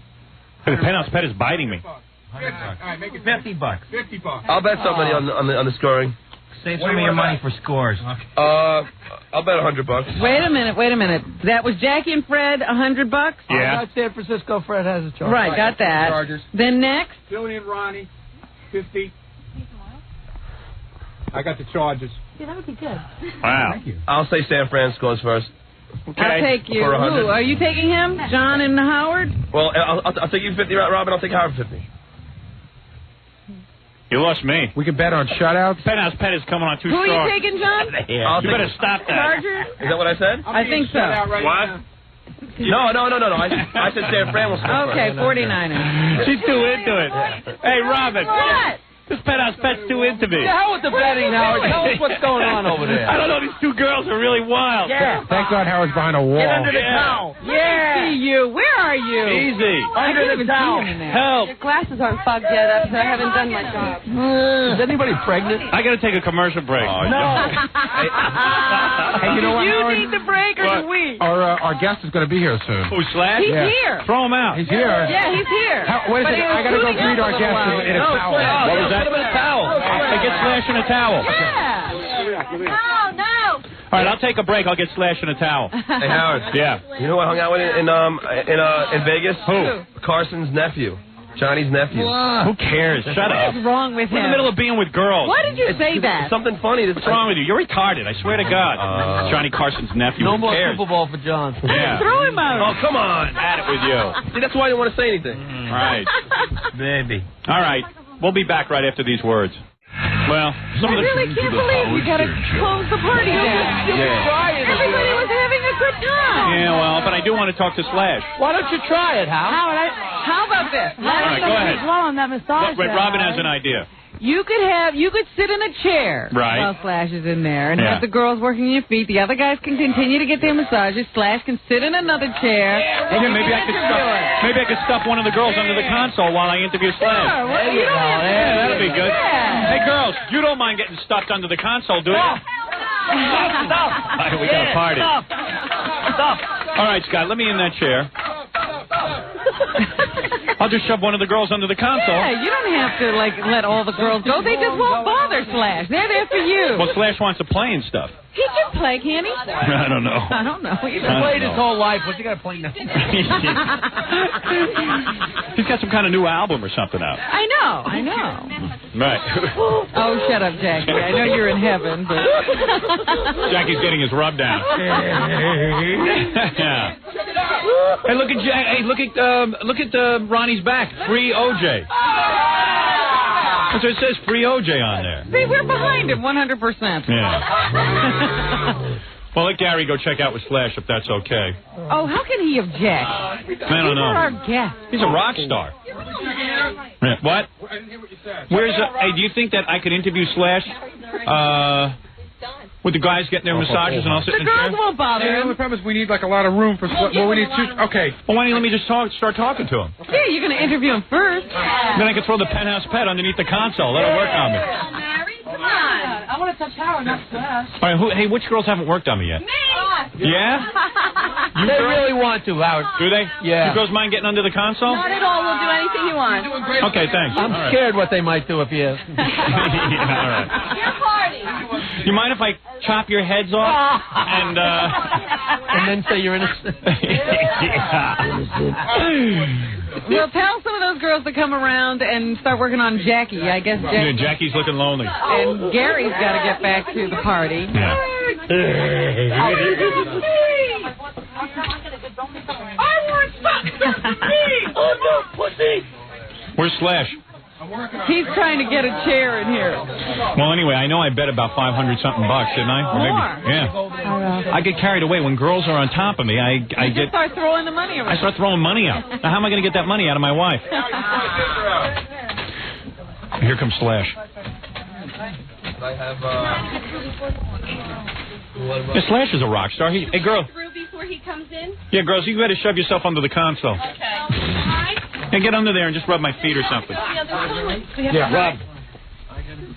The Penthouse Pet is biting me. All right, make it $50. $50. I'll bet somebody on the scoring. Save some of your money for scores. I'll bet $100. Wait a minute. That was Jackie and Fred, $100. Yeah. I got San Francisco. Fred has a charge. Right, got that. Chargers. Then next. Billy and Ronnie, 50. I got the Chargers. Yeah, that would be good. Wow. Thank you. I'll say San Fran scores first. Okay. I'll take you. For 100. Who? Are you taking him? John and Howard? Well, I'll take you 50, Robin. I'll take Howard 50. You lost me. We can bet on shutouts. Penthouse Pet is coming on too Who are strong. you taking, John? You better stop that. Chargers? Is that what I said? I think so. What? No. I said San Fran will score Okay, first. 49ers. She's too into it. Hey, Robin. What? This Penthouse Pet's too into me. The hell with the betting, Howard. Tell us what's going on over there. I don't know. These 2 girls are really wild. Yeah. Thank God Howard's behind a wall. Get under the towel. Let me see you. Where are you? Easy. Under the towel. Help. Your glasses aren't fogged yet up, so I haven't done my job. Is anybody pregnant? I got to take a commercial break. No. Hey, you know what, Do you Howard? need the break or do we? Our guest is going to be here soon. Who, Slash? He's Yeah. here. Throw him out. He's here. Yeah, he's here. Wait a But second. he was I got to go tuning greet up our a guest while. in a towel. What was that? Put him in a towel. Hey, get Slash in a towel. Yeah. No. All right, I'll take a break. I'll get Slash in a towel. Hey, Howard. Yeah. You know who I hung out with in Vegas? Who? Carson's nephew. Johnny's nephew. Who cares? Shut up. What's wrong with We're in him? the middle of being with girls. Why did you say that? Something funny. What's wrong with you? You're retarded. I swear to God. Johnny Carson's nephew. No Who more cares? Super Bowl for John. Yeah. Throw him out. Oh, come on. At it with you. See, that's why I didn't want to say anything. Right. Baby. All right. We'll be back right after these words. Well, I really can't believe we got to close the party down. Yeah. Everybody was having a great good time. Yeah, well, but I do want to talk to Slash. Why don't you try it, Hal? Howard, How about this? All right, go ahead. well on that massage. Robin has an idea. You could sit in a chair Right. while Slash is in there and have the girls working your feet. The other guys can continue to get their massages. Slash can sit in another chair. And Yeah, maybe I could stuff one of the girls under the console while I interview Slash. Sure, well, you don't have to Yeah, that'd be good. Yeah. Hey, girls, you don't mind getting stuffed under the console, do you? Stop. All right, we got a party. Stop. All right, Scott, let me in that chair. I'll just shove one of the girls under the console. Yeah, you don't have to let all the girls go. They just won't bother Slash. They're there for you. Well, Slash wants to play and stuff. He can play, can he? I don't know. I don't know. He's played his whole life. What's he got to play now? He's got some kind of new album or something out. I know. Right. Oh, shut up, Jackie. I know you're in heaven, but Jackie's getting his rub down. Yeah. Hey, look at Ronnie's back. Free OJ. That's what it says. Free OJ on there. see, we're behind him 100%. Yeah. Well, let Gary go check out with Slash if that's okay. Oh, how can he object? I don't know. Our guest. He's a rock star. Yeah, what? I didn't hear what you said. Hey, do you think that I could interview Slash with the guys getting their massages and I'll sit The in the chair? girls won't bother Yeah, the him. problem is we need like a lot of room for. Well, we need two. Okay. Well, why don't you let me just start talking to him? Yeah, you're going to interview him first. Then I can throw the penthouse pet underneath the console. That'll work on me. Come on. I want to touch Howard, not Slash. All right, hey, which girls haven't worked on me yet? Me! Yeah? They really want to, Howard. Do they? Yeah. You girls mind getting under the console? Not at all. We'll do anything you want. Okay, thanks. I'm All right. scared what they might do if you... Yeah, all right. Your party. You mind if I chop your heads off and then say you're innocent? Well, tell some of those girls to come around and start working on Jackie. I guess Yeah, Jackie's looking lonely. And Gary's got to get back to the party. Yeah. I want something for me. Oh, no, pussy. Where's Slash? He's trying to get a chair in here. Well, anyway, I know I bet about $500-something, didn't I? Or maybe, yeah. I get carried away when girls are on top of me. I just start throwing the money around. I start throwing money out. Now, how am I going to get that money out of my wife? Here comes Slash. I have, Yeah, Slash is a rock star. Hey, girl. Through before he comes in? Yeah, girls, you better shove yourself under the console. Okay. Hey, get under there and just rub my feet or something. Yeah, Rob.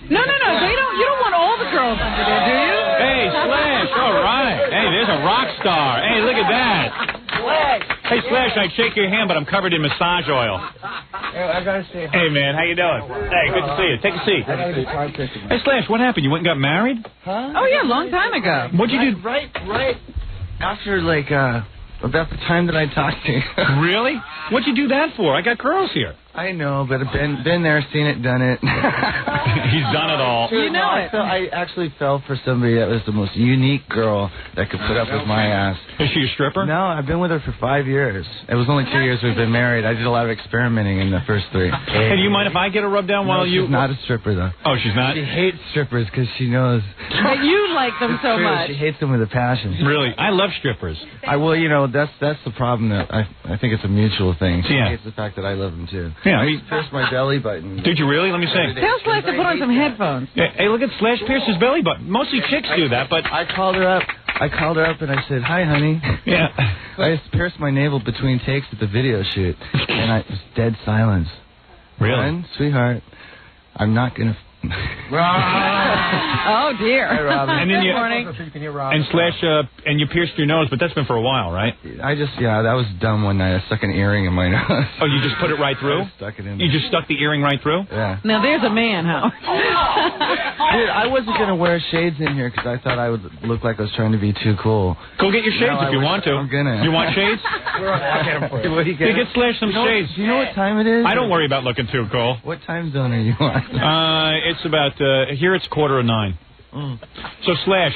No. You don't want all the girls under there, do you? Hey, Slash. All right. Hey, there's a rock star. Hey, look at that. Hey, Slash, I'd shake your hand, but I'm covered in massage oil. I gotta say. Hey, man, how you doing? Hey, good to see you. Take a seat. Hey, Slash, what happened? You went and got married? Huh? Oh, yeah, a long time ago. What'd you do? Right after, about the time that I talked to you. Really? What'd you do that for? I got girls here. I know, but I've been there, seen it, done it. He's done it all. You know it. I actually fell for somebody that was the most unique girl that could put up with my ass. Is she a stripper? No, I've been with her for 5 years. It was only 2 years we've been married. I did a lot of experimenting in the first 3. Hey, do you mind if I get a rub down while you... She's not a stripper, though. Oh, she's not? She hates strippers because she knows... That you like them so True, much. She hates them with a passion. Really? I love strippers. That's the problem. That I think it's a mutual thing. She Yeah. hates the fact that I love them too. Yeah, I pierced my belly button. Did you really? Let me see. Tell Slash to put on some headphones. Yeah, hey, look at Slash Pierce's belly button. Mostly chicks do that, but... I called her up and I said, "Hi, honey." Yeah. I just pierced my navel between takes at the video shoot, and it was dead silence. Really? Friend, sweetheart, I'm not gonna. Oh, dear. Hi, Robin. And then you... Morning. And Slash, and you pierced your nose, but that's been for a while, right? That was dumb one night. I stuck an earring in my nose. Oh, you just put it right through? I stuck it in. You just stuck the earring right through? Yeah. Now, there's a man, huh? Dude, I wasn't gonna wear shades in here because I thought I would look like I was trying to be too cool. Go get your shades if you want to. I'm gonna. You want shades? I'll get them for you. What do you Yeah, get Slash some shades. Do you know what time it is? I don't worry about looking too cool. What time zone are you on? It's about, here it's 8:45. So, Slash.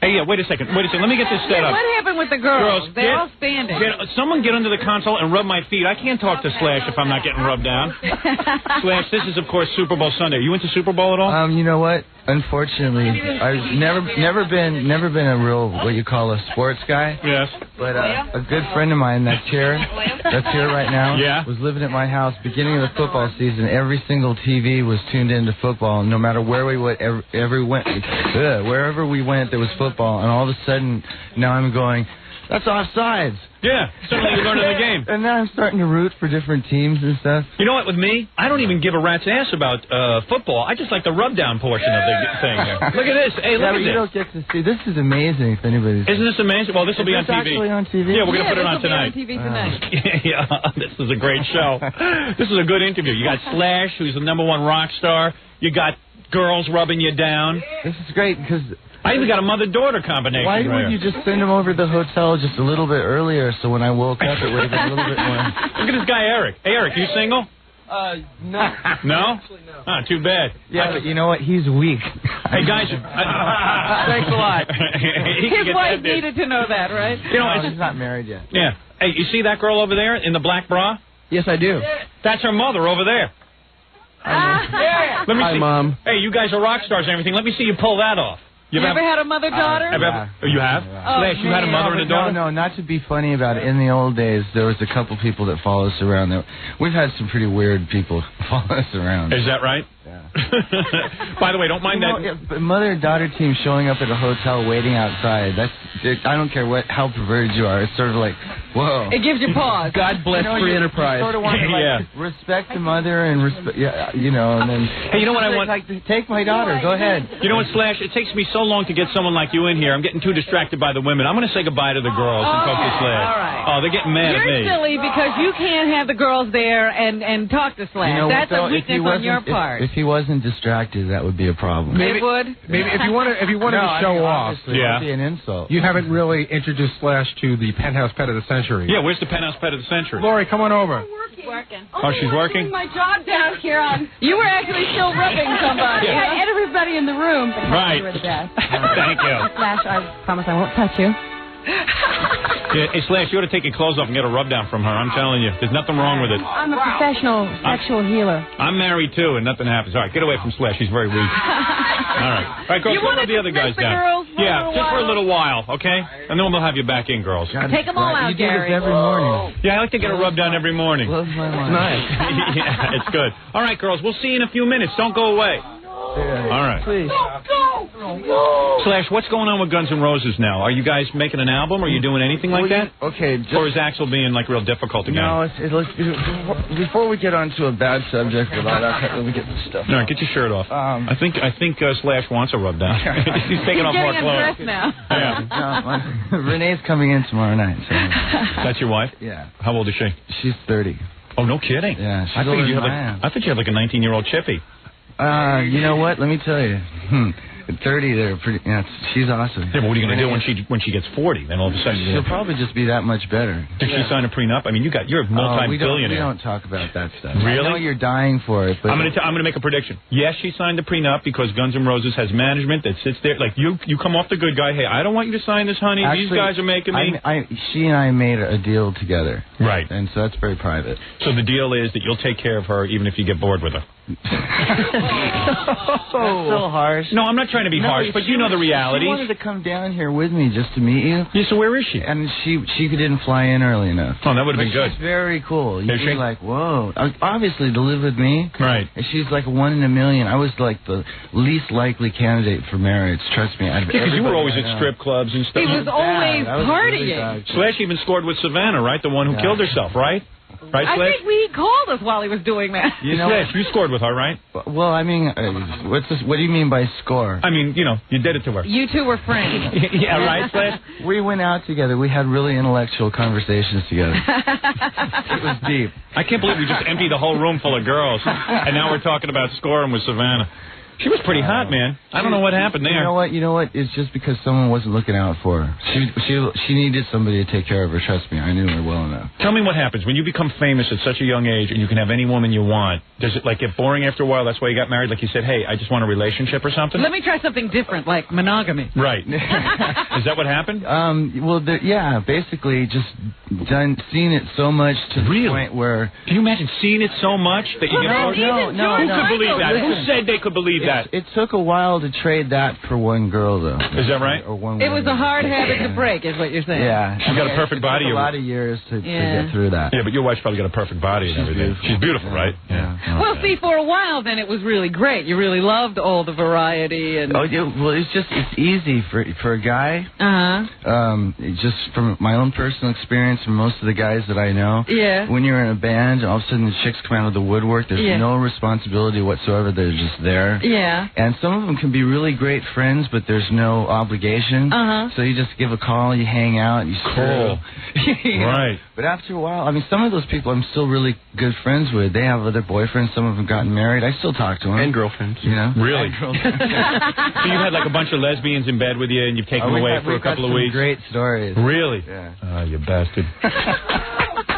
Hey, yeah, wait a second. Let me get this set up. What happened with the girls? They're all standing. Someone get under the console and rub my feet. I can't talk to Slash if I'm not getting rubbed down. Slash, this is, of course, Super Bowl Sunday. Are you into Super Bowl at all? You know what? Unfortunately, I've never been a real what you call a sports guy. Yes. But a good friend of mine that's here right now was living at my house beginning of the football season. Every single TV was tuned into football. No matter where we went, wherever we went, there was football. And all of a sudden, now I'm going, that's offsides. Yeah, suddenly you're learning the game. And now I'm starting to root for different teams and stuff. You know what, with me, I don't even give a rat's ass about football. I just like the rub-down portion of the thing. Look at this. Hey, look at this. You don't get to see. This is amazing if anybody's... Isn't this amazing? Well, this will be on TV. Actually on TV? Yeah, we're going to put it on tonight. This will be on TV tonight. Yeah, this is a great show. This is a good interview. You got Slash, who's the #1 rock star. You got girls rubbing you down. This is great because... I even got a mother-daughter combination. Why would you just send him over to the hotel just a little bit earlier so when I woke up it would have been a little bit more... Look at this guy, Eric. Hey, Eric, you single? No. No? Ah, too bad. Yeah, but you know what? He's weak. Hey, guys. Thanks a lot. His wife needed to know that, right? You know, he's not married yet. Yeah. Hey, you see that girl over there in the black bra? Yes, I do. That's her mother over there. Yeah. Let me Hi, see. Mom. Hey, you guys are rock stars and everything. Let me see you pull that off. You ever had a mother-daughter? You have? Slash, you had a mother and a daughter? No, not to be funny about it. In the old days, there was a couple people that follow us around. We've had some pretty weird people follow us around. Is that right? Yeah. By the way, don't mind that. But mother and daughter team showing up at a hotel waiting outside. I don't care how perverted you are. It's sort of like, whoa. It gives you pause. God bless free enterprise. You sort of want to respect the mother and respect, and then. Hey, you know what I want? Take my daughter. Go ahead. You know what, Slash? It takes me so long to get someone like you in here. I'm getting too distracted by the women. I'm going to say goodbye to the girls and talk to Slash. All right. Oh, they're getting mad at me. You're silly because you can't have the girls there and talk to Slash. That's a weakness on your part. If he wasn't distracted, that would be a problem. Maybe it would. Maybe if you wanted to show off, it would be an insult. You haven't really introduced Slash to the penthouse pet of the century. Yeah, where's the penthouse pet of the century? Lori, come on over. Working. Oh, she's working? My job down here on. You were actually still rubbing somebody. I had everybody in the room. But right. You were the best. Thank you. Slash, I promise I won't touch you. Yeah, hey, Slash, you ought to take your clothes off and get a rub down from her. I'm telling you, there's nothing wrong with it. I'm a professional sexual healer. I'm married too, and nothing happens. All right, get away from Slash. She's very weak. All right, girls, go with the other guys down. Yeah, just for a little while, okay? And then we'll have you back in, girls. Take them all out, Gary. You do this every morning. Yeah, I like to get a rub down every morning. Blows my mind. Nice. Yeah, it's good. All right, girls, we'll see you in a few minutes. Don't go away. Yeah, all right. Please. Slash, what's going on with Guns N' Roses now? Are you guys making an album? Are you doing anything like that? Okay. Or is Axl being like real difficult again? No, before we get on to a bad subject with all that, let me get this stuff. All right, get your shirt off. I think Slash wants a rub down. He's taking off more clothes. Now. Yeah. Renee's coming in tomorrow night. So. That's your wife? Yeah. How old is she? She's 30. Oh, no kidding. Yeah, she's I older than I am. I thought you had like a 19-year-old chippy. You know what? Let me tell you. At 30, they're pretty. Yeah, she's awesome. Yeah, but what are you going to do when she gets 40? Then all of a sudden she'll probably just be that much better. Did she sign a prenup? I mean, you're a multi-billionaire. We don't talk about that stuff. Really? I know you're dying for it. But I'm going to make a prediction. Yes, she signed a prenup because Guns N' Roses has management that sits there. Like you come off the good guy. Hey, I don't want you to sign this, honey. Actually, these guys are making me. She and I made a deal together. Right. And so that's very private. So the deal is that you'll take care of her even if you get bored with her. That's so harsh. No, I'm not trying to be harsh, but you know the reality. She wanted to come down here with me just to meet you. Yeah, so where is she? And she didn't fly in early enough. Oh, that would have been good. She's very cool. You'd Is be she? like, whoa. Obviously, to live with me. Right. And she's like 1 in a million. I was like the least likely candidate for marriage. Trust me. Because you were always at strip clubs and stuff. He was always partying. Slash even scored with Savannah, right? The one who killed herself, right? Right, I Slash? think he called us while he was doing that. Slash, you scored with her, right? Well, I mean, what do you mean by score? I mean, you did it to her. You two were friends. Yeah, right, Slash? We went out together. We had really intellectual conversations together. It was deep. I can't believe we just emptied the whole room full of girls, and now we're talking about scoring with Savannah. She was pretty hot, man. I don't know what happened there. You know what? It's just because someone wasn't looking out for her. She needed somebody to take care of her. Trust me, I knew her well enough. Tell me what happens when you become famous at such a young age and you can have any woman you want. Does it get boring after a while? That's why you got married? Like you said, hey, I just want a relationship or something? Let me try something different, like monogamy. Right. Is that what happened? Yeah, basically just seen it so much to the point where... Can you imagine seeing it so much that you get bored? No. Who could believe that? Who said they could believe believe that. It took a while to trade that for one girl, though. Is that right? Or one It was woman. a hard habit to break, is what you're saying. Yeah. She's got a perfect body. It took a lot of years to get through that. Yeah, but your wife's probably got a perfect body and everything. She's beautiful, right? Yeah. Well, see, for a while then it was really great. You really loved all the variety and. Oh yeah, well it's easy for a guy. Just from my own personal experience and most of the guys that I know. Yeah. When you're in a band and all of a sudden the chicks come out of the woodwork, there's no responsibility whatsoever. They're just there. Yeah. And some of them can be really great friends, but there's no obligation. So you just give a call, you hang out, you cool. Right. But after a while, I mean, some of those people I'm still really good friends with. They have other boyfriends. Some of them gotten married. I still talk to them. And girlfriends. You know? Really? And girlfriends. So you've had like a bunch of lesbians in bed with you, and you've taken them away for a couple of weeks. Great stories. Really? Yeah. Oh, you bastard.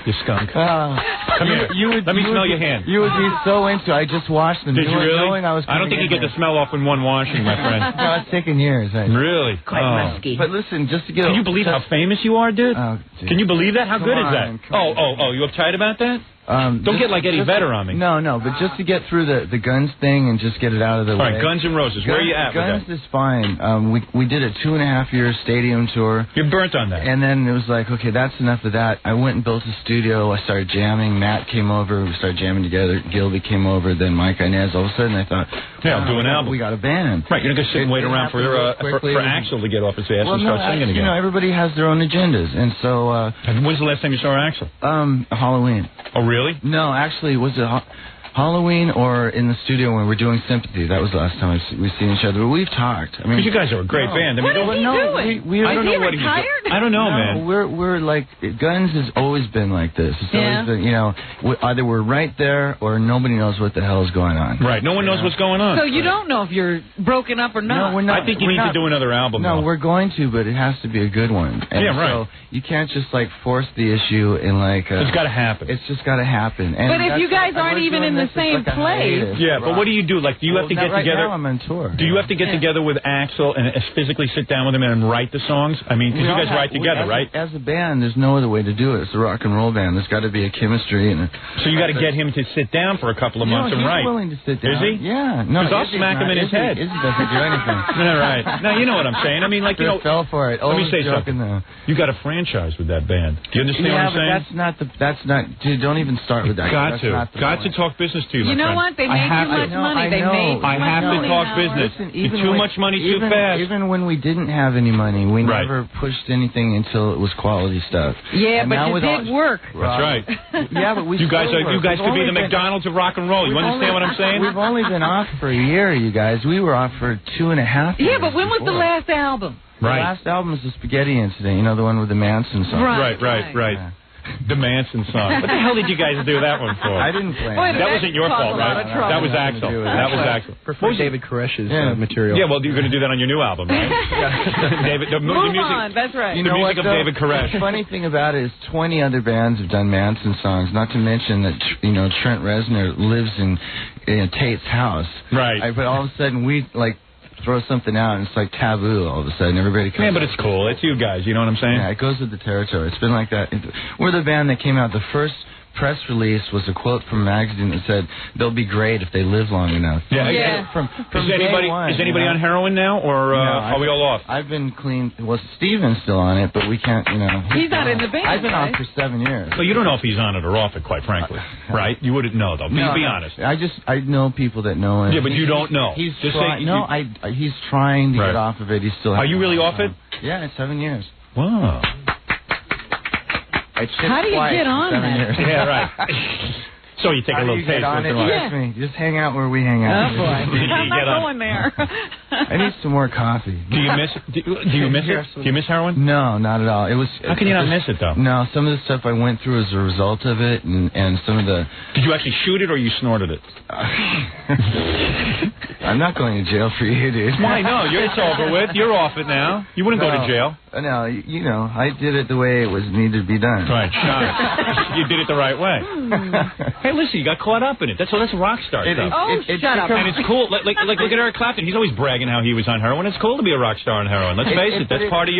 You skunk. Come here. Let me smell your hand. You would be so into. I just washed them. Did you really? Knowing I don't think you get the smell off in one washing, my friend. No, it's taken years. Really? Quite musky. But listen, just to get. Can you believe how famous you are, dude? Oh, can you believe that? How good is that? Oh, you uptight about that? Don't get like Eddie Vedder on me. No, but just to get through the guns thing and just get it out of the way. All right, Guns N' Roses. Where are you at Guns with that? is fine. We did a 2.5-year stadium tour. You're burnt on that. And then it was like, okay, that's enough of that. I went and built a studio. I started jamming. Matt came over. We started jamming together. Gilby came over. Then Mike Inez. All of a sudden, I thought, I'll do an album. We got a band. Right, you're not going to sit and wait around for Axl to get off his ass and start singing again. You know, everybody has their own agendas, and so. When's the last time you saw Axl? Halloween. Oh, really? No, actually, was it Halloween or in the studio when we were doing Sympathy? That was the last time we've seen each other. But we've talked. I mean, because you guys are a great band. I mean, what is he doing? I don't know what he's doing. I don't know, man. We're like, Guns has always been like this. It's always been, you know, either we're right there or nobody knows what the hell is going on. Right. No one knows what's going on. So you don't know if you're broken up or not. No, we're not. I think you need to do another album. No, we're going to, but it has to be a good one. And right. So you can't just like force the issue in like. It's got to happen. It's just got to happen. And but if you guys aren't even in the same place. Yeah, but what do you do? Like, do you have to get together? Now I'm on tour. Do you have to get together with Axl and physically sit down with him and write the songs? I mean, because you guys write together, right? As a band, there's no other way to do it. It's a rock and roll band. There's got to be a chemistry. So you got to get him to sit down for a couple of months and write. He's willing to sit down. Is he? Yeah. No, because I'll smack him in his head. Izzy doesn't do anything. All right. Now, you know what I'm saying. I mean, like, you know. Fell for it. Let me say something. You got a franchise with that band. Do you understand what I'm saying? Yeah, but that's not. Dude, don't even start with that. Got to talk business to you, my friend. You know what? They made too much money. I have to talk business. Too much money too fast. Even when we didn't have any money, we never pushed anything until it was quality stuff. Yeah, but it did work. That's right. Yeah, but you guys could be the McDonald's of rock and roll. You understand what I'm saying? We've only been off for a year, you guys. We were off for 2.5 years. Yeah, but when was the last album? Right. The last album was the Spaghetti Incident. You know, the one with the Manson song. Right. Yeah. The Manson song. What the hell did you guys do that one for? I didn't play it. That wasn't your fault, right? That was Axl. That was Axl. Prefer David Koresh's material. Yeah, well, you're going to do that on your new album, right? David, the music. That's right. The music of David Koresh. The funny thing about it is 20 other bands have done Manson songs, not to mention that, Trent Reznor lives in Tate's house. Right. But all of a sudden, we, throw something out and it's like taboo all of a sudden. Everybody comes. Yeah, but it's cool. It's you guys. You know what I'm saying? Yeah, it goes with the territory. It's been like that. We're the band that came out. The first press release was a quote from a magazine that said, "They'll be great if they live long enough." Yeah. From is anybody on heroin now, or are we all off? I've been clean. Well, Steven's still on it, but we can't. He's not in the band. I've been off for 7 years. So you don't know if he's on it or off it, quite frankly, right? You wouldn't know though. Please be honest. I know people that know him. Yeah, but you don't know. He's trying. No, he's trying to get off of it. He's still. Are you really off it? Yeah, it's 7 years. Wow. How do you get on that? Yeah, right. So you take a little taste of it. Yeah. Just hang out where we hang out. Oh boy, I'm not going there. I need some more coffee. Do you miss it? Do you miss it? Do you miss heroin? No, not at all. How can you not miss it though? No, some of the stuff I went through as a result of it, and some of the. Did you actually shoot it or you snorted it? I'm not going to jail for you, dude. Why? No, it's over with. You're off it now. You wouldn't go to jail. No, I did it the way it was needed to be done. Right, shot. You did it the right way. Hey, listen, you got caught up in it. That's rock star stuff. Shut up. And it's cool. Like look at Eric Clapton. He's always bragging how he was on heroin. It's cool to be a rock star on heroin. Let's face it. That's part of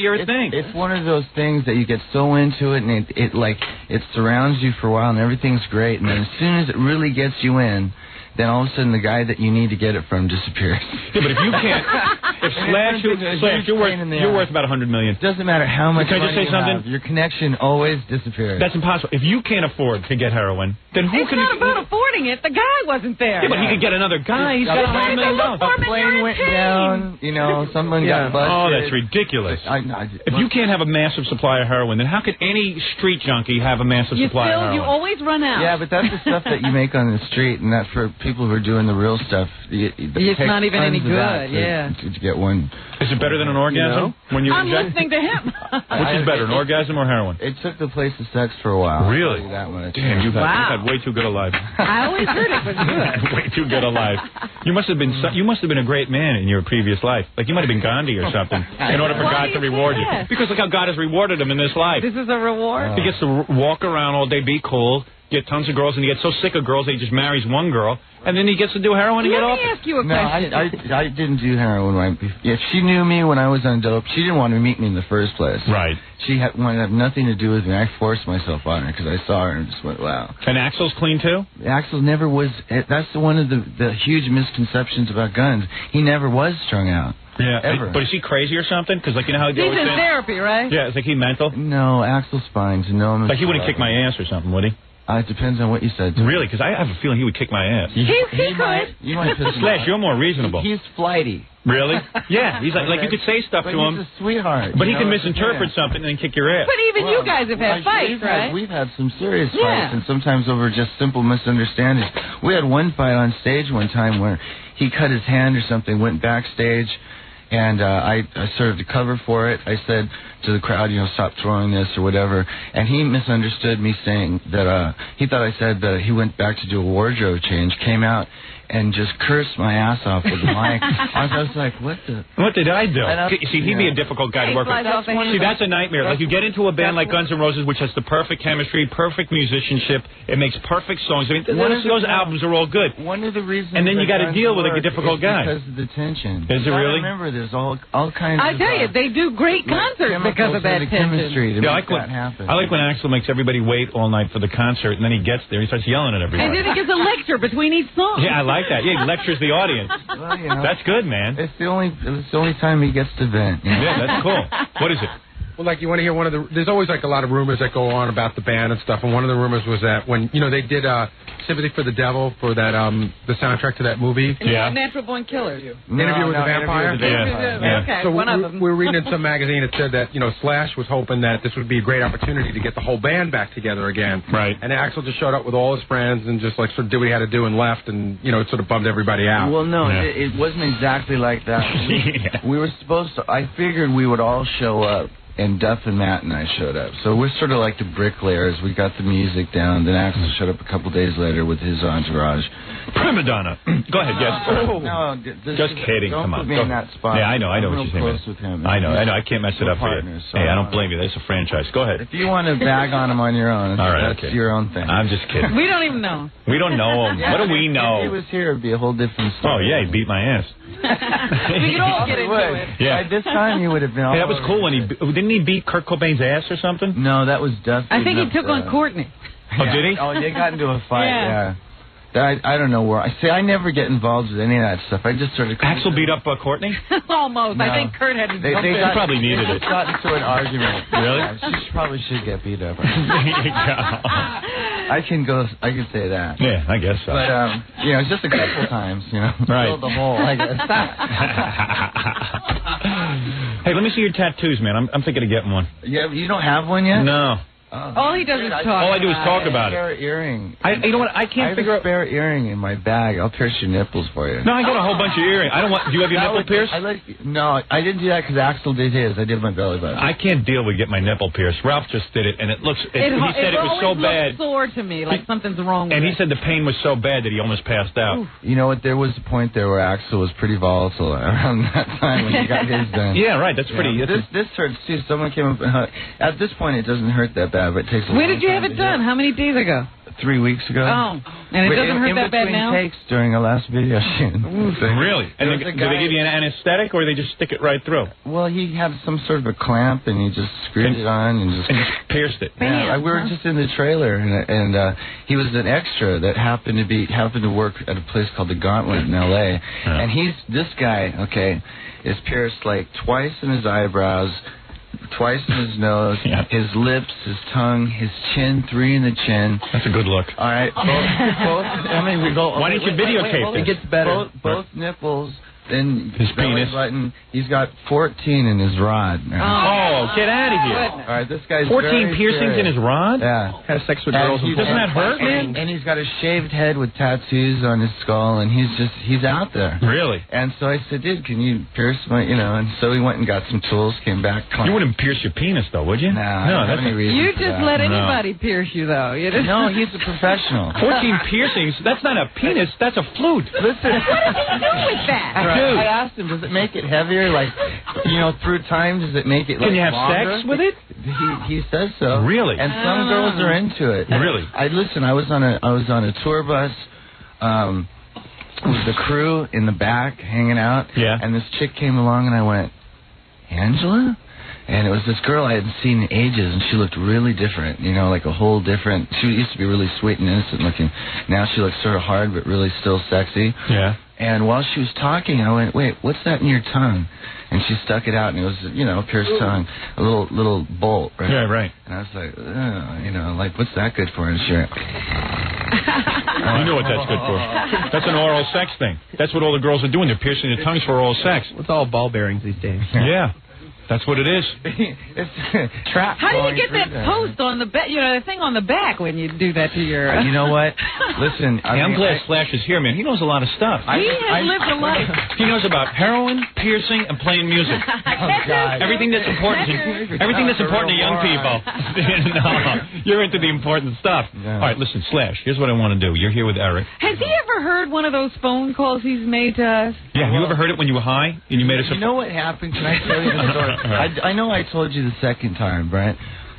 your thing. It's one of those things that you get so into it, and it surrounds you for a while, and everything's great, and then as soon as it really gets you in, then all of a sudden the guy that you need to get it from disappears. Yeah, but if you can't, if Slash, you're worth about $100 million. It doesn't matter how much Can I just money say you something? have, your connection always disappears. That's impossible. If you can't afford to get heroin, then who it's can? It's not about affording it. The guy wasn't there. Yeah, but he could get another guy. He's got $100 million. A plane went down. You know, someone got busted. Oh, that's ridiculous. If you can't have a massive supply of heroin, then how could any street junkie have a massive supply of heroin? You always run out. Yeah, but that's the stuff that you make on the street, and that's for people who are doing the real stuff. It's not even any good. To get one. Is it better than an orgasm? When you I'm listening to him. Which is better, an orgasm or heroin? It took the place of sex for a while. Really? That one. Damn, you've had way too good a life. I always heard it was good. Way too good a life. You must have been a great man in your previous life. Like you might have been Gandhi or something in order for God to reward you. Because look how God has rewarded him in this life. This is a reward. He gets to walk around all day, be cool, get tons of girls, and he gets so sick of girls that he just marries one girl, and then he gets to do heroin and get off. Let me ask you a question. No, I didn't do heroin. If she knew me when I was on dope, she didn't want to meet me in the first place. Right. She wanted to have nothing to do with me. I forced myself on her because I saw her and just went, wow. And Axel's clean too? Axel never was. That's one of the huge misconceptions about guns. He never was strung out. Yeah, ever. But is he crazy or something? Because like you know how he's in therapy, right? Yeah, is like he mental? No, Axel's fine. Like he wouldn't kick my ass or something, would he? It depends on what you said. Really? Because I have a feeling he would kick my ass. He could. You might piss him Slash, off. you're more reasonable. He's flighty. Really? Yeah. He's like you could say stuff to him. He's a sweetheart. But he can misinterpret something and then kick your ass. But even you guys have had fights, right? We've had some serious fights, and sometimes over just simple misunderstandings. We had one fight on stage one time where he cut his hand or something, went backstage, and I started to cover for it. I said to the crowd, stop throwing this or whatever. And he misunderstood me saying that he thought I said that he went back to do a wardrobe change, came out, and just cursed my ass off with the mic. I was like, what did I do? See, he'd be a difficult guy to work with. See, that's a nightmare. Like, you get into a band like Guns N' Roses, which has the perfect chemistry, perfect musicianship. It makes perfect songs. I mean, those albums are all good. One of the reasons. And then you got to deal with a difficult guy. Because of the tension. Is it really? I remember there's all kinds of... I tell you, they do great concerts because of that tension. I like when Axl makes everybody wait all night for the concert, and then he gets there and he starts yelling at everybody. And then he gives a lecture between each song. Yeah, I like that. Yeah, he lectures the audience. Well, that's good, man. It's the only time he gets to vent. Yeah, that's cool. What is it? Well, like you want to hear there's always like a lot of rumors that go on about the band and stuff, and one of the rumors was that when they did Sympathy for the Devil for that the soundtrack to that movie. Yeah. Natural Born Killers. Interview with the Vampire. Okay, so one of them. we were reading in some magazine. It said that Slash was hoping that this would be a great opportunity to get the whole band back together again. Right. And Axl just showed up with all his friends and just like sort of did what he had to do and left, and it sort of bummed everybody out. Well, no, it wasn't exactly like that. We were supposed to. I figured we would all show up. And Duff and Matt and I showed up. So we're sort of like the bricklayers. We got the music down. Then Axl showed up a couple days later with his entourage. Prima donna. Go ahead, yes. No, just kidding. Don't Come on. put me in that spot. Yeah, I know what you're saying. With him. I know. I can't mess it up for you. So hey, I don't blame you. That's a franchise. Go ahead. If you want to bag on him on your own, all right, that's your own thing. I'm just kidding. We don't even know. We don't know him. What do we know? If he was here, it'd be a whole different story. Oh, yeah, he beat my ass. We could all get into it. Yeah. By this time, you would have been. Hey, that was cool when didn't he beat Kurt Cobain's ass or something? No, that was Duff. I think he took on Courtney. Oh, did he? Oh, they got into a fight. Yeah. I don't know where. I never get involved with any of that stuff. I just sort of. Axl beat up Courtney? Almost. No. I think Kurt had. They probably needed it. They got into an argument. Really? Yeah, she probably should get beat up. There you go. I can say that. Yeah, I guess so. But it's just a couple times. Right. Filled the hole. I guess. Hey, let me see your tattoos, man. I'm thinking of getting one. Yeah, you don't have one yet? No. All he does is talk. All I do is talk about it. Spare earring. You know what? I can't figure out. I have a spare earring in my bag. I'll pierce your nipples for you. No, I got a whole bunch of earrings. I don't want. Do you have your nipple pierced? No, I didn't do that because Axl did his. I did my belly button. I can't deal with getting my nipple pierced. Ralph just did it, and it looks. He said it was so bad. It sore to me, like something's wrong with it. And he said the pain was so bad that he almost passed out. Oof. You know what? There was a point there where Axl was pretty volatile around that time when he got his done. Yeah, right. That's pretty. This hurts too. Someone came up and hugged. At this point, it doesn't hurt that bad. bad, but it takes a When long did you have time it to done? heal. How many days ago? 3 weeks ago. Oh, and it doesn't hurt that bad now? takes during a last video shoot. Really? And do they give you an anesthetic, or they just stick it right through? Well, he had some sort of a clamp, and he just screwed it on and just pierced it. Yeah, we were just in the trailer, and he was an extra that happened to work at a place called the Gauntlet in L.A. Yeah. And this guy, okay, is pierced like twice in his eyebrows, twice in his nose, his lips, his tongue, his chin, 3 in the chin. That's a good look. All right, both. I mean, we go. Why didn't you videotape this? It gets better. Both nipples. Then his penis button. He's got 14 in his rod. Oh, get out of here! All right, this guy's 14 piercings in his rod. Yeah, has sex with girls. Doesn't that hurt, man? And he's got a shaved head with tattoos on his skull, and he's out there. Really? And so I said, dude, can you pierce my, And so he went and got some tools, came back. You wouldn't pierce your penis, though, would you? No, that's any reason. You just let anybody pierce you, though. No, he's a professional. 14 piercings. That's not a penis. That's a flute. Listen. What does he do with that? Dude, I asked him, does it make it heavier? Like, through time, does it make it Can you have longer? sex with it? He says so. Really? And some girls are into it. Really? I was on a tour bus with the crew in the back hanging out. Yeah. And this chick came along, and I went, Angela? And it was this girl I hadn't seen in ages, and she looked really different, like a whole different. She used to be really sweet and innocent looking. Now she looks sort of hard, but really still sexy. Yeah. And while she was talking, I went, wait, what's that in your tongue? And she stuck it out, and it was, a pierced tongue, a little bolt, right? Yeah, right. And I was like, like, what's that good for? And she went, you know what that's good for. That's an oral sex thing. That's what all the girls are doing. They're piercing their tongues for oral sex. It's all ball bearings these days. Yeah. That's what it is. It's trap. How do you get that post on the back? The thing on the back when you do that to your. You know what? Listen, I'm glad Slash is here, man. He knows a lot of stuff. He has lived a life. He knows about heroin, piercing, and playing music. God. Everything that's important to young people. No, you're into the important stuff. Yeah. All right, listen, Slash. Here's what I want to do. You're here with Eric. Has he ever heard one of those phone calls he's made to us? Yeah. Have you ever heard it when you were high and you made us? You know what happened? Can I tell you the story? I know I told you the second time, right?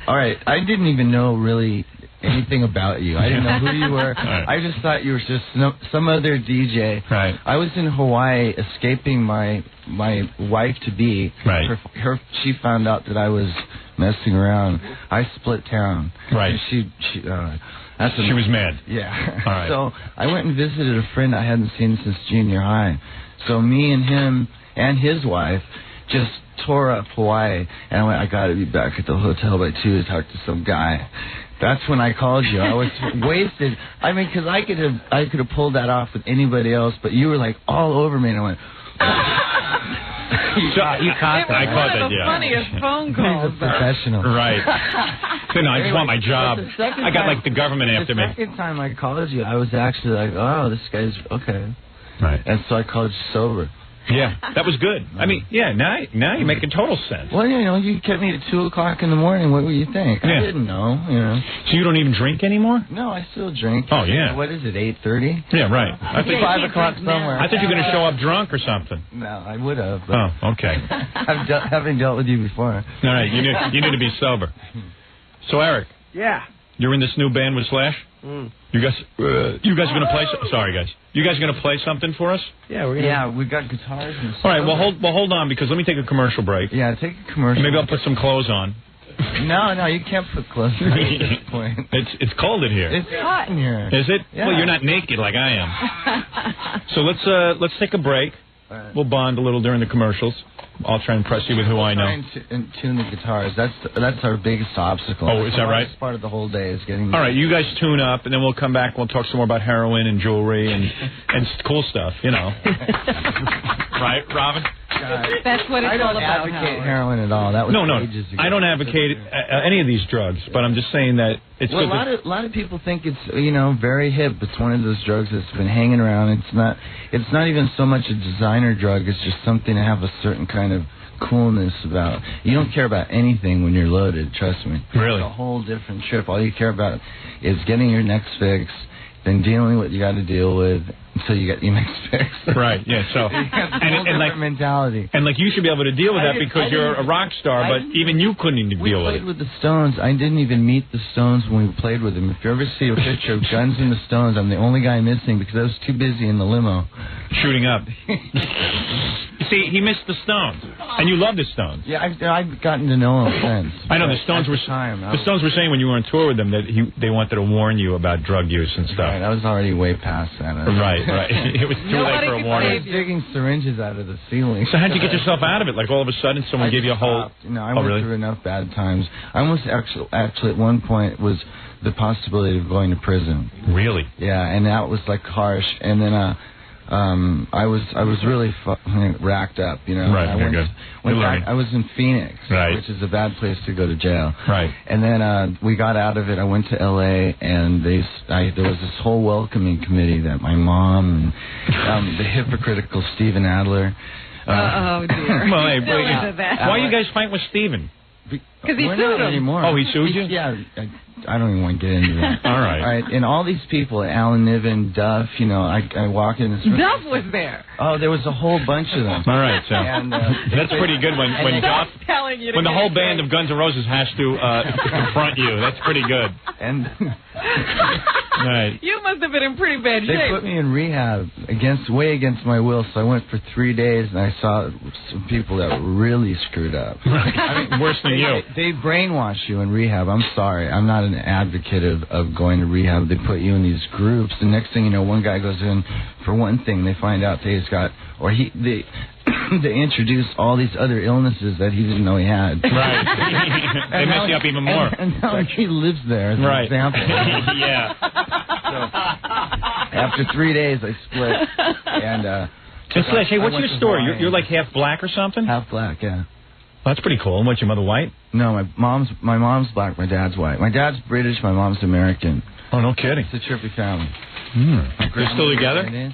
All right, I didn't even know really anything about you. I didn't know who you were. Right. I just thought you were just some other DJ. Right. I was in Hawaii escaping my wife-to-be. Right. She found out that I was messing around. I split town. Right. And she was mad. Yeah. All right. So I went and visited a friend I hadn't seen since junior high. So me and him and his wife just tore up Hawaii, and I went, I got to be back at the hotel by 2 to talk to some guy. That's when I called you. I was wasted. I mean, because I could have pulled that off with anybody else, but you were like all over me, and I went. You caught that. I caught that. The funniest phone calls. He's a professional. Right. No, I just want my job. I got like the government after me. The second time I called you, I was actually like, oh, this guy's okay. Right. And so I called you sober. Yeah, that was good. I mean, yeah, now you're making total sense. Well, you kept me at 2 o'clock in the morning. What were you think? Yeah. I didn't know, So you don't even drink anymore? No, I still drink. Oh, yeah. What is it, 8:30? Yeah, right. I think 5 o'clock somewhere. I thought you were going to show up drunk or something. No, I would have. Oh, okay. Having dealt with you before. All right, you need to be sober. So, Eric. Yeah. You're in this new band with Slash? You guys are going to play... Sorry, guys. You guys are going to play something for us? Yeah, we're gonna... Yeah, we've got guitars and stuff. All right, well, hold on, because let me take a commercial break. Yeah, take a commercial. And maybe I'll put some clothes on. No, you can't put clothes on at this point. It's cold in here. It's hot in here. Is it? Yeah. Well, you're not naked like I am. So let's take a break. Right. We'll bond a little during the commercials. I'll try and impress you with who I know. Trying to tune the guitars. That's our biggest obstacle. Oh, is that right? That's part of the whole day is getting... All right, you guys tune up, and then we'll come back and we'll talk some more about heroin and jewelry and cool stuff, Right, Robin? That's what it's all about. I don't advocate heroin at all. That was ages ago. I don't advocate any of these drugs, but I'm just saying that it's well, good. A lot of people think it's very hip. It's one of those drugs that's been hanging around. It's not even so much a designer drug. It's just something to have a certain kind of coolness about. You don't care about anything when you're loaded. Trust me. Really, it's a whole different trip. All you care about is getting your next fix, then dealing with what you got to deal with, until you get your next fix. Right, yeah, so... and like mentality. And like you should be able to deal with that because you're a rock star, but even you couldn't even deal with it. We played with the Stones. I didn't even meet the Stones when we played with them. If you ever see a picture of Guns and the Stones, I'm the only guy missing because I was too busy in the limo. Shooting up. You see, he missed the Stones, and you love the Stones. Yeah, I've gotten to know him since. I know the Stones were saying when you were on tour with them that they wanted to warn you about drug use and stuff. Right, I was already way past that. Right. It was too late for a warning. I was digging syringes out of the ceiling. So how'd you get yourself out of it? Like all of a sudden someone gave you a whole... I went through enough bad times. I almost actually at one point was the possibility of going to prison. Really? Yeah, and that was like harsh. And then I was really racked up, you know. Right, I was in Phoenix, which is a bad place to go to jail. Right. And then we got out of it. I went to L.A. and there was this whole welcoming committee that my mom and the hypocritical Steven Adler. Oh dear. Well, hey, why you guys fight with Steven? Because he sued him anymore. Oh, he sued you? Yeah. I don't even want to get into that. All right. All right. And all these people, Alan Niven, Duff, you know, I walk in this room. Duff was there. Oh, there was a whole bunch of them. All right. So and, that's pretty good when Duff, when the whole band of Guns N' Roses has to confront you. That's pretty good. And right. You must have been in pretty bad shape. They put me in rehab way against my will, so I went for 3 days, and I saw some people that really screwed up. I mean, worse than you. They brainwash you in rehab. I'm sorry. I'm not an advocate of going to rehab. They put you in these groups. The next thing you know, one guy goes in for one thing. They find out that he's got, they introduce all these other illnesses that he didn't know he had. Right. They mess you up even more. And now he lives there as an example. Yeah. So, after 3 days, I split. And so Slash, hey, what's your story? You're like half black or something? Half black, yeah. Well, that's pretty cool. And what's your mother white? No, my mom's black. My dad's white. My dad's British. My mom's American. Oh, no kidding. It's a trippy family. They're still together?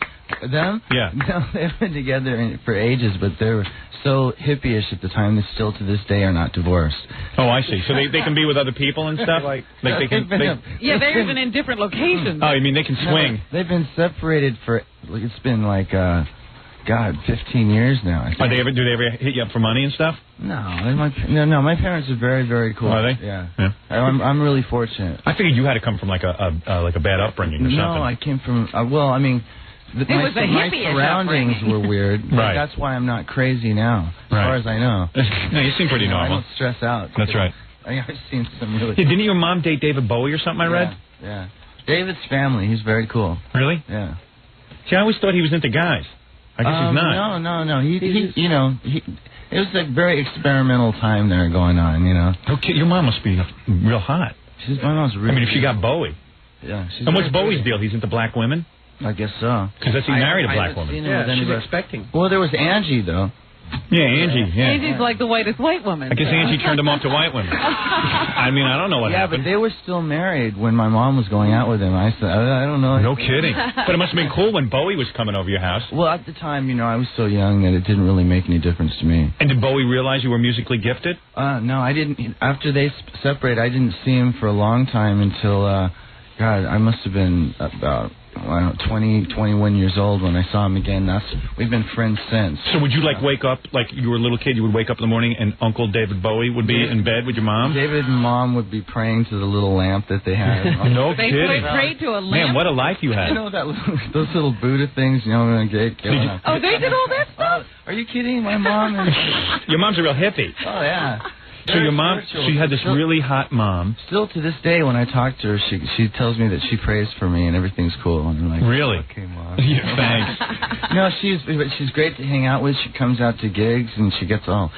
Them? Yeah. No, they've been together for ages, but they were so hippie-ish at the time. They still, to this day, are not divorced. Oh, I see. So they can be with other people and stuff? They can. They're even in different locations. Oh, you mean they can swing? No, they've been separated for, it's been like, 15 years now. Do they ever hit you up for money and stuff? No, my parents are very, very cool. Are they? Yeah. I'm really fortunate. I figured you had to come from like a bad upbringing or something. No, I came from, my surroundings were weird. Right. That's why I'm not crazy now, as far as I know. No, you seem pretty normal. I don't stress out. That's right. I've seen some really... Didn't your mom date David Bowie or something, I read? Yeah. David's family, he's very cool. Really? Yeah. See, I always thought he was into guys. I guess he's not. No. It was a very experimental time there going on, you know. Okay, your mom must be real hot. My mom's really... I mean, if she got Bowie. Yeah. And what's Bowie's deal? He's into black women? I guess so. Because he married a black woman. Yeah, she's expecting. Well, there was Angie, though. Yeah, Angie. Yeah. Angie's like the whitest white woman. I guess Angie turned him off to white women. I mean, I don't know what happened. Yeah, but they were still married when my mom was going out with him. I said, I don't know. No kidding. But it must have been cool when Bowie was coming over your house. Well, at the time, I was so young that it didn't really make any difference to me. And did Bowie realize you were musically gifted? No, I didn't. After they separated, I didn't see him for a long time until, I must have been about... 20, 21 years old when I saw him again. We've been friends since. So would you wake up, like you were a little kid, you would wake up in the morning and Uncle David Bowie would be in bed with your mom? David and Mom would be praying to the little lamp that they had. No kidding. They prayed to a lamp? Man, what a life you had. You know those little Buddha things, they did all that stuff? Are you kidding? My mom Your mom's a real hippie. Oh, yeah. So your mom, she had this really hot mom. Still to this day, when I talk to her, she tells me that she prays for me and everything's cool. And I'm like, really? Okay, Mom. Yeah, thanks. No, she's great to hang out with. She comes out to gigs and she gets all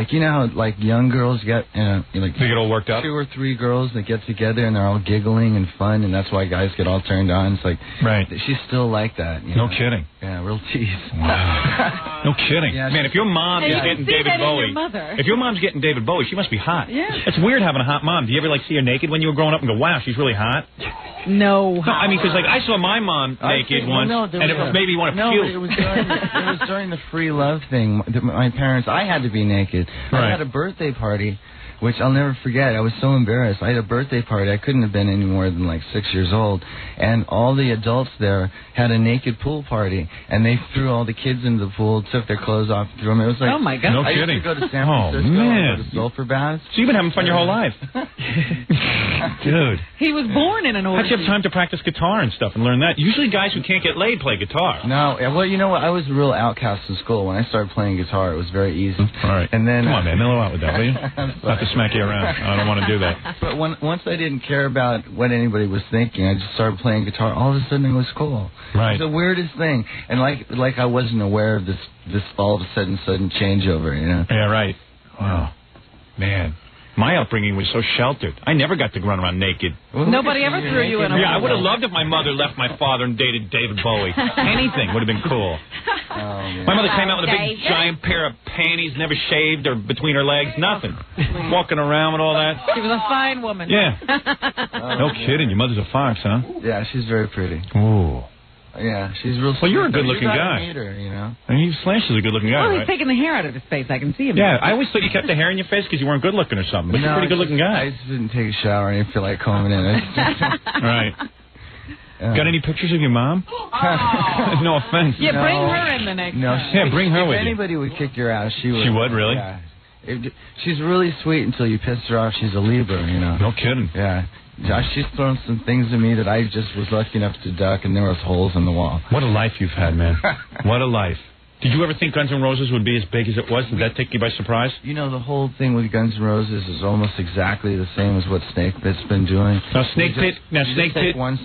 you know how young girls get they get all worked up. 2 or 3 girls that get together and they're all giggling and fun, and that's why guys get all turned on. It's right. She's still like that. No kidding. Yeah, real tease. Wow. No kidding. Yeah, man, if your mom is getting David Bowie, if your mom's getting David Bowie, she must be hot. Yeah. It's weird having a hot mom. Do you ever see her naked when you were growing up and go, wow, she's really hot? No. I mean, because I saw my mom naked once, and it made me want to puke. It was during the free love thing. My parents, I had to be naked. Right. I had a birthday party which I'll never forget. I was so embarrassed. I had a birthday party. I couldn't have been any more than like 6 years old. And all the adults there had a naked pool party. And they threw all the kids into the pool, took their clothes off, and threw them. It was like, oh, my God. No I kidding. used to go to San Francisco and go to sulfur baths. So you've been having fun your whole life. Dude. He was born in an orgy. How'd you have time to practice guitar and stuff and learn that? Usually guys who can't get laid play guitar. No, well, you know what? I was a real outcast in school. When I started playing guitar, it was very easy. All right. And then, come on, man. Mellow out with that, will you? Not to smack you around. I don't want to do that. But once I didn't care about what anybody was thinking, I just started playing guitar. All of a sudden, it was cool. Right. It was the weirdest thing. And like I wasn't aware of this all of a sudden changeover, you know? Yeah, right. Wow. Man. My upbringing was so sheltered. I never got to run around naked. Nobody ever threw you in a pool. Yeah, I would have loved if my mother left my father and dated David Bowie. Anything would have been cool. My mother came out with a big giant pair of panties, never shaved or between her legs, nothing. Walking around with all that. She was a fine woman. Yeah. No kidding. Your mother's a fox, huh? Yeah, she's very pretty. Ooh. Yeah, she's real. Well, you're a good-looking guy. Meet her, you know. I mean, Slash is a good-looking guy, Well, he's right? taking the hair out of his face. I can see him. Yeah, I always thought you kept the hair in your face because you weren't good-looking or something. But you're a pretty good-looking guy. I just didn't take a shower. I didn't feel like combing in. Right. Got any pictures of your mom? No offense. Yeah, bring her in the next time. Yeah, bring her with you. If anybody would kick your ass, she would. She would, really? Yeah. She's really sweet until you piss her off. She's a Libra, you know. No kidding. Yeah. She's thrown some things at me that I just was lucky enough to duck, and there was holes in the wall. What a life you've had, man. What a life. Did you ever think Guns N' Roses would be as big as it was? Did that take you by surprise? You know, the whole thing with Guns N' Roses is almost exactly the same as what Snake Pit's been doing. Now, Snake Pit... Take one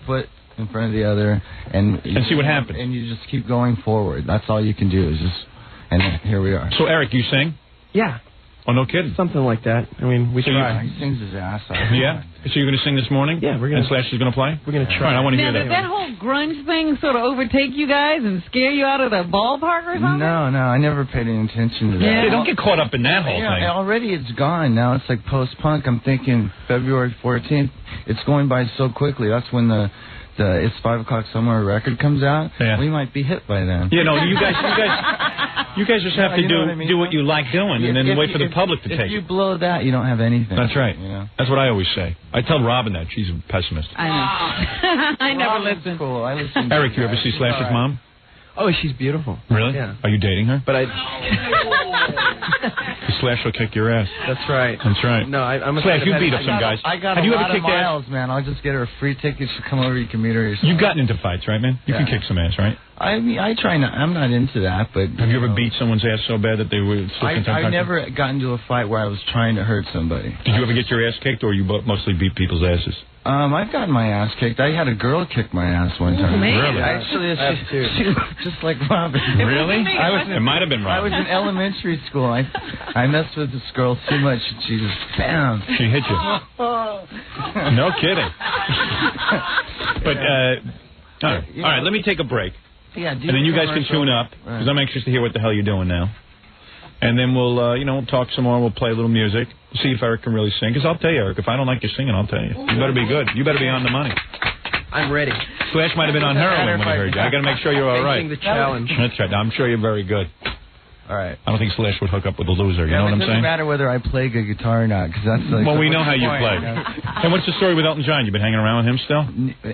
foot in front of the other, and see what happens. And you just keep going forward. That's all you can do is just... And here we are. So, Eric, you sing? Yeah. Oh, no kidding. Something like that. I mean, we try. He sings his ass off. Yeah? So you're going to sing this morning? Yeah, we're going to. And Slash is going to play? We're going to try. All right, I want to hear Now, that. did that whole grunge thing sort of overtake you guys and scare you out of the ballpark or something? No, I never paid any attention to that. Yeah. Hey, don't get caught up in that whole thing. Already it's gone. Now it's like post-punk. I'm thinking February 14th. It's going by so quickly. That's when the It's 5 O'Clock Somewhere record comes out. Yeah. We might be hit by then. You know, you guys just have to do what you like doing, and then wait for the public to take it. If you blow that, you don't have anything. That's right. You know? That's what I always say. I tell Robin that. She's a pessimist. I know. I never listened. Cool. I listen. Eric, you ever see Slash's mom? Oh, she's beautiful. Really? Yeah. Are you dating her? But Slash will kick your ass. That's right. That's right. No, I'm a Slash, you beat up some guys. I got have a you lot ever of kicked miles, ass? man. I'll just get her a free ticket. She'll come over. You can meet her yourself. You've gotten into fights, right, man? You can kick some ass, right? I mean, I try not. I'm not into that, but have you ever beat someone's ass so bad that they were still I never got into a fight where I was trying to hurt somebody. Did you ever get your ass kicked, or you mostly beat people's asses? I've gotten my ass kicked. I had a girl kick my ass one time. Really? Actually, she was just like Robin. Really? It might have been Robin. I was in elementary school. I messed with this girl too much, and she just bam. She hit you. No kidding. But all right, let me take a break. Yeah, and then you guys can tune up because I'm anxious to hear what the hell you're doing now. And then we'll, we'll talk some more. We'll play a little music. See if Eric can really sing. Because I'll tell you, Eric, if I don't like your singing, I'll tell you. You better be good. You better be on the money. I'm ready. Slash might have been on heroin when I heard you. I got to make sure you're all right. The challenge. That's right. I'm sure you're very good. All right. I don't think Slash would hook up with a loser. You know what I'm saying? It doesn't matter whether I play good guitar or not, because that's like. Well, we know how you play. And what's the story with Elton John? You been hanging around with him still?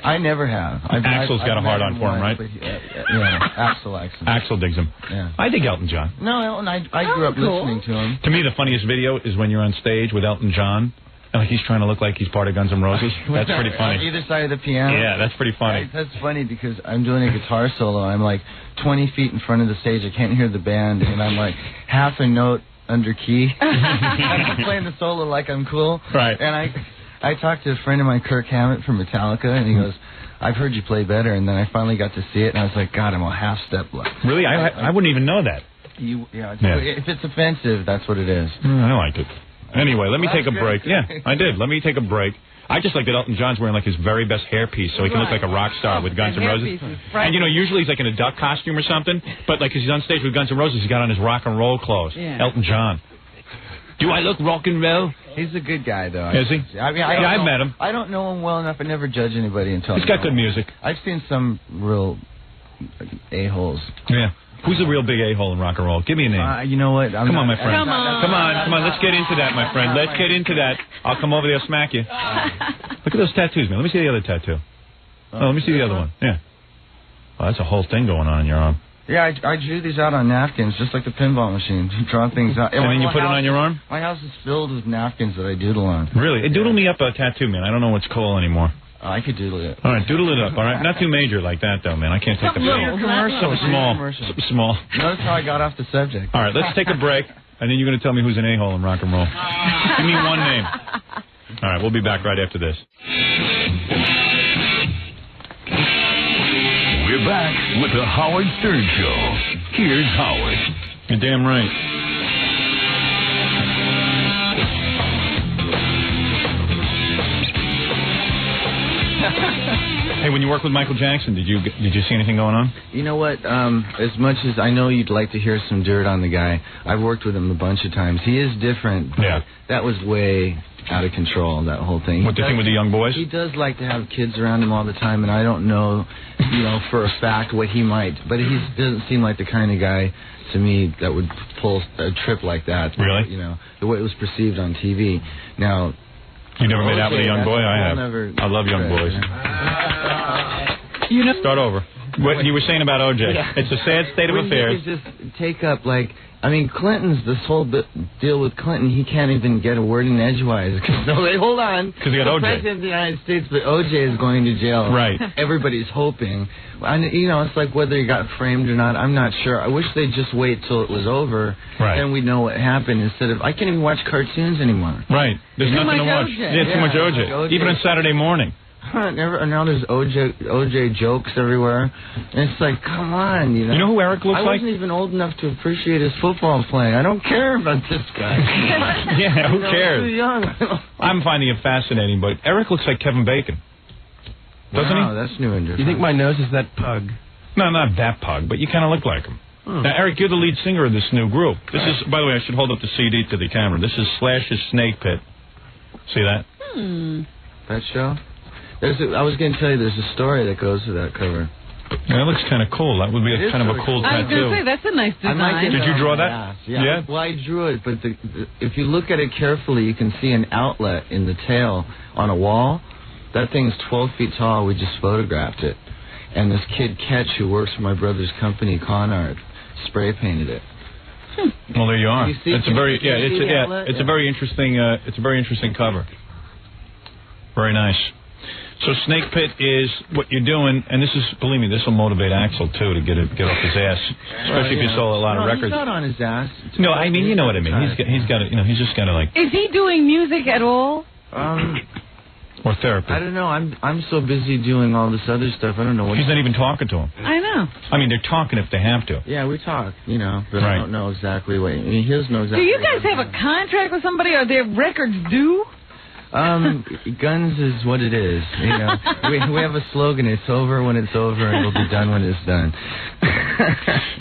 I never have. Axl's got a hard on for him, right? Yeah, Axl likes him. Axl digs him. Yeah. I dig Elton John. No, Elton, I grew up listening to him. To me, the funniest video is when you're on stage with Elton John. And he's trying to look like he's part of Guns N' Roses. That's pretty funny. On either side of the piano. Yeah, that's pretty funny. That's funny because I'm doing a guitar solo. I'm like 20 feet in front of the stage. I can't hear the band, and I'm like half a note under key. I'm playing the solo like I'm cool. Right. And I talked to a friend of mine, Kirk Hammett from Metallica, and he goes, I've heard you play better. And then I finally got to see it, and I was like, God, I'm a half step left. Really? I wouldn't even know that. If it's offensive, that's what it is. I like it. Anyway, let me take a break. Yeah, I did. Let me take a break. I just like that Elton John's wearing like his very best hairpiece so he can look like a rock star with Guns N' Roses. And usually he's like in a duck costume or something, but like 'cause he's on stage with Guns N' Roses, he's got on his rock and roll clothes. Yeah. Elton John. Do I look rock and roll? He's a good guy, though. Is he? I mean, I've met him. I don't know him well enough. I never judge anybody until he's got good music. I've seen some real a-holes. Yeah. Who's the real big a-hole in rock and roll? Give me a name. You know what? Come on, my friend. Come on. Let's get into that, my friend. Let's get into that. I'll come over there, smack you. Look at those tattoos, man. Let me see the other tattoo. Oh, let me see the other one. Yeah. Oh, that's a whole thing going on in your arm. Yeah, I drew these out on napkins, just like the pinball machine. You draw things out. And then you put it on your arm? My house is filled with napkins that I doodle on. Really? Hey, doodle me up a tattoo, man. I don't know what's cool anymore. I could doodle it. All right, doodle it up, all right? Not too major like that, though, man. I can't take the pain. Something small. Notice how I got off the subject. All right, let's take a break, and then you're going to tell me who's an a-hole in rock and roll. Give me one name. All right, we'll be back right after this. We're back with the Howard Stern Show. Here's Howard. You're damn right. Hey, when you work with Michael Jackson, did you see anything going on? You know what? As much as I know you'd like to hear some dirt on the guy, I've worked with him a bunch of times. He is different. Yeah. That was way out of control, that whole thing. What, the thing with the young boys? He does like to have kids around him all the time, and I don't know, for a fact what he might. But he doesn't seem like the kind of guy, to me, that would pull a trip like that. Really? The way it was perceived on TV. Now... You never made out with a young boy? I have. I love young boys. Start over. What you were saying about O.J. Yeah. It's a sad state of affairs. You just take up, Clinton's, this whole deal with Clinton, he can't even get a word in edgewise. Hold on. Because he got O.J. President of the United States, but O.J. is going to jail. Right. Everybody's hoping. It's like whether he got framed or not, I'm not sure. I wish they'd just wait till it was over. Right. Then we'd know what happened instead of, I can't even watch cartoons anymore. Right. There's nothing to watch. Yeah, too much O.J. Even on Saturday morning. Now there's OJ jokes everywhere. And it's like, come on, You know who Eric looks like? I wasn't even old enough to appreciate his football playing. I don't care about this guy. Yeah, who cares? He's too young. I'm finding it fascinating, but Eric looks like Kevin Bacon. Doesn't he? That's new and different. You think my nose is that pug? No, not that pug, but you kind of look like him. Now, Eric, you're the lead singer of this new group. This is, by the way, I should hold up the CD to the camera. This is Slash's Snake Pit. See that? That show? I was going to tell you, there's a story that goes with that cover. Yeah, that looks kind of cool. That would be kind of a cool tattoo. I was going to say, that's a nice design. Did you draw that? Yeah. Well, I drew it, but if you look at it carefully, you can see an outlet in the tail on a wall. That thing's 12 feet tall. We just photographed it. And this kid, Ketch, who works for my brother's company, Con Art, spray painted it. Well, there you are. It's a very it's a very interesting cover. Very nice. So Snake Pit is what you're doing, and this is, believe me, this will motivate Axl too to get off his ass, especially if you sold a lot of records. He's not on his ass. No, I mean, you know what I mean. He's got he's just got to like. Is he doing music at all? Or therapy. I don't know. I'm so busy doing all this other stuff. I don't know what. He's not even talking to him. I know. I mean, they're talking if they have to. Yeah, we talk, but I don't know exactly what. He doesn't know exactly. Do you guys have a contract with somebody? Are their records due? Guns is what it is. We have a slogan. It's over when it's over, and it'll be done when it's done.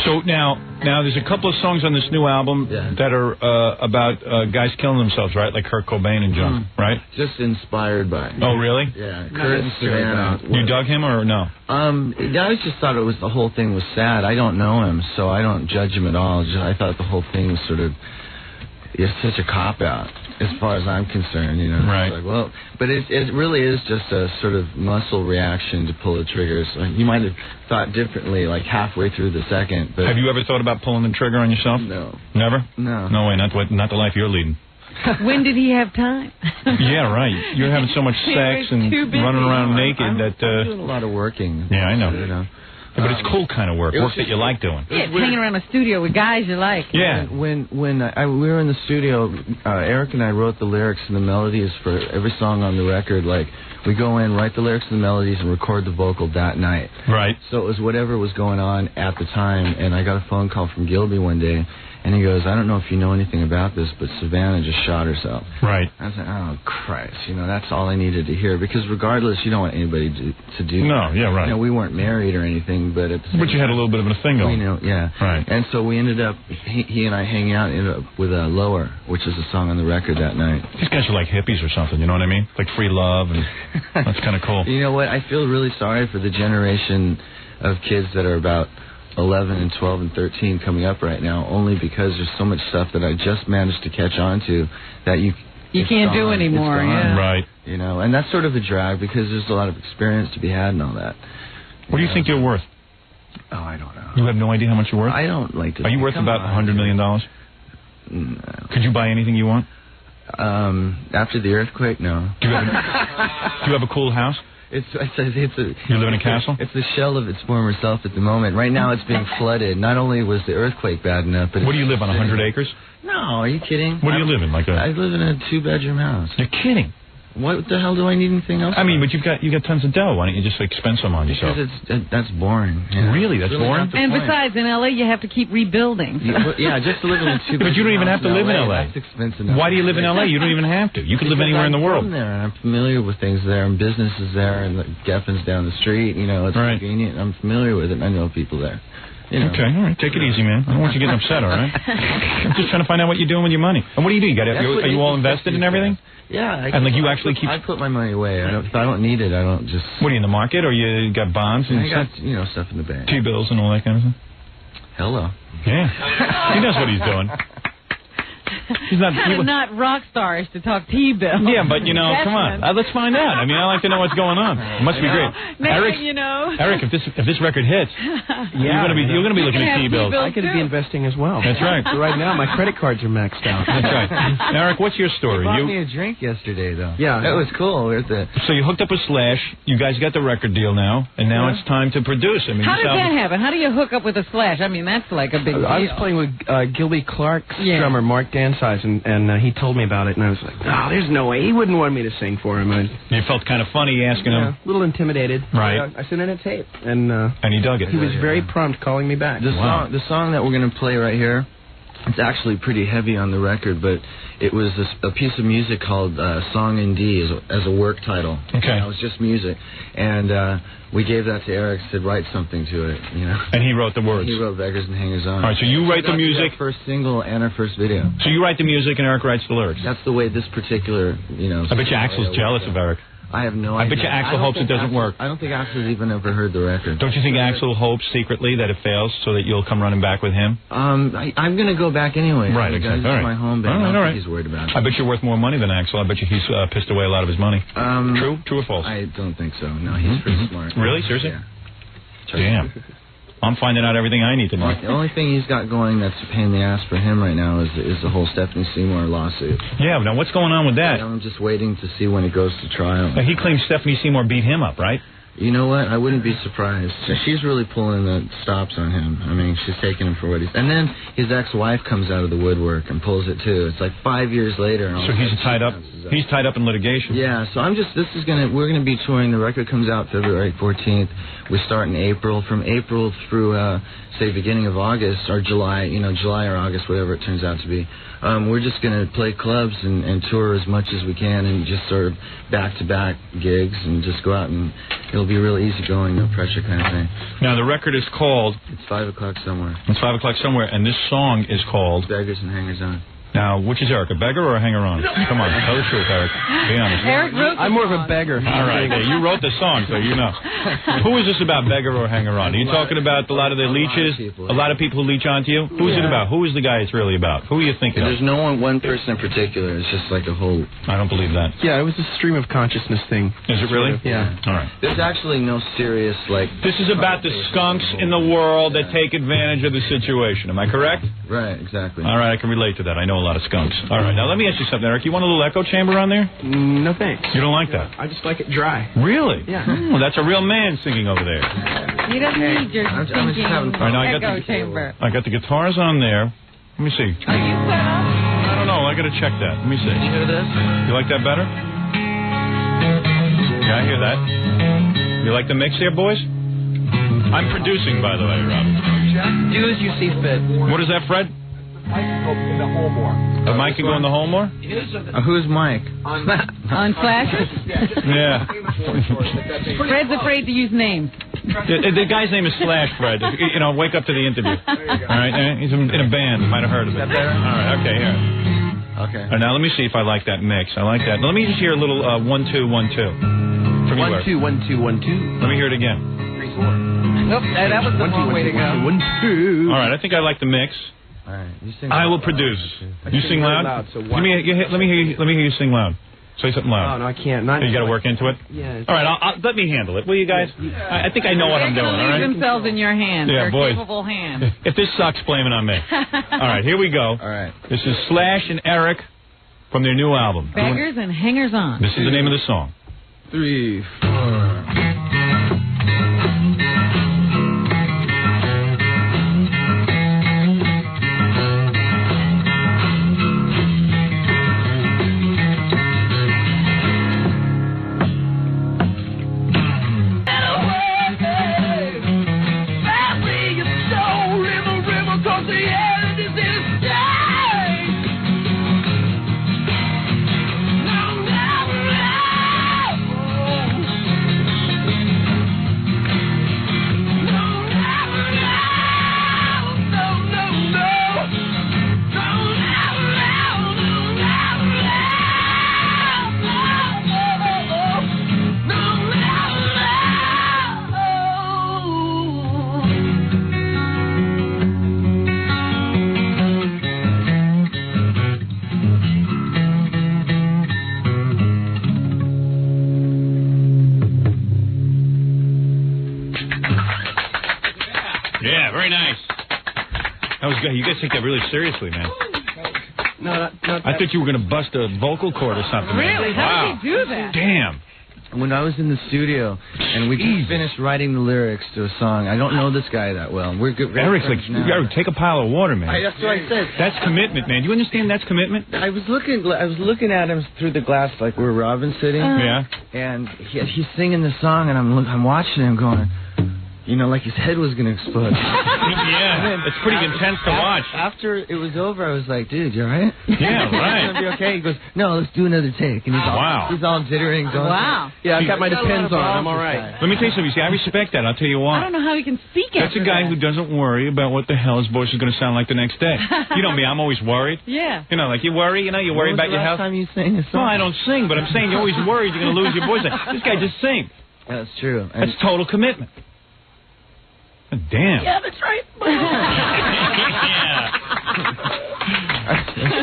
So now there's a couple of songs on this new album that are about guys killing themselves, right? Like Kurt Cobain and junk, right? Just inspired by. Oh, really? Yeah. Kurt and Savannah. You dug him or no? I just thought the whole thing was sad. I don't know him, so I don't judge him at all. I thought the whole thing was sort of such a cop out. As far as I'm concerned, Right. It's like, but it really is just a sort of muscle reaction to pull the trigger. So you might have thought differently, like halfway through the second. But have you ever thought about pulling the trigger on yourself? No. Never? No. No way. Not the life you're leading. When did he have time? Yeah, right. You're having so much sex and running around naked I'm doing a lot of working. Yeah, I know. But it's cool kind of work that you like doing. Yeah, hanging around a studio with guys you like. Yeah. When we were in the studio, Eric and I wrote the lyrics and the melodies for every song on the record. Like, we go in, write the lyrics and the melodies, and record the vocal that night. Right. So it was whatever was going on at the time. And I got a phone call from Gilby one day, and he goes, I don't know if you know anything about this, but Savannah just shot herself. Right. I was like, oh, Christ. That's all I needed to hear. Because regardless, you don't want anybody to do No, yeah, right. We weren't married or anything, but at the same But you had a little bit of a thing going. Yeah. Right. And so we ended up, he and I hanging out with Lower, which is a song on the record that night. These guys are like hippies or something, you know what I mean? Like free love, and that's kind of cool. You know what? I feel really sorry for the generation of kids that are about 11 and 12 and 13 coming up right now, only because there's so much stuff that I just managed to catch on to that you can't do anymore. Yeah. Right. You know, and that's sort of a drag because there's a lot of experience to be had and all that. What do you think you're worth? Oh, I don't know. You have no idea how much you're worth? I don't like to. Are you worth about $100 million? No. Could you buy anything you want? After the earthquake, no. Do you have a cool house? You live in a castle? It's the shell of its former self at the moment. Right now it's being flooded. Not only was the earthquake bad enough, but... What do you live on, 100 acres? No, are you kidding? What do you live in? I live in a 2-bedroom house. You're kidding. What the hell do I need anything else? I mean, but you got tons of dough. Why don't you just spend some on yourself? Because that's boring. Yeah. Really? That's boring? And besides, in L.A., you have to keep rebuilding. Yeah, just to live in a 2-bedroom But you don't even have to live in L.A. That's expensive. Why do you live in L.A.? You don't even have to. You could live anywhere in the world. I'm there, and I'm familiar with things there, and businesses there, and the Geffen's down the street. You know, it's convenient. I'm familiar with it, and I know people there. You know. Okay, all right. Take it easy, man. I don't want you getting upset, all right? I'm just trying to find out what you're doing with your money. And what do you do? Are you all invested in everything? Yeah. You actually keep... I put my money away. If I don't need it, I don't just... What, are you in the market, or you got bonds and stuff? I got, stuff in the bank. T-bills and all that kind of stuff? Hello. Yeah. He knows what he's doing. He's not rock stars to talk T-bills. Yeah, but, come on. Let's find out. I mean, I like to know what's going on. It must be great. Eric, if this record hits, you're going to be looking at T-bills. I could be investing as well. That's right. So right now, my credit cards are maxed out. That's right. Eric, what's your story? You bought me a drink yesterday, though. Yeah. That was cool. So you hooked up with Slash. You guys got the record deal now, and now it's time to produce. I mean, how does that happen? How do you hook up with a Slash? I mean, that's like a big deal. I was playing with Gilby Clark's drummer, Mark Dansize, and he told me about it, and I was like, oh, there's no way. He wouldn't want me to sing for him. You felt kind of funny asking him? A little intimidated. Right. I sent in a tape, and he dug it. He was very prompt calling me back. The song that we're going to play right here, it's actually pretty heavy on the record, but it was a piece of music called Song in D as a work title. Okay. It was just music. And we gave that to Eric, said write something to it, And he wrote the words. He wrote Beggars and Hangers On. All right, so you write the music. Our first single and our first video. So you write the music and Eric writes the lyrics. That's the way this particular, I bet you Axl's jealous of Eric. I have no idea. I bet you Axl hopes it doesn't work. I don't think Axl's even ever heard the record. Don't you think Axl hopes secretly that it fails so that you'll come running back with him? I'm going to go back anyway. Right, exactly. This is my home band. I don't think he's worried about it. I bet you're worth more money than Axl. I bet you he's pissed away a lot of his money. True or false? I don't think so. No, he's pretty smart. Really? Seriously? Yeah. Damn. I'm finding out everything I need to know. The only thing he's got going that's a pain in the ass for him right now is the whole Stephanie Seymour lawsuit. Yeah, now what's going on with that? I'm just waiting to see when it goes to trial. Now, he claims Stephanie Seymour beat him up, right? You know what? I wouldn't be surprised. She's really pulling the stops on him. I mean, she's taking him for what he's... And then his ex-wife comes out of the woodwork and pulls it, too. It's like 5 years later. And so he's tied up? He's tied up in litigation. Yeah, so we're going to be touring. The record comes out February 14th. We start in April. From April through, say, beginning of August, or July, July or August, whatever it turns out to be. We're just going to play clubs and tour as much as we can and just sort of back-to-back gigs and just go out and it'll be real easygoing, no pressure kind of thing. Now, the record is called... It's 5 o'clock somewhere. It's 5 o'clock somewhere, and this song is called... Beggars and Hangers On. Now, which is Eric, a beggar or a hanger-on? Come on, tell the truth, Eric. Be honest. Eric wrote I'm more of a beggar. All right, you wrote the song, so you know. Who is this about, beggar or hanger-on? Are you talking about a lot of the leeches? A lot of people who leech onto you? Who's it about? Who is the guy it's really about? Who are you thinking of? There's no one person in particular. It's just like a whole... I don't believe that. Yeah, it was a stream of consciousness thing. Is it really? Yeah. All right. There's actually no serious, This is about the skunks in the world that take advantage of the situation. Am I correct? Right, exactly. All right, I can relate to that. I know a lot of skunks. All right, now let me ask you something, Eric. You want a little echo chamber on there? No, thanks. You don't like that? I just like it dry. Really? Yeah. Well, that's a real man singing over there. You don't need your stinking echo chamber. I got the guitars on there. Let me see. Are you set up? I don't know. I got to check that. Let me see. You hear this? You like that better? Yeah, I hear that. You like the mix here, boys? I'm producing, by the way, Rob. Do as you see fit. What is that, Fred? Mike can go in the hole more. The Mike can go in the hole more? Who's Mike? On Flashes? Yeah. Fred's afraid to use names. The guy's name is Slash, Fred. Wake up to the interview. All right, he's in a band. You might have heard of it. All right, okay, here. Okay. All right, now let me see if I like that mix. I like that. Let me just hear a little 1 2 1 2. 1 2 1 2 1 2. Let me hear it again. 3 4. Nope, that was the wrong way to go. 1, 2. All right, I think I like the mix. All right, you sing I will produce. You sing loud? Let me hear you sing loud. Say something loud. Oh, no, I can't. You got to work into it? Yeah. All right, let me handle it. Will you guys? I think I know what I'm doing, all right? Leave themselves in your hands. Yeah, They're boys. capable hands. If this sucks, blame it on me. All right, here we go. All right. This is Slash and Eric from their new album. Beggars and hangers on. This is the name of the song. 3, 4. Yeah, very nice. That was good. You guys take that really seriously, man. No, I thought you were going to bust a vocal cord or something. Really? Man. How did he do that? Damn. When I was in the studio and we just finished writing the lyrics to a song, I don't know this guy that well. We're good. Eric's like, you got to take a pile of water, man. That's what I said. That's commitment, man. Do you understand that's commitment? I was looking at him through the glass like where Robin's sitting. Yeah. And he's singing the song, and I'm watching him going, you know, like his head was going to explode. Yeah, it's pretty intense to watch. After it was over, I was like, dude, you all right? Yeah, right. It's going to be okay. He goes, no, let's do another take. And he's all jittering. Going, wow. Yeah, I got my Depends on. I'm all right. Let me tell you something. See, I respect that. I'll tell you why. I don't know how he can speak That's a guy who doesn't worry about what the hell his voice is going to sound like the next day. You know me, I'm always worried. Yeah. You know, like you worry, you worry about your health. When was the last time you sang a song? No, I don't sing, but I'm saying you're always worried you're going to lose your voice. This guy just sings. That's true. That's total commitment. Damn. Yeah, that's right.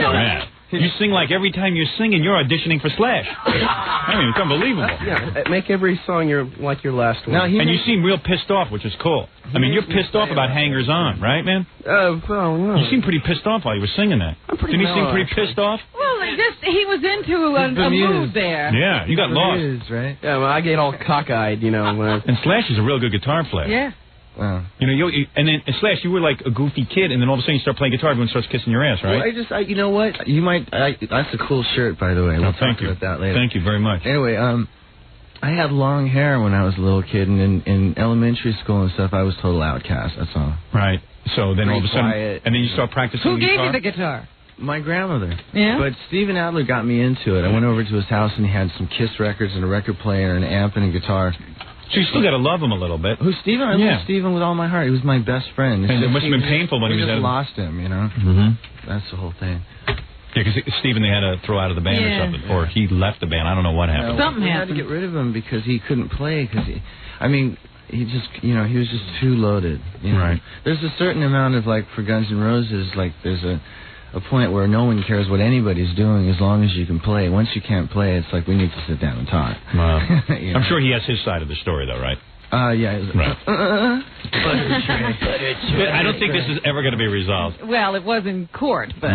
Man. You sing like every time you're singing, you're auditioning for Slash. I mean, it's unbelievable. Yeah, make every song like your last one. And you seem real pissed off, which is cool. I mean, you're pissed off about Hangers On, right, man? Well, no. You seem pretty pissed off while you were singing that. Didn't you seem pretty pissed off? Well, he was into a mood there. Yeah, you got lost. Right? Yeah, well, I get all cockeyed, when I... And Slash is a real good guitar player. Yeah. Wow. And then Slash, you were like a goofy kid, and then all of a sudden you start playing guitar, everyone starts kissing your ass, right? Well, you know what? You might. That's a cool shirt, by the way. We'll talk about that later. Thank you very much. Anyway, I had long hair when I was a little kid, and in elementary school and stuff, I was total outcast. That's all. Right. So then all of a sudden, quiet, and then you start practicing. Who gave you the guitar? My grandmother. Yeah. But Steven Adler got me into it. I went over to his house, and he had some Kiss records and a record player and an amp and a guitar. So you still got to love him a little bit. Who's Steven? I love Steven with all my heart. He was my best friend. And it must have been painful when he was just lost him, Mm-hmm. That's the whole thing. Yeah, because Steven they had to throw out of the band or something, or he left the band. I don't know what happened. Something happened. We had to get rid of him because he couldn't play. He just, he was just too loaded. Right. There's a certain amount of for Guns N' Roses, there's a point where no one cares what anybody's doing as long as you can play. Once you can't play, it's like we need to sit down and talk. Wow. I'm sure he has his side of the story, though, right? Yeah. Right. I don't think this is ever going to be resolved. Well, it was in court, but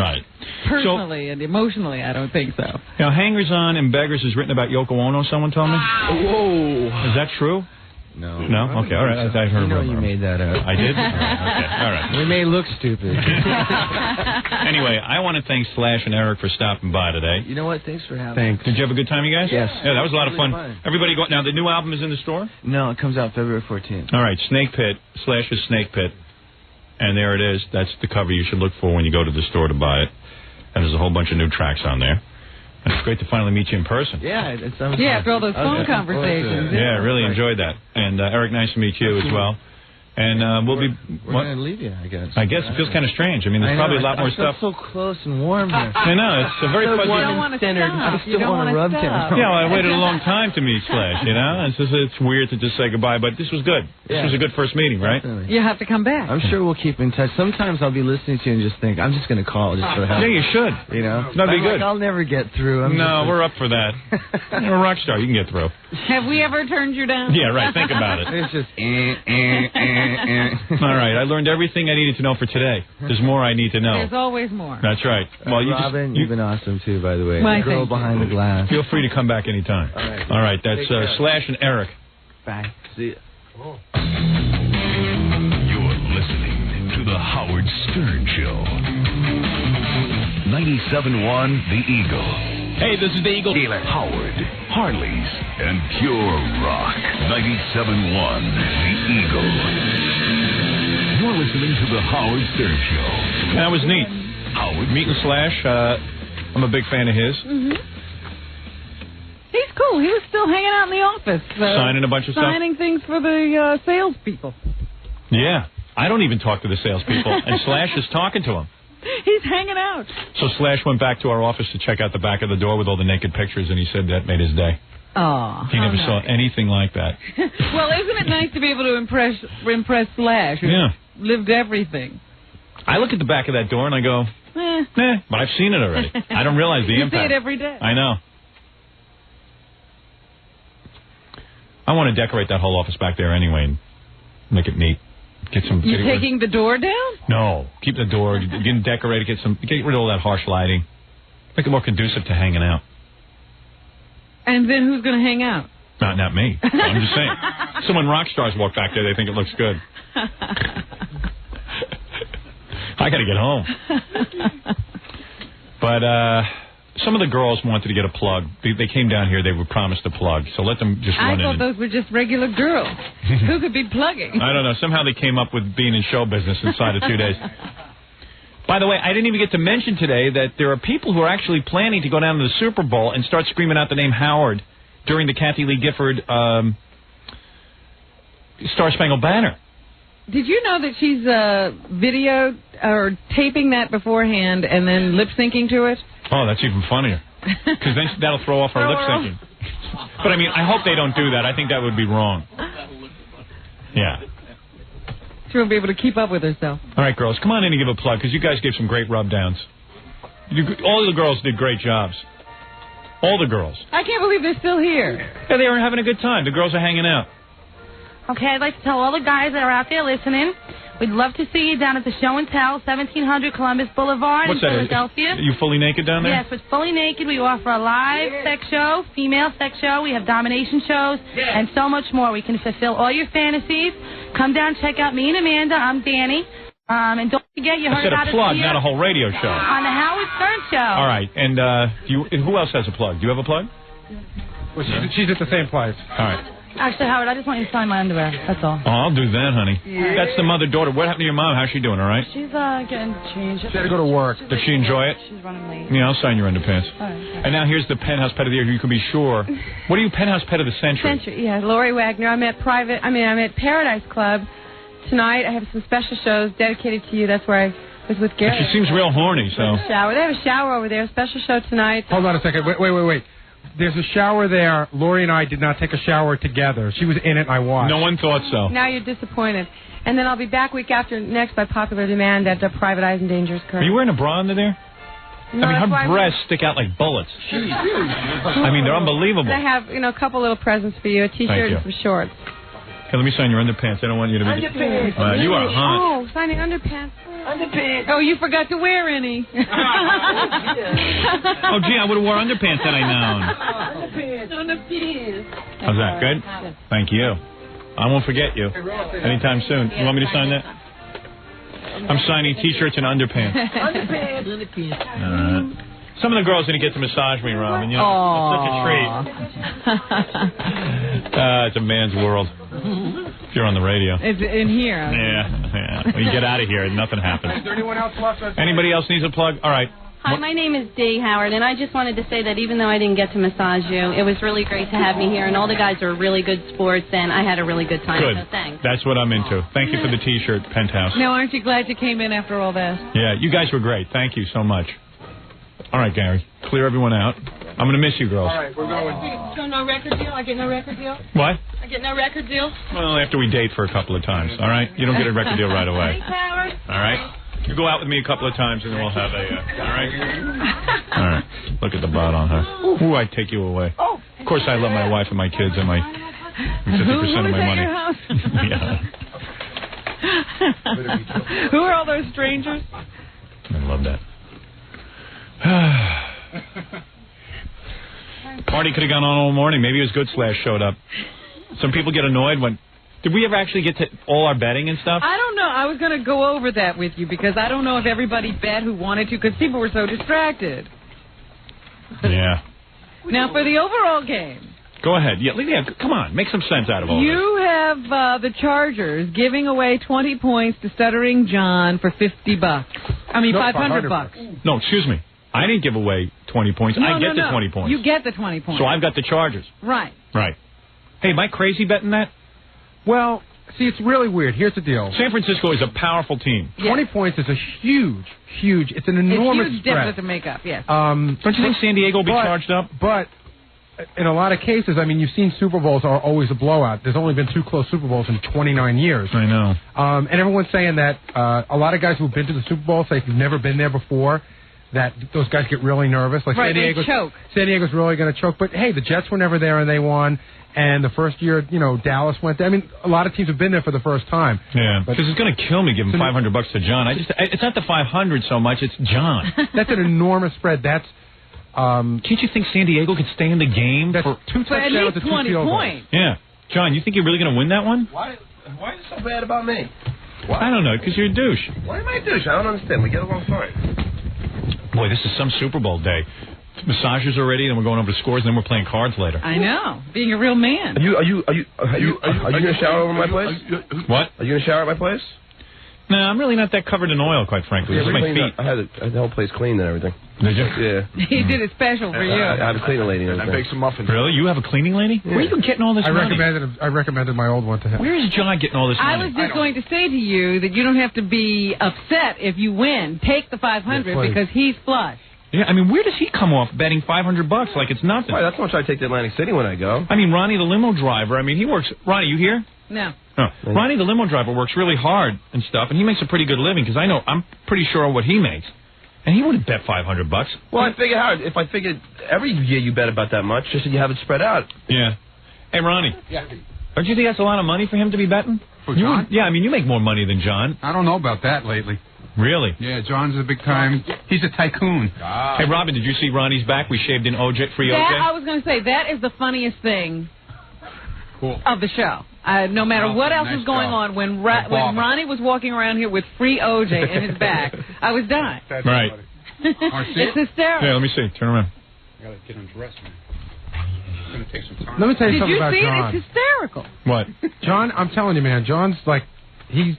personally and emotionally, I don't think so. Now, Hangers On and Beggars is written about Yoko Ono, someone told me. Whoa. Is that true? No. No? Okay, all right. I heard you made that up. I did? Okay, all right. We may look stupid. Anyway, I want to thank Slash and Eric for stopping by today. You know what? Thanks for having me. Thanks. Did you have a good time, you guys? Yes. Yeah, that was a lot of fun. Everybody go. Now, the new album is in the store? No, it comes out February 14th. All right, Snake Pit, Slash's Snake Pit. And there it is. That's the cover you should look for when you go to the store to buy it. And there's a whole bunch of new tracks on there. And it's great to finally meet you in person. Yeah, after all those phone conversations. Yeah, I really enjoyed that. And Eric, nice to meet you as well. And we'll be... We're going to leave you, I guess. I guess it feels kind of strange. I mean, there's probably a lot more stuff. It's so close and warm here. I know. It's a very fuzzy... You don't want to stop. I still want to rub him. Yeah, well, I waited a long time to meet Slash, you know? It's weird to just say goodbye, but this was good. This was a good first meeting, right? Definitely. You have to come back. I'm sure we'll keep in touch. Sometimes I'll be listening to you and just think, I'm just going to call just for help. Yeah, you should. You know? That'd be good. I'll never get through. We're up for that. You're a rock star. You can get through. Have we ever turned you down? Yeah, right. Think about it. It's just... All right. I learned everything I needed to know for today. There's more I need to know. There's always more. That's right. Well, Robin, you've been awesome, too, by the way. Why, The girl behind the glass. Feel free to come back anytime. All right. That's Slash and Eric. Bye. See ya. You're listening to The Howard Stern Show. 97.1 The Eagle. Hey, this is the Eagle Dealer. Howard, Harleys, and pure rock. 97.1 The Eagle. You're listening to The Howard Stern Show. That was neat. Howard. Meeting Slash. I'm a big fan of his. Mm-hmm. He's cool. He was still hanging out in the office. Signing a bunch of stuff? Signing things for the salespeople. Yeah. I don't even talk to the salespeople, and Slash is talking to them. He's hanging out. So Slash went back to our office to check out the back of the door with all the naked pictures, and he said that made his day. Oh, he never saw anything like that. Well, isn't it nice to be able to impress Slash? Who lived everything. I look at the back of that door and I go, but I've seen it already. I don't realize the impact. You see it every day. I know. I want to decorate that whole office back there anyway and make it neat. Get some. You taking the door down? No, keep the door. Get decorate it. Get rid of all that harsh lighting. Make it more conducive to hanging out. And then who's going to hang out? Not me. I'm just saying. So when rock stars walk back there, they think it looks good. I got to get home. But some of the girls wanted to get a plug. They came down here. They were promised a plug. So let them just run in. I thought those were just regular girls. Who could be plugging? I don't know. Somehow they came up with being in show business inside of 2 days. By the way, I didn't even get to mention today that there are people who are actually planning to go down to the Super Bowl and start screaming out the name Howard during the Kathy Lee Gifford Star Spangled Banner. Did you know that she's video or taping that beforehand and then lip syncing to it? Oh, that's even funnier. Because then that'll throw off her lip syncing. But I mean, I hope they don't do that. I think that would be wrong. Yeah. She won't be able to keep up with herself. All right, girls, come on in and give a plug, because you guys gave some great rub-downs. All the girls did great jobs. All the girls. I can't believe they're still here. Yeah, they were having a good time. The girls are hanging out. Okay, I'd like to tell all the guys that are out there listening, we'd love to see you down at the Show and Tell, 1700 Columbus Boulevard in Philadelphia. Are you fully naked down there? Yes, we're fully naked. We offer a live sex show, female sex show. We have domination shows, and so much more. We can fulfill all your fantasies. Come down, check out me and Amanda. I'm Danny. And don't forget, you heard about a plug, not a whole radio show. On the Howard Stern Show. All right, and who else has a plug? Do you have a plug? Well, she's at the same place. All right. Actually, Howard, I just want you to sign my underwear. That's all. Oh, I'll do that, honey. Yeah. That's the mother-daughter. What happened to your mom? How's she doing, all right? She's getting changed. She had to go to work. Does she enjoy it? She's running late. Yeah, I'll sign your underpants. All right. And now here's the Penthouse Pet of the Year. You can be sure. What are you, Penthouse Pet of the Century? Yeah, Lori Wagner. I'm at Paradise Club tonight. I have some special shows dedicated to you. That's where I was with Gary. She seems real horny, so. They have a shower over there. Special show tonight. Hold on a second. Wait. There's a shower there. Lori and I did not take a shower together. She was in it and I watched. No one thought so. Now you're disappointed. And then I'll be back week after next by popular demand at Private Eyes and Dangerous Curve. Are you wearing a bra under there? No, I mean, her breasts stick out like bullets. I mean, they're unbelievable. I have, a couple little presents for you, a T-shirt and some shorts. Hey, let me sign your underpants. I don't want you to be... Underpants. You are hot. Oh, signing underpants. Underpants. Oh, you forgot to wear any. Oh, gee, I would have wore underpants had I known. Underpants. How's that? Good? Thank you. I won't forget you anytime soon. You want me to sign that? I'm signing T-shirts and underpants. Underpants. Some of the girls are going to get to massage me, Robin. You know, it's such a treat. It's a man's world. If you're on the radio. It's in here. Yeah. When you get out of here, nothing happens. Is there anyone else left? Anybody else needs a plug? All right. Hi, my name is Dee Howard, and I just wanted to say that even though I didn't get to massage you, it was really great to have me here, and all the guys are really good sports, and I had a really good time. Good. So thanks. That's what I'm into. Thank you for the T-shirt, Penthouse. Now, aren't you glad you came in after all that? Yeah, you guys were great. Thank you so much. All right, Gary, clear everyone out. I'm going to miss you, girls. All right, we're going. So no record deal? I get no record deal? What? I get no record deal? Well, after we date for a couple of times, all right? You don't get a record deal right away. Thanks, Howard. All right? You go out with me a couple of times, and then we'll have a... all right? All right. Look at the butt on her. Ooh, I'd take you away. Of course, I love my wife and my kids and my 50% of my money. Yeah. Who are all those strangers? I love that. Party could have gone on all morning. Maybe it was good Slash showed up. Some people get annoyed when... Did we ever actually get to all our betting and stuff? I don't know. I was going to go over that with you because I don't know if everybody bet who wanted to because people were so distracted. Yeah. Now, for the overall game. Go ahead. Yeah, come on. Make some sense out of all this. You have the Chargers giving away 20 points to Stuttering John for $50. I mean, $500. No, excuse me. I didn't give away 20 points. I get the 20 points. You get the 20 points. So I've got the Chargers. Right. Right. Hey, am I crazy betting that? Well, see, it's really weird. Here's the deal. San Francisco is a powerful team. 20 points is a huge, it's an enormous huge spread. deficit to make up, yes. Don't you think San Diego will be charged up? But in a lot of cases, I mean, you've seen Super Bowls are always a blowout. There's only been 2 close Super Bowls in 29 years. I know. And everyone's saying that a lot of guys who've been to the Super Bowl say if you've never been there before, that those guys get really nervous. Like right, they choke. San Diego's really going to choke. But, hey, the Jets were never there and they won. And the first year, Dallas went there. I mean, a lot of teams have been there for the first time. Yeah, because it's going to kill me giving $500 to John. It's not the 500 so much, it's John. That's an enormous spread. That's... can't you think San Diego could stay in the game for 2 touchdowns and 2 field goals? Yeah. John, you think you're really going to win that one? Why is it so bad about me? Why? I don't know, because you're a douche. Why am I a douche? I don't understand. We get along fine. Boy, this is some Super Bowl day. Massages already, then we're going over to scores, and then we're playing cards later. I know. Being a real man. Are you going to shower over my place? What? Are you going to shower at my place? No, I'm really not that covered in oil, quite frankly. Yeah, This is my feet. I had the whole place cleaned and everything. Did you? Yeah. He did it special for you. I have a cleaning lady. And I baked some muffins. Really? You have a cleaning lady? Yeah. Where are you getting all this money? I recommended my old one to him. Where is John getting all this money? I was just going to say to you that you don't have to be upset if you win. Take the $500 because he's flush. Yeah, I mean, where does he come off betting $500 like it's nothing? Right, that's how much I take to Atlantic City when I go. I mean, Ronnie, the limo driver, I mean, he works... Ronnie, you here? No. Oh. Ronnie, the limo driver, works really hard and stuff, and he makes a pretty good living, because I'm pretty sure what he makes. And he wouldn't bet $500. Well, I figure, Howard, if I figured every year you bet about that much, just so you have it spread out. Yeah. Hey, Ronnie. Yeah. Don't you think that's a lot of money for him to be betting? For John? Yeah, I mean, you make more money than John. I don't know about that lately. Really? Yeah, John's a big time. He's a tycoon. Hey, Robin, did you see Ronnie's back? We shaved in free OJ. I was going to say, that is the funniest thing of the show. No matter what else was going on, when Ronnie was walking around here with free OJ in his back, I was dying. Right. It's hysterical. Yeah, let me see. Turn around. I got to get him dressed, man. It's going to take some time. Let me tell you something about Did you see John. it? It's hysterical. What? John, I'm telling you, man, John's like, he's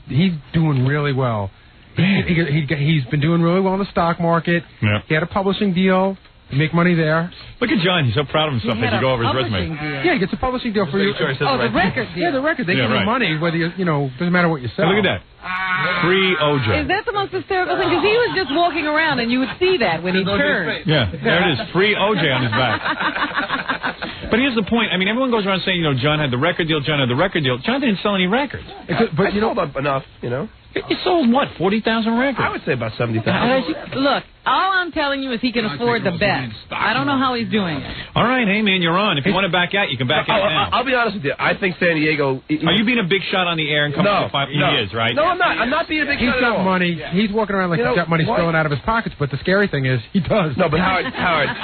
doing really well. He's been doing really well in the stock market. Yeah. He had a publishing deal. You make money there. Look at John. He's so proud of himself as you go over his resume. Yeah, he gets a publishing deal for you. The record deal. Yeah, the record. They give you money whether doesn't matter what you sell. Hey, look at that. Free OJ. Is that the most hysterical thing? Because he was just walking around and you would see that when he turned. Yeah, there it is. Free OJ on his back. But here's the point. I mean, everyone goes around saying, John had the record deal, John had the record deal. John didn't sell any records. But I sold up enough, You sold, what, 40,000 records? I would say about 70,000. Look, all I'm telling you is he can afford the bet. I don't know how he's doing it. All right, hey, man, you're on. If you want to back out, you can back out now. I'll be honest with you. I think San Diego... Are you being a big shot on the air and coming to 5? No. He is, right? No, I'm not. I'm not being a big shot at all. He's got money. Yeah. He's walking around like he's got money spilling out of his pockets, but the scary thing is he does. No, but Howard.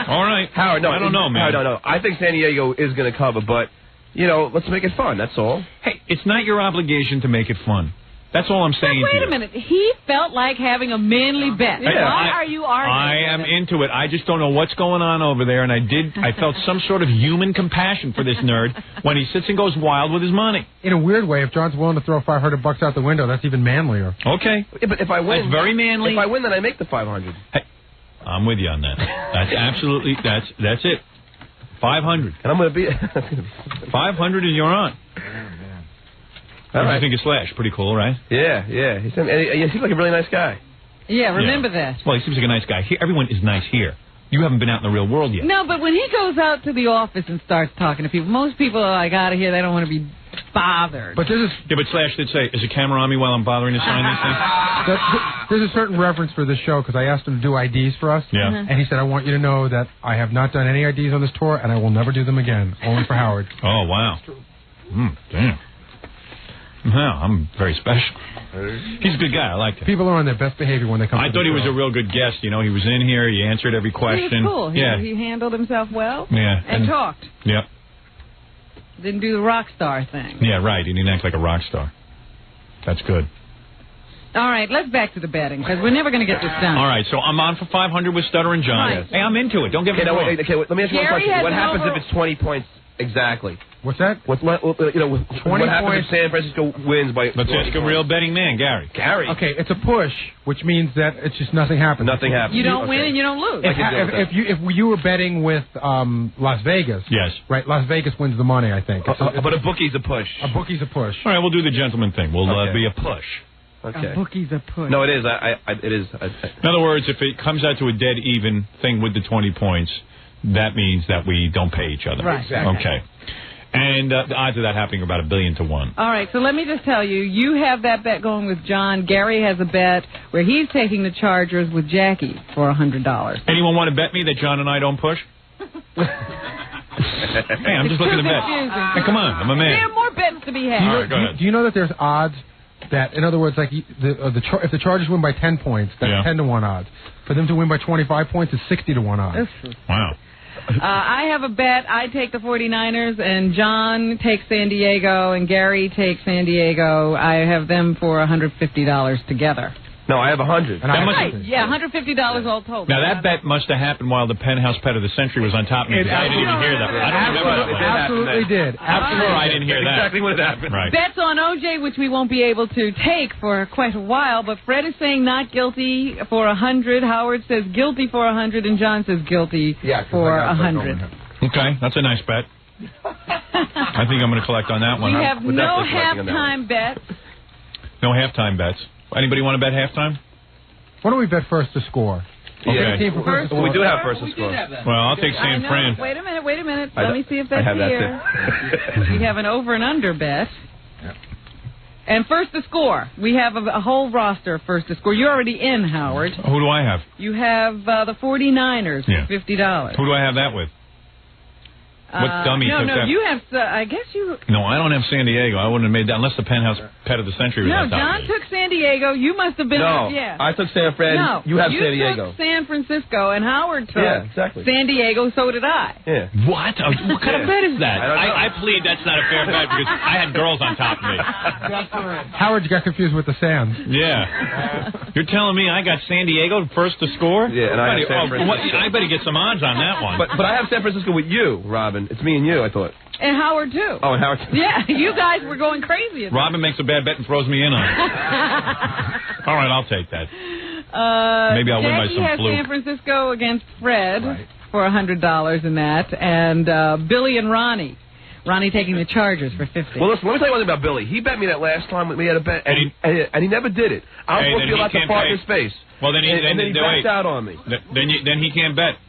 All right. Howard, no. I don't know, man. Howard, no. I think San Diego is going to cover, but, let's make it fun. That's all. Hey, it's not your obligation to make it fun. That's all I'm saying. But wait a minute. He felt like having a manly bet. Yeah. Why are you arguing? I am into it. I just don't know what's going on over there, and I felt some sort of human compassion for this nerd when he sits and goes wild with his money. In a weird way, if John's willing to throw $500 out the window, that's even manlier. Okay. Yeah, but if I win, that's very manly. If I win, then I make the $500. Hey, I'm with you on that. That's absolutely, that's it. 500. And I'm going to be... 500 is your aunt. What do you think of Slash? Pretty cool, right? Yeah. He seems like a really nice guy. Yeah, remember that. Well, he seems like a nice guy. Everyone is nice here. You haven't been out in the real world yet. No, but when he goes out to the office and starts talking to people, most people are like out of here. They don't want to be bothered. But but Slash did say, "Is a camera on me while I'm bothering to sign these things?" There's a certain reference for this show because I asked him to do IDs for us. Yeah. And he said, "I want you to know that I have not done any IDs on this tour, and I will never do them again. Only for Howard." Oh wow. Damn. Well, I'm very special. He's a good guy. I liked him. People are on their best behavior when they come. I thought he was a real good guest. You know, he was in here. He answered every question. He was cool. Yeah. He handled himself well. Yeah. And talked. Yep. Didn't do the rock star thing. Yeah, right. He didn't act like a rock star. That's good. All right, let's back to the betting because we're never going to get this done. All right, so I'm on for 500 with Stutter and John. Right. Hey, I'm into it. Don't get me wrong. Wait, let me ask you one question. What happens over... if it's 20 points exactly? What's that? What happens if San Francisco wins by... Let's ask a real betting man, Gary. Okay, it's a push, which means that it's just nothing happens. Nothing happens. You don't win and you don't lose. If you were betting with Las Vegas... Yes. Right, Las Vegas wins the money, I think. But a bookie's a push. A bookie's a push. All right, we'll do the gentleman thing. We'll be a push. Okay. A bookie's a push. No, it is. It is. In other words, if it comes out to a dead even thing with the 20 points, that means that we don't pay each other. Right. Exactly. Okay. And the odds of that happening are about 1 billion to 1. All right, so let me just tell you, you have that bet going with John. Gary has a bet where he's taking the Chargers with Jackie for $100. Anyone want to bet me that John and I don't push? Hey, I'm just looking to bet. Hey, come on, I'm a man. There are more bets to be had. All right, go ahead. Do you know that there's odds that, in other words, like if the Chargers win by 10 points, that's 10 to 1 odds. For them to win by 25 points, it's 60 to 1 odds. Wow. I have a bet. I take the 49ers, and John takes San Diego, and Gary takes San Diego. I have them for $150 together. No, I have 100. And yeah, $150 all told. Now, that bet must have happened while the Penthouse Pet of the Century was on top of me. I didn't even hear that. I don't remember that. Absolutely did. Absolutely, I didn't hear that. Exactly what happened. Right. Bets on OJ, which we won't be able to take for quite a while, but Fred is saying not guilty for 100. Howard says guilty for 100, and John says guilty for 100. Okay, that's a nice bet. I think I'm going to collect on that one. We have no halftime bets. No halftime bets. Anybody want to bet halftime? Why don't we bet first to score? Okay. We do have first to score. Well, I'll take San Fran. Wait a minute. Let me see if that's have here. We have an over and under bet. And first to score. We have a whole roster of first to score. You're already in, Howard. Who do I have? You have the 49ers for $50. Who do I have that with? What dummy took that? No, you have, I guess you... No, I don't have San Diego. I wouldn't have made that unless the Penthouse Pet of the Century was on top John of me. took San Diego. You must have been... No, I took San Fran. No, you have San Diego. took San Francisco, and Howard took exactly. San Diego, so did I. Yeah. What? What kind of bet is that? I plead that's not a fair bet because I had girls on top of me. Howard got confused with the Sands. Yeah. You're telling me I got San Diego first to score? Yeah, and I have San Francisco. I better get some odds on that one. But I have San Francisco with you, Robin. It's me and you, I thought. And Howard, too. Oh, and Howard. Yeah, you guys were going crazy. Robin makes a bad bet and throws me in on it. All right, I'll take that. Maybe I'll win by some has fluke. San Francisco against Fred for $100 in that, and Billy and Ronnie. Ronnie taking the Chargers for $50. Well, listen, let me tell you one thing about Billy. He bet me that last time we had a bet, and he never did it. I was supposed to be allowed to fart in his face. Well, then he backed out on me. Then he can't bet.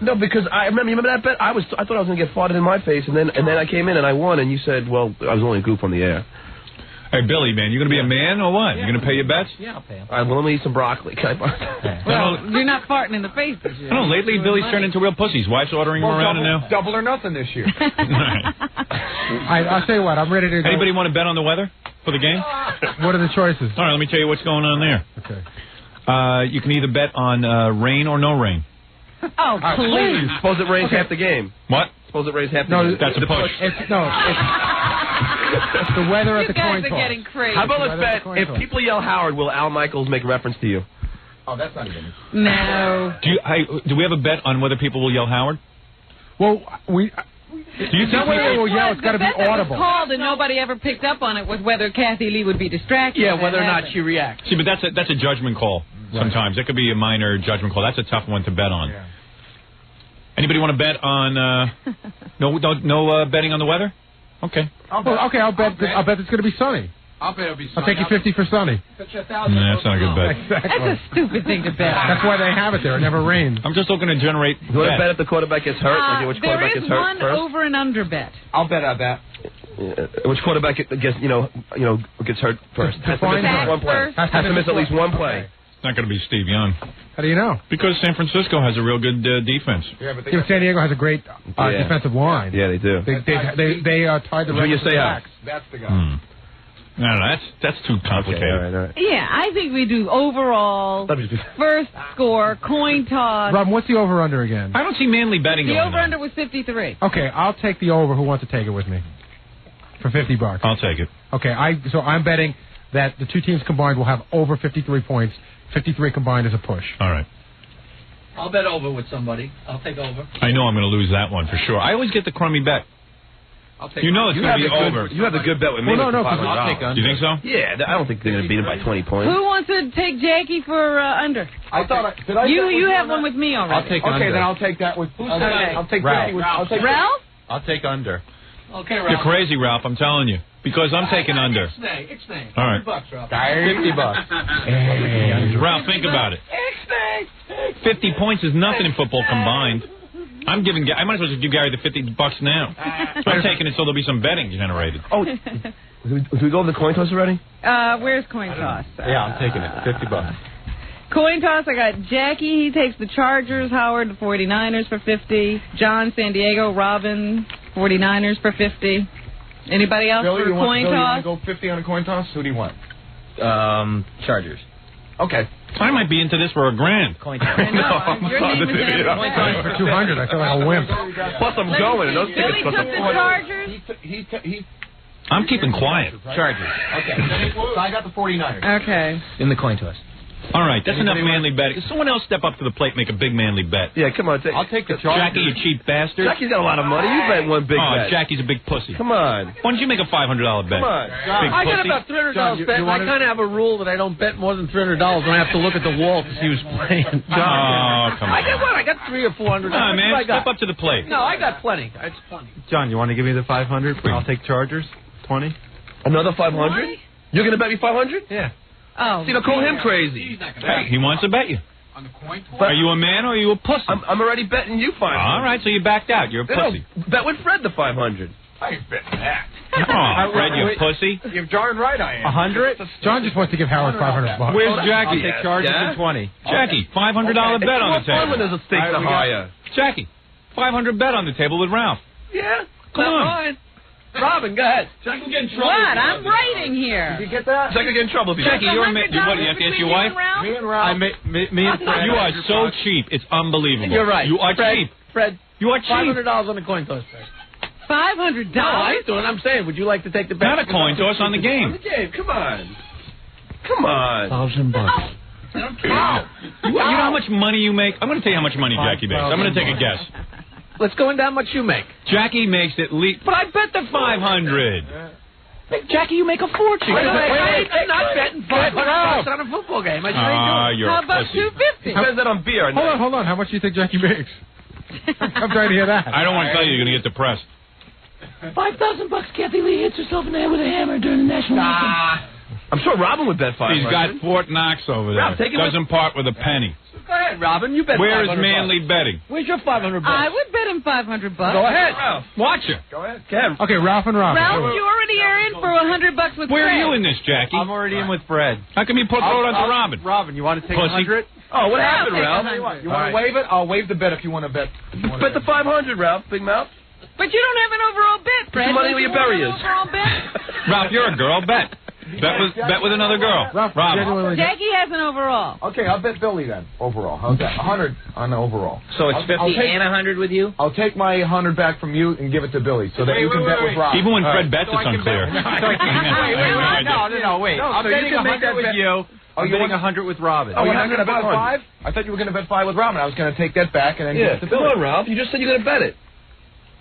No, because I remember that bet. I thought I was going to get farted in my face, and then I came in and I won, and you said, well, I was only a goof on the air. Hey, Billy, man, you going to be a man or what? You going to pay your bets? Yeah, I'll pay him. All right, well, let me eat some broccoli. Can I well, you're not farting in the face this year. I don't know. Lately, Billy's turned into real pussies. Wife's ordering him around and now. Double or nothing this year. I'll tell you what, I'm ready to go. Anybody want to bet on the weather for the game? What are the choices? All right, let me tell you what's going on there. Okay. You can either bet on rain or no rain. Oh, please. Suppose it rains half the game. What? Suppose it rains half the game. That's a push. It's the weather at the coin toss. You guys are getting crazy. How about let's bet, if people yell Howard, will Al Michaels make reference to you? Oh, that's not even... No. Do we have a bet on whether people will yell Howard? Well, do you think people will yell? It's got to be audible. The called and nobody ever picked up on it was whether Kathy Lee would be distracted. Yeah, whether or not she reacts. See, but that's a judgment call. sometimes. It could be a minor judgment call. That's a tough one to bet on. Yeah. Anybody want to bet on... no betting on the weather? Okay. I'll bet it's going to be sunny. I'll bet it'll be sunny. I'll take you 50 for sunny. That's not a good bet. Exactly. That's a stupid thing to bet. That's why they have it there. It never rains. I'm just looking to generate... You want to bet if the quarterback gets hurt? Which quarterback gets hurt first? There is one over and under bet. I'll bet on that. Which quarterback gets gets hurt first? Has to miss one play. Has to miss at least one play. It's not going to be Steve Young. How do you know? Because San Francisco has a real good defense. Yeah, but San Diego has a great defensive line. Yeah, they do. They tied the Red Sox. That's the guy. No, that's too complicated. Okay, all right. Yeah, I think we do overall, first score, coin toss. Rob, what's the over-under again? I don't see Manly betting The going over-under was 53. Okay, I'll take the over. Who wants to take it with me? For $50. I'll take it. Okay, so I'm betting that the two teams combined will have over 53 points. 53 combined is a push. All right. I'll bet over with somebody. I'll take over. I know I'm going to lose that one for sure. I always get the crummy bet. You know it's going to be over. You have a good bet with me. Well, no, I'll take under. Do you think so? Yeah, I don't think they're going to beat him by 20 points. Who wants to take Jackie for under? You have one with me already. I'll take under. Okay, then I'll take that with... I'll take Ralph. Ralph? I'll take under. Okay, Ralph. You're crazy, Ralph, I'm telling you. Because I'm taking under. Ixnay. All right. $100, Ralph. $50. Ralph, think about it. 50 points is nothing in football combined. I might as well just give Gary the $50 now. I'm taking it so there'll be some betting generated. Oh, do we go over the coin toss already? Where's coin toss? Yeah, I'm taking it. $50. Coin toss, I got Jackie. He takes the Chargers. Howard, the 49ers for 50. John, San Diego. Robin, 49ers for 50. Anybody else Billy, for coin toss? You want to go 50 on a coin toss? Who do you want? Chargers. Okay. I might be into this for $1,000. Coin toss. Your name is Coin toss for 200. I feel like a wimp. Plus, I'm going, and those tickets Billy took the Chargers. I'm keeping quiet. Chargers. Okay. So I got the 49ers. Okay. In the coin toss. All right, that's enough manly betting. Can someone else step up to the plate and make a big manly bet? Yeah, come on. I'll take the Chargers. Jackie, you cheap bastard. Jackie's got a lot of money. You bet one big bet. Jackie's a big pussy. Come on. Why don't you make a $500 bet? Come on. I got about $300 bet. I kind of have a rule that I don't bet more than $300 when I have to look at the wall to see who's playing. Oh, come on. I got what? I got $300 or $400. Nah, man, step up to the plate. No, I got plenty. It's plenty. John, you want to give me the 500? I'll take Chargers. 20. Another 500? You're going to bet me 500? Yeah. Oh. See, don't call him crazy. Hey, he wants to bet you. On the coin toss? Are you a man or are you a pussy? I'm already betting you 500. All right, so you backed out. You're a pussy. No, bet with Fred the 500. I ain't betting that. Oh, Fred, you pussy. You're darn right I am. 100? John just wants to give Howard $500. Where's Jackie? I'll take Chargers in 20. Jackie, $500 bet on the table. When there's a stake to higher. Jackie, $500 bet on the table with Ralph. Yeah. Come on. Fine. Robin, go ahead. Jack will get in trouble. What? I'm writing here. Did you get that? Jack will get in trouble. Jackie, you're a man. What, do you have to ask your wife? Me and Ralph. Me and Fred. You are so cheap. It's unbelievable. You're right. You are Fred, cheap. Fred, You are cheap. $500 on the coin toss, Fred. $500? No, I ain't doing it. I'm saying, would you like to take the bet? Not a coin toss on the game. On the game. Come on. Come on. $1,000. You know how much money you make? I'm going to tell you how much money Jackie makes. I'm going to take a guess. Let's go into how much you make. Jackie makes at least... But I bet the 500. Jackie, you make a fortune. I'm not betting $500 on a football game. You're How a about pussy. $250? He says that on beer. Hold on. How much do you think Jackie makes? I'm trying to hear that. I don't want to tell you. You're going to get depressed. $5,000. Kathy Lee hits herself in the head with a hammer during the national anthem. I'm sure Robin would bet 500. He's got Fort Knox over there. Ralph, take it Doesn't part with a penny. Go ahead, Robin. You bet Where is $500. Manly betting? Where's your $500? I would bet him $500. Go ahead. Ralph. Watch it. Go ahead. Okay, Ralph and Robin. Ralph, you already are in for $100 with Where Fred. are you in this, Jackie? I'm already in with Fred. How come you throw it on to Robin? Robin, you want to take Pussy. 100? Oh, what Ralph, happened, take Ralph? 100. You want to waive it? I'll waive the bet if you want to bet. Bet the 500, Ralph. Big mouth. But you don't have an overall bet, Fred. Put your money where your berry is. Overall bet? Ralph, you're a girl. Bet. Bet with another girl. Robin. Jackie has an overall. Okay, I'll bet Billy then. Overall, how's that? 100 on the overall. So it's 50 and 100 with you? I'll take my 100 back from you and give it to Billy, so that you can bet with Rob. Even when Fred bets, it's unclear. Wait. I'm betting 100 with you. I'm betting 100 with Robin. Oh, you're not going to bet 5? I thought you were going to bet 5 with Robin. I was going to take that back and then give it to Billy. Come on, Ralph. You just said you're going to bet it.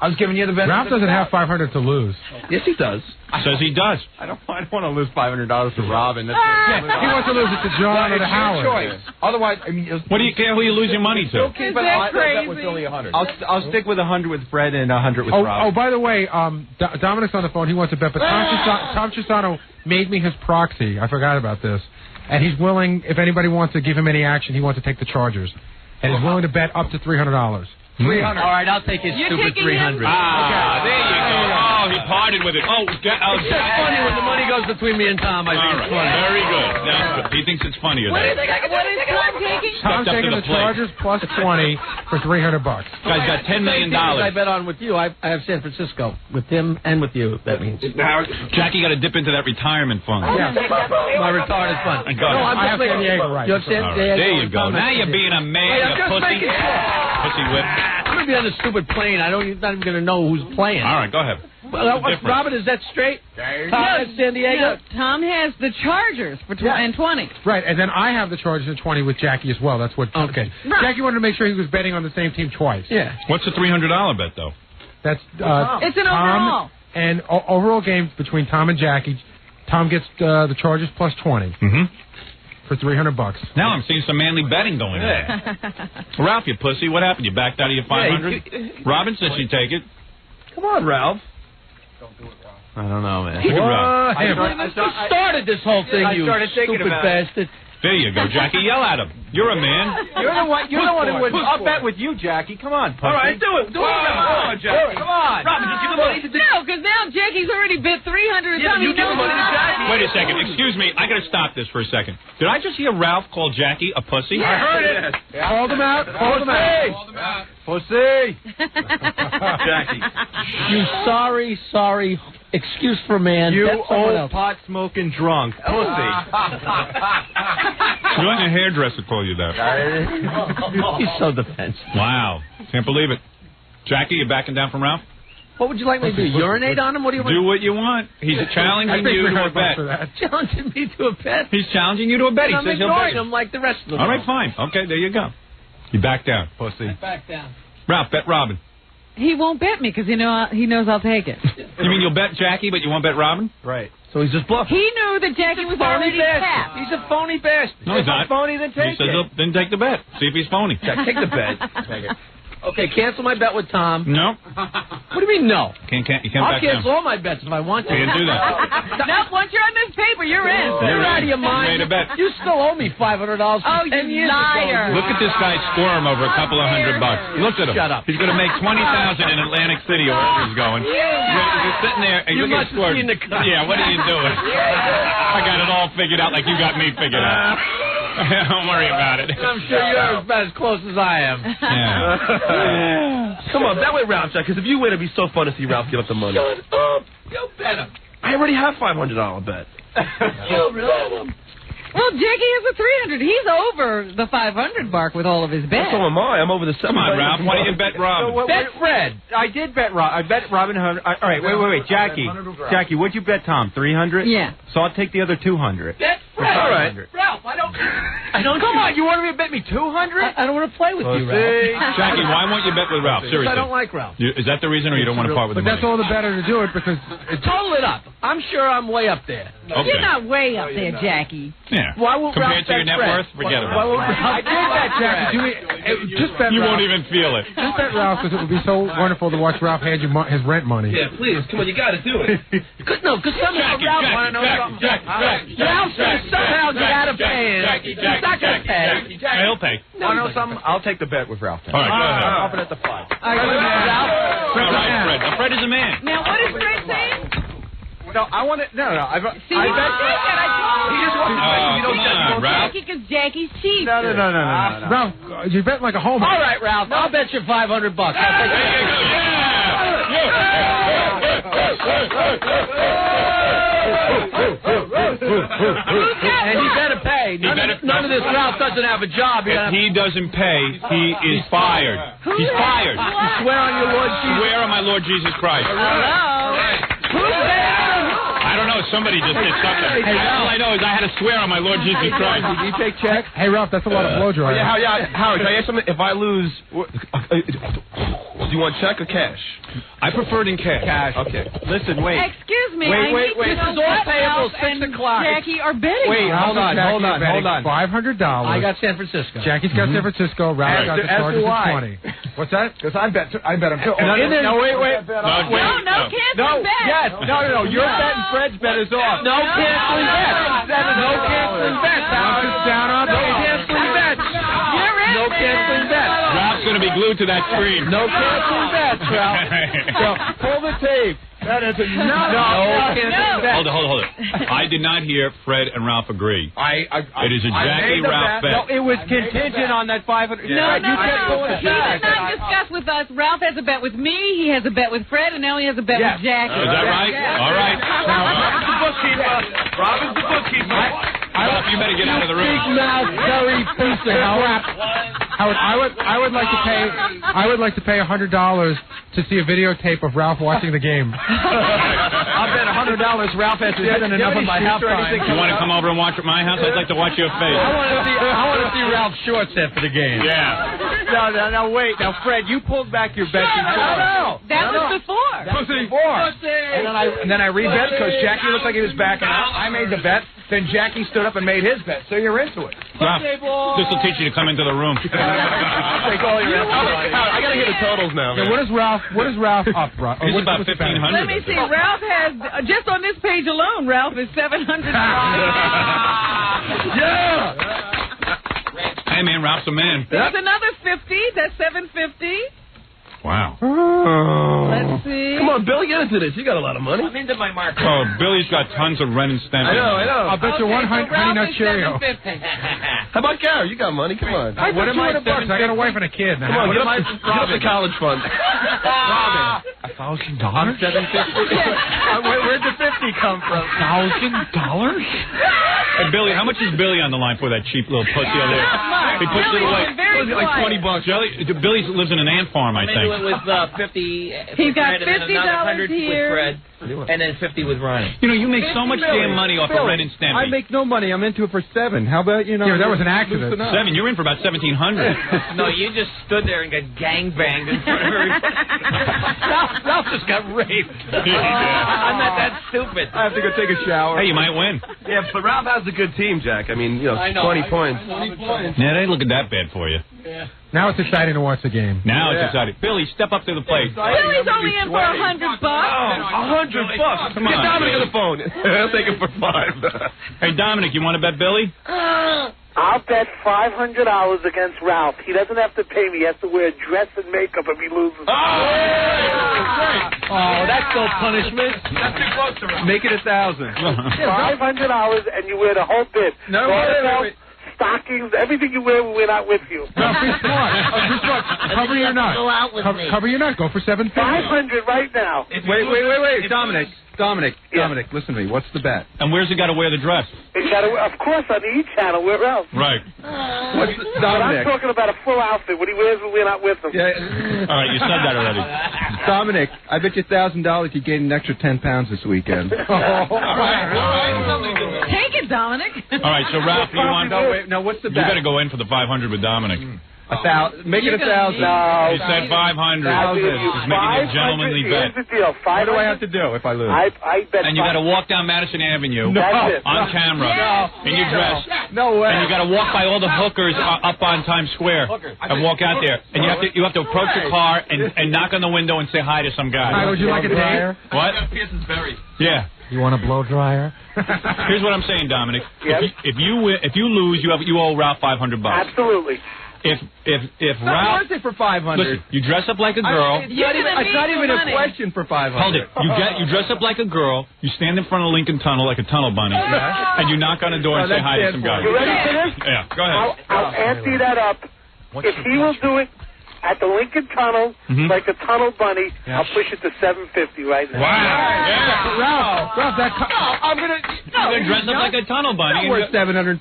I was giving you the benefit. Ralph doesn't have $500 to lose. Yes, he does. Says he does. I don't want to lose $500 to Robin. That's He wants to lose it to John or to Howard. Choice. Otherwise, I mean, What do you care who you lose your money to? okay, but that was only 100. I'll stick with 100 with Fred and 100 with Robin. Oh, by the way, Dominic's on the phone. He wants to bet, but Tom Chisano made me his proxy. I forgot about this. And he's willing, if anybody wants to give him any action, he wants to take the Chargers. And he's willing to bet up to $300. 300. All right, I'll take his stupid 300. Ah, there you go. Oh, he parted with it. It's funny when the money goes between me and Tom. I think it's funny. Very good. That's good. He thinks it's funnier. What do you think I can do? What is Tom taking? Tom's taking the Chargers plus 20 for $300. Guy's got $10 million. I bet on with you. I have San Francisco with him and with you. That means Jackie got to dip into that retirement fund. Yeah, my retarded fund. No, I'm just making San Diego right. You have San Diego. There you go. Now you're being a man, you pussy. Pussy whip. I'm going to be on a stupid plane. I'm not even going to know who's playing. All right, go ahead. Robin, is that straight? Tom has San Diego? No, Tom has the Chargers for 20. Right, and then I have the Chargers at 20 with Jackie as well. That's what. Okay. Right. Jackie wanted to make sure he was betting on the same team twice. Yeah. What's the $300 bet, though? That's It's an Tom overall. And overall game between Tom and Jackie. Tom gets the Chargers plus 20 for $300. Now I'm seeing some manly betting going on. Ralph, you pussy, what happened? You backed out of your 500? Robin said she'd take it. Come on, Ralph. I don't know, man. Look at Ralph. I started this whole thing, you stupid bastard. There you go, Jackie. Yell at him. You're a man. You're the one who would. I'll bet with you, Jackie. Come on, pussy. All right, do it. Do it. Come on, Jackie. Come on. Robin, did you give money to No, because now Jackie's already bid 300. Yeah, you give money to Jackie. Wait a second. Excuse me. I got to stop this for a second. Did I just hear Ralph call Jackie a pussy? I heard it. Called him out. Called him out. Pussy. Jackie. You sorry excuse for a man. You That's someone old else. pot-smoking drunk. Pussy. You're letting a hairdresser call you that. He's so defensive. Wow. Can't believe it. Jackie, you backing down from Ralph? What would you like me to do? Urinate on him? What do you want? Do what you want. He's challenging you to a bet. Challenging me to a bet? He's challenging you to a bet. He I'm says he'll ignoring bet. him like the rest of them. All right, fine. Okay, there you go. You back down, pussy. Back down. Ralph, bet Robin. He won't bet me because he knows I'll take it. You mean you'll bet Jackie, but you won't bet Robin? Right. So he's just bluffing. He knew that Jackie was already tapped. He's a phony bastard. No, he's not. Phony, then take He says he'll then take the bet. See if he's phony. Jack, take the bet. Take it. Okay, cancel my bet with Tom. No. What do you mean no? You can't I'll back down. cancel all my bets if I want to. You can't do that. No, once you're on this paper, you're in. You're out of your You mind. made a bet. You still owe me $500 for Oh, 10 you years liar. Look at this guy squirm over a couple of $100. Look at him. Shut up. He's going to make $20,000 in Atlantic City or wherever he's going. He's sitting there. And You look at must have squirt. seen the cut. Yeah, what are you doing? I got it all figured out like you got me figured out. Don't worry about it. I'm sure you're about as close as I am. Yeah. Come on, that way, Ralph, because if you win, it'd be so fun to see Ralph give up the money. Shut up. You bet him. I already have $500 bet. You bet him. Well, Jackie has a 300. He's over the 500 mark with all of his bets. So am I. I'm over the 700. Come on, Ralph. Why don't you bet Robin? Bet Fred. I did bet I bet Robin 100. All right, wait. Jackie, what'd you bet Tom? 300? Yeah. So I'll take the other 200. Bet Fred. All right. Ralph, I don't. Come on, you want me to bet me 200? I don't want to play with you, Ralph. Jackie, why won't you bet with Ralph? Seriously. I don't like Ralph. Is that the reason, or you don't want to part with the But that's money? all the better to do it because Total it up. I'm sure I'm way up there. Okay. You're not way up there, Jackie. Yeah. Why won't Compared Ralph to your bet net Fred? worth, forget Why about won't it. Ralph I did that, Jackie. Just bet You Ralph. won't even feel it. Just bet Ralph because it would be so wonderful to watch Ralph hand you his rent money. Yeah, please. Come on, you got to do it. Because somehow Ralph want to know something. Ralph's going to somehow get out of paying. He's not going to pay. He'll pay. I know something. I'll take the bet with Ralph. All right, go ahead. I'll up it at the 5. All right, Fred. Now, Fred is a man. Now, what is Fred saying? No, I want it. No. See, I told you. Come on, Ralph. Jackie, because Jackie's cheap. No. Ralph, you bet like a homer. All right, Ralph. I'll bet you $500. I'll take And he better pay. None of this Ralph doesn't have a job. If he doesn't pay, he is fired. He's fired. You swear on your Lord Jesus. Swear on my Lord Jesus Christ. Hello? Who's there? I don't know. Somebody just did something. All I know is I had to swear on my Lord Jesus Christ. Do you take checks? Hey, Ralph, that's a lot of blow dry. Howard, can I ask something? If I lose... Do you want check or cash? I prefer it in cash. Cash. Okay. Listen, wait. Excuse me. Wait. This is all payable 6 o'clock. Jackie are betting. Wait, hold on. I $500. got San Francisco. Jackie's got San Francisco. Ralph got the Chargers at 20. What's that? Because I bet him too. No, wait. No, canceling bet. Yes. No. Your bet and Fred's bet is off. No canceling bets. No canceling bets. Down on no canceling bets. No canceling bets. Ralph's going to be glued to that screen. No canceling bets, Ralph. So, pull the tape. That is no canceling bets. Hold it. I did not hear Fred and Ralph agree. It is a Jackie Ralph bet. No, it was contingent on that 500. No. He did not discuss with us. Ralph has a bet with me. He has a bet with Fred, and now he has a bet with Jackie. Is that right? All right. Robin's the bookkeeper. Robin's the bookkeeper. Ralph, you better get out of the room. Big mouth, very piece of crap. Howard, I would like to pay $100 to see a videotape of Ralph watching the game. I'll bet $100 Ralph has hit enough of my halftime. You want to come over and watch at my house? I'd like to watch your face. I want to see Ralph's shorts after the game. Yeah. No, wait. Now, Fred, you pulled back your bet before. No. That was before. And then I rebet because Jackie looked like he was backing out. I made the bet. Then Jackie stood up and made his bet. So you're into it. Ralph, this will teach you to come into the room. Take all your I got to hear the totals now. Yeah, what is Ralph up, bro? He's about 1,500. Let me see. Ralph has, just on this page alone, Ralph is $700. Yeah! Hey, man, Ralph's a man. There's another 50. That's $750. Wow. Let's see. Come on, Bill, get into this. You got a lot of money. I'm into my market. Oh, Billy's got tons of Ren and Stimpy. I know. I'll bet you one honey nut Cheerio. How about Gary? You got money. Come on. What am I? I got a wife and a kid now. Come on, get up the college fund. Robin. $1,000? $750. Where'd the 50 come from? $1,000? Hey, Billy, how much is Billy on the line for that cheap little pussy over there? He puts it away. Like $20. Billy lives in an ant farm, I think. It was 50. He got $50 and then another 100 here. with Fred, and then 50 with Ronnie. You know, you make so much damn money off of Ren and Stimpy. I make no money. I'm into it for $7. How about Yeah, that was an accident. $7. You're in for about $1,700. No, you just stood there and got gangbanged in front of everybody. Ralph just got raped. I'm not that stupid. I have to go take a shower. Hey, you might win. Yeah, but Ralph has a good team, Jack. I mean, 20 points. 20 points. Yeah, they look at that bad for you. Yeah. Now it's exciting to watch the game. Now it's exciting. Billy, step up to the plate. Billy's only in for $100. $100. Come on, Get Dominic Billy. on the phone. I'll take it for $5. Hey, Dominic, you want to bet Billy? I'll bet $500 against Ralph. He doesn't have to pay me. He has to wear dress and makeup if he loses. Oh, that's no punishment. That's too close to Ralph. Make it $1,000. $500 and you wear the whole bit. No, wait. Stockings, everything you wear, we went out with you. No, be smart. Cover your nut. Go out with me. Cover your nut. Go for $750. $500 right now. Wait. Dominic, listen to me. What's the bet? And where's he got to wear the dress? It's got to, of course, on the E channel. Where else? Right. What's But I'm talking about a full outfit. What he wears when we're not with him. Yeah. All right, you said that already. Dominic, I bet you $1,000 you gain an extra 10 pounds this weekend. All right. Take it, Dominic. All right, so Ralph, you want? No, what's the You bet? better go in for the $500 with Dominic. 1,000. Make it 1,000. No. You said $500. He's making a gentlemanly bet. Here's the deal. What do I have to do if I lose? I bet. And you got to walk down Madison Avenue That's it. on camera in your dress. No way. And you got to walk by all the hookers up on Times Square and walk out there. And you have to approach your car and knock on the window and say hi to some guy. Hi, would you like a date? What? Pearson's Berry. Yeah. You want a blow dryer? Here's what I'm saying, Dominic. Yes? If you lose, you owe Ralph $500. Absolutely. If Ralph, worth it for $500. listen, you dress up like a girl. It's not even a question for $500. Hold it. You dress up like a girl. You stand in front of Lincoln Tunnel like a tunnel bunny, and you knock on a door and say hi to some guy. You ready for this? Yeah. Go ahead. I'll ante that up. If he will do it at the Lincoln Tunnel, like a tunnel bunny, I'll push it to $750 right now. Wow. Yeah. Ralph, I'm gonna. You're gonna dress up like a tunnel bunny. Worth $750.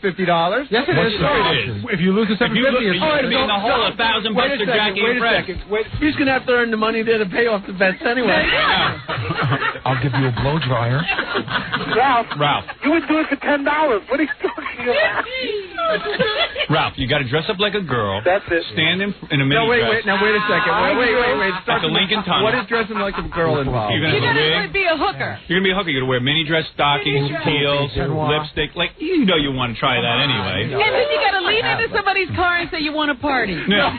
Yes, it is. If you lose the $750, it's going to be in the hole $1,000 to Jackie and Fred. He's going to have to earn the money there to pay off the bets anyway. I'll give you a blow dryer. Ralph, you would do it for $10. What are you talking about? Ralph, you got to dress up like a girl. That's it. Stand in a mini dress. dress. Wait a second. Wait. At the Lincoln Tunnel. What is dressing like a girl involved? You're going to be a hooker. You're going to be a hooker. You're going to wear mini dress, stockings, heels, lipstick. Like, you know you want to try that anyway. And then you got to lean into somebody's car and say you want to party. Yeah.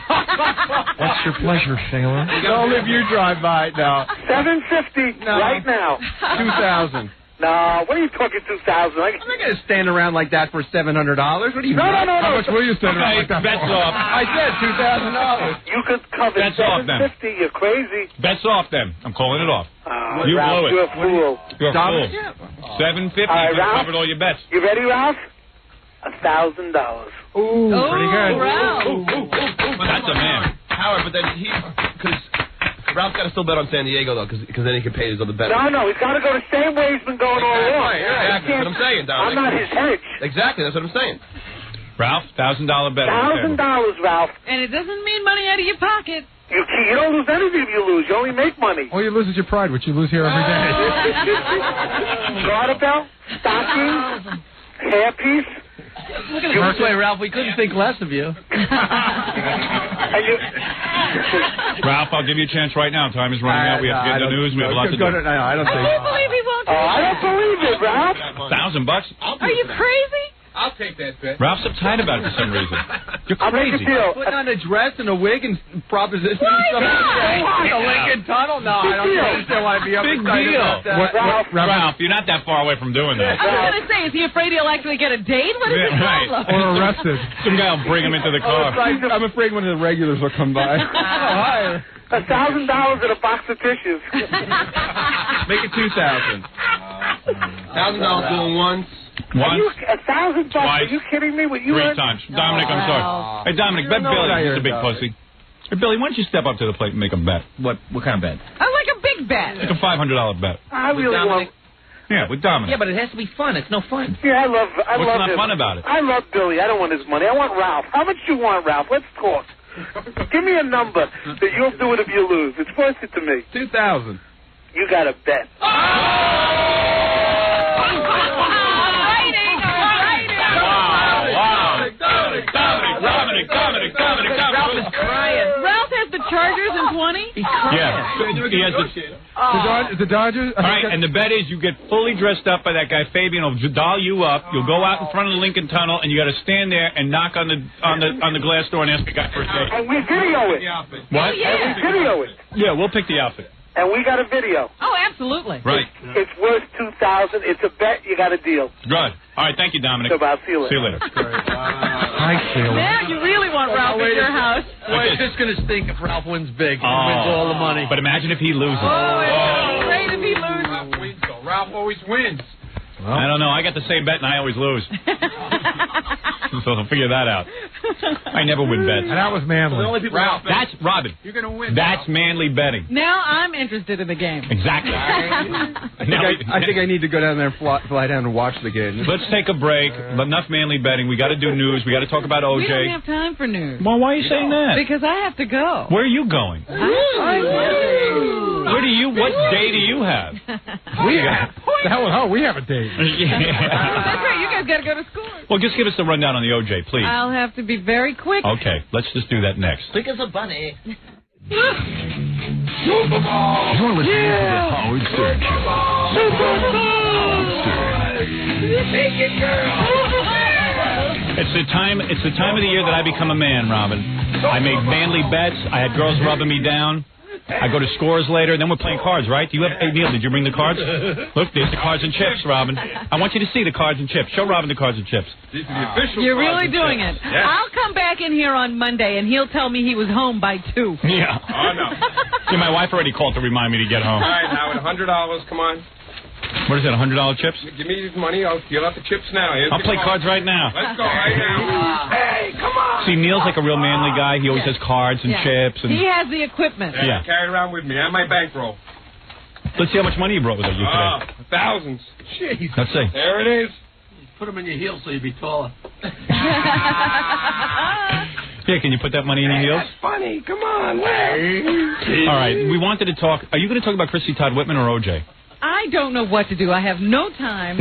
What's your pleasure, sailor? Only if you drive by. No. $750 right now. 2,000. No, what are you talking 2,000? I'm not going to stand around like that for $700. What do you mean? No. How much will you stand around like that bets for? off. I said $2,000. You could cover $750. You're crazy. Bets off then. I'm calling it off. You Ralph, blew it. You're a fool. You're a fool. $750. Right, You covered all your bets. You ready, Ralph? $1,000. Ooh, pretty good. Ralph. Well, that's a man. Howard, but then because Ralph's got to still bet on San Diego, though, because then he can pay his other bets. No, he's got to go the same way he's been going all along. Exactly. That's what I'm saying, Dominic. I'm not his hedge. Exactly, that's what I'm saying. Ralph, $1,000 bet. $1,000, Ralph. And it doesn't mean money out of your pocket. You don't lose anything if you lose. You only make money. All you lose is your pride, which you lose here every day. Garter belt, stocking, hairpiece. Look at it this way, Ralph. We couldn't think less of you. Ralph, I'll give you a chance right now. Time is running out. We have to get the news. We have a lot to do. I don't think. I can't believe he won't. I don't believe it, Ralph. $1,000? Are you crazy? I'll take that bet. Ralph's uptight about it for some reason. You're crazy. Putting on a dress and a wig and propositioning something on the Lincoln Tunnel? No, I don't understand why I'd be uptight about that. Ralph, you're not that far away from doing that. I was going to say, is he afraid he'll actually get a date? What is his problem? Or arrested. Some guy will bring him into the car. I'm afraid one of the regulars will come by. Hi. $1,000 and a box of tissues. Make it $2,000. $1,000 going once. Once. $1,000? Are you kidding me? What you 3 times. Dominic, I'm sorry. Hey, Dominic, bet Billy. He's a big pussy. Hey, Billy, why don't you step up to the plate and make a bet? What kind of bet? I like a big bet. Like a $500 bet. I really want. Yeah, with Dominic. Yeah, but it has to be fun. It's no fun. Yeah, I love What's not him. fun about it? I love Billy. I don't want his money. I want Ralph. How much you want, Ralph? Let's talk. Give me a number that you'll do it if you lose. It's worth it to me. 2,000. You got to bet. Dominic. Ralph is crying. Ralph has the Chargers in 20? He's crying. Yeah. He has the Dodgers? All right, and the bet is you get fully dressed up by that guy Fabian. He'll doll you up. You'll go out in front of the Lincoln Tunnel, and you got to stand there and knock on the glass door and ask the guy for a date. And we video it. What? And we video it. Yeah, we'll pick the outfit. And we got a video. Oh, absolutely. Right. It's worth $2,000. It's a bet. You got a deal. Good. All right, thank you, Dominic. So, Bob, see you later. See you later. Thanks, Sheila. Now you really want Ralph in your house. Boy, it's just going to stink if Ralph wins big. He wins all the money. But imagine if he loses. Oh, it's great if he loses. Ralph always wins. Well, I don't know. I got the same bet, and I always lose. So I'll figure that out. I never win bets. And that was manly. So the only people Ralph, that's Robin. You're going to win. That's manly betting. Now I'm interested in the game. Exactly. I think I need to go down there and fly down and watch the game. Let's take a break. Enough manly betting. We got to do news. We got to talk about OJ. We don't have time for news. Well, why are you saying that? Because I have to go. Where are you going? Where do you? What day do you have? We have a date. That's right. You guys got to go to school. Well, just give us the rundown on the OJ, please. I'll have to be very quick. Okay, let's just do that next. Quick as a bunny. You're listening to the Howard Stern Show. Howard Stern. Take it, girl. It's the time of the year that I become a man, Robin. I make manly bets. I had girls rubbing me down. I go to Scores later, then we're playing cards, right? Do you have? Hey, Neil, did you bring the cards? Look, there's the cards and chips, Robin. I want you to see the cards and chips. Show Robin the cards and chips. These are the official You're cards really and doing chips. it. Yes. I'll come back in here on Monday, and he'll tell me he was home by 2. Yeah. Oh, no. See, my wife already called to remind me to get home. All right, Howard, $100. Come on. What is it, $100 chips? Give me this money. I'll steal out the chips now. Here's I'll the play cards right now. Let's go right now. Hey, come on. See, Neil's like a real manly guy. He always has cards and chips. And He has the equipment. Yeah. Carry it around with me. And my bankroll. Let's see how much money you brought with you today. Thousands. Jeez. Let's see. There it is. Put them in your heels so you'll be taller. Yeah, can you put that money in your heels? That's funny. Come on. Where? All right. We wanted to talk. Are you going to talk about Chrissy Todd Whitman or OJ? I don't know what to do. I have no time.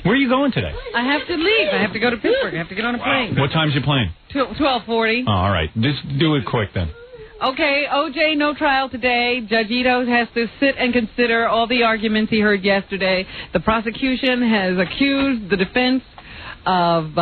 Where are you going today? I have to leave. I have to go to Pittsburgh. I have to get on a plane. What time's your plane? 12:40. Oh, all right. Just do it quick then. Okay, O.J., no trial today. Judge Ito has to sit and consider all the arguments he heard yesterday. The prosecution has accused the defense of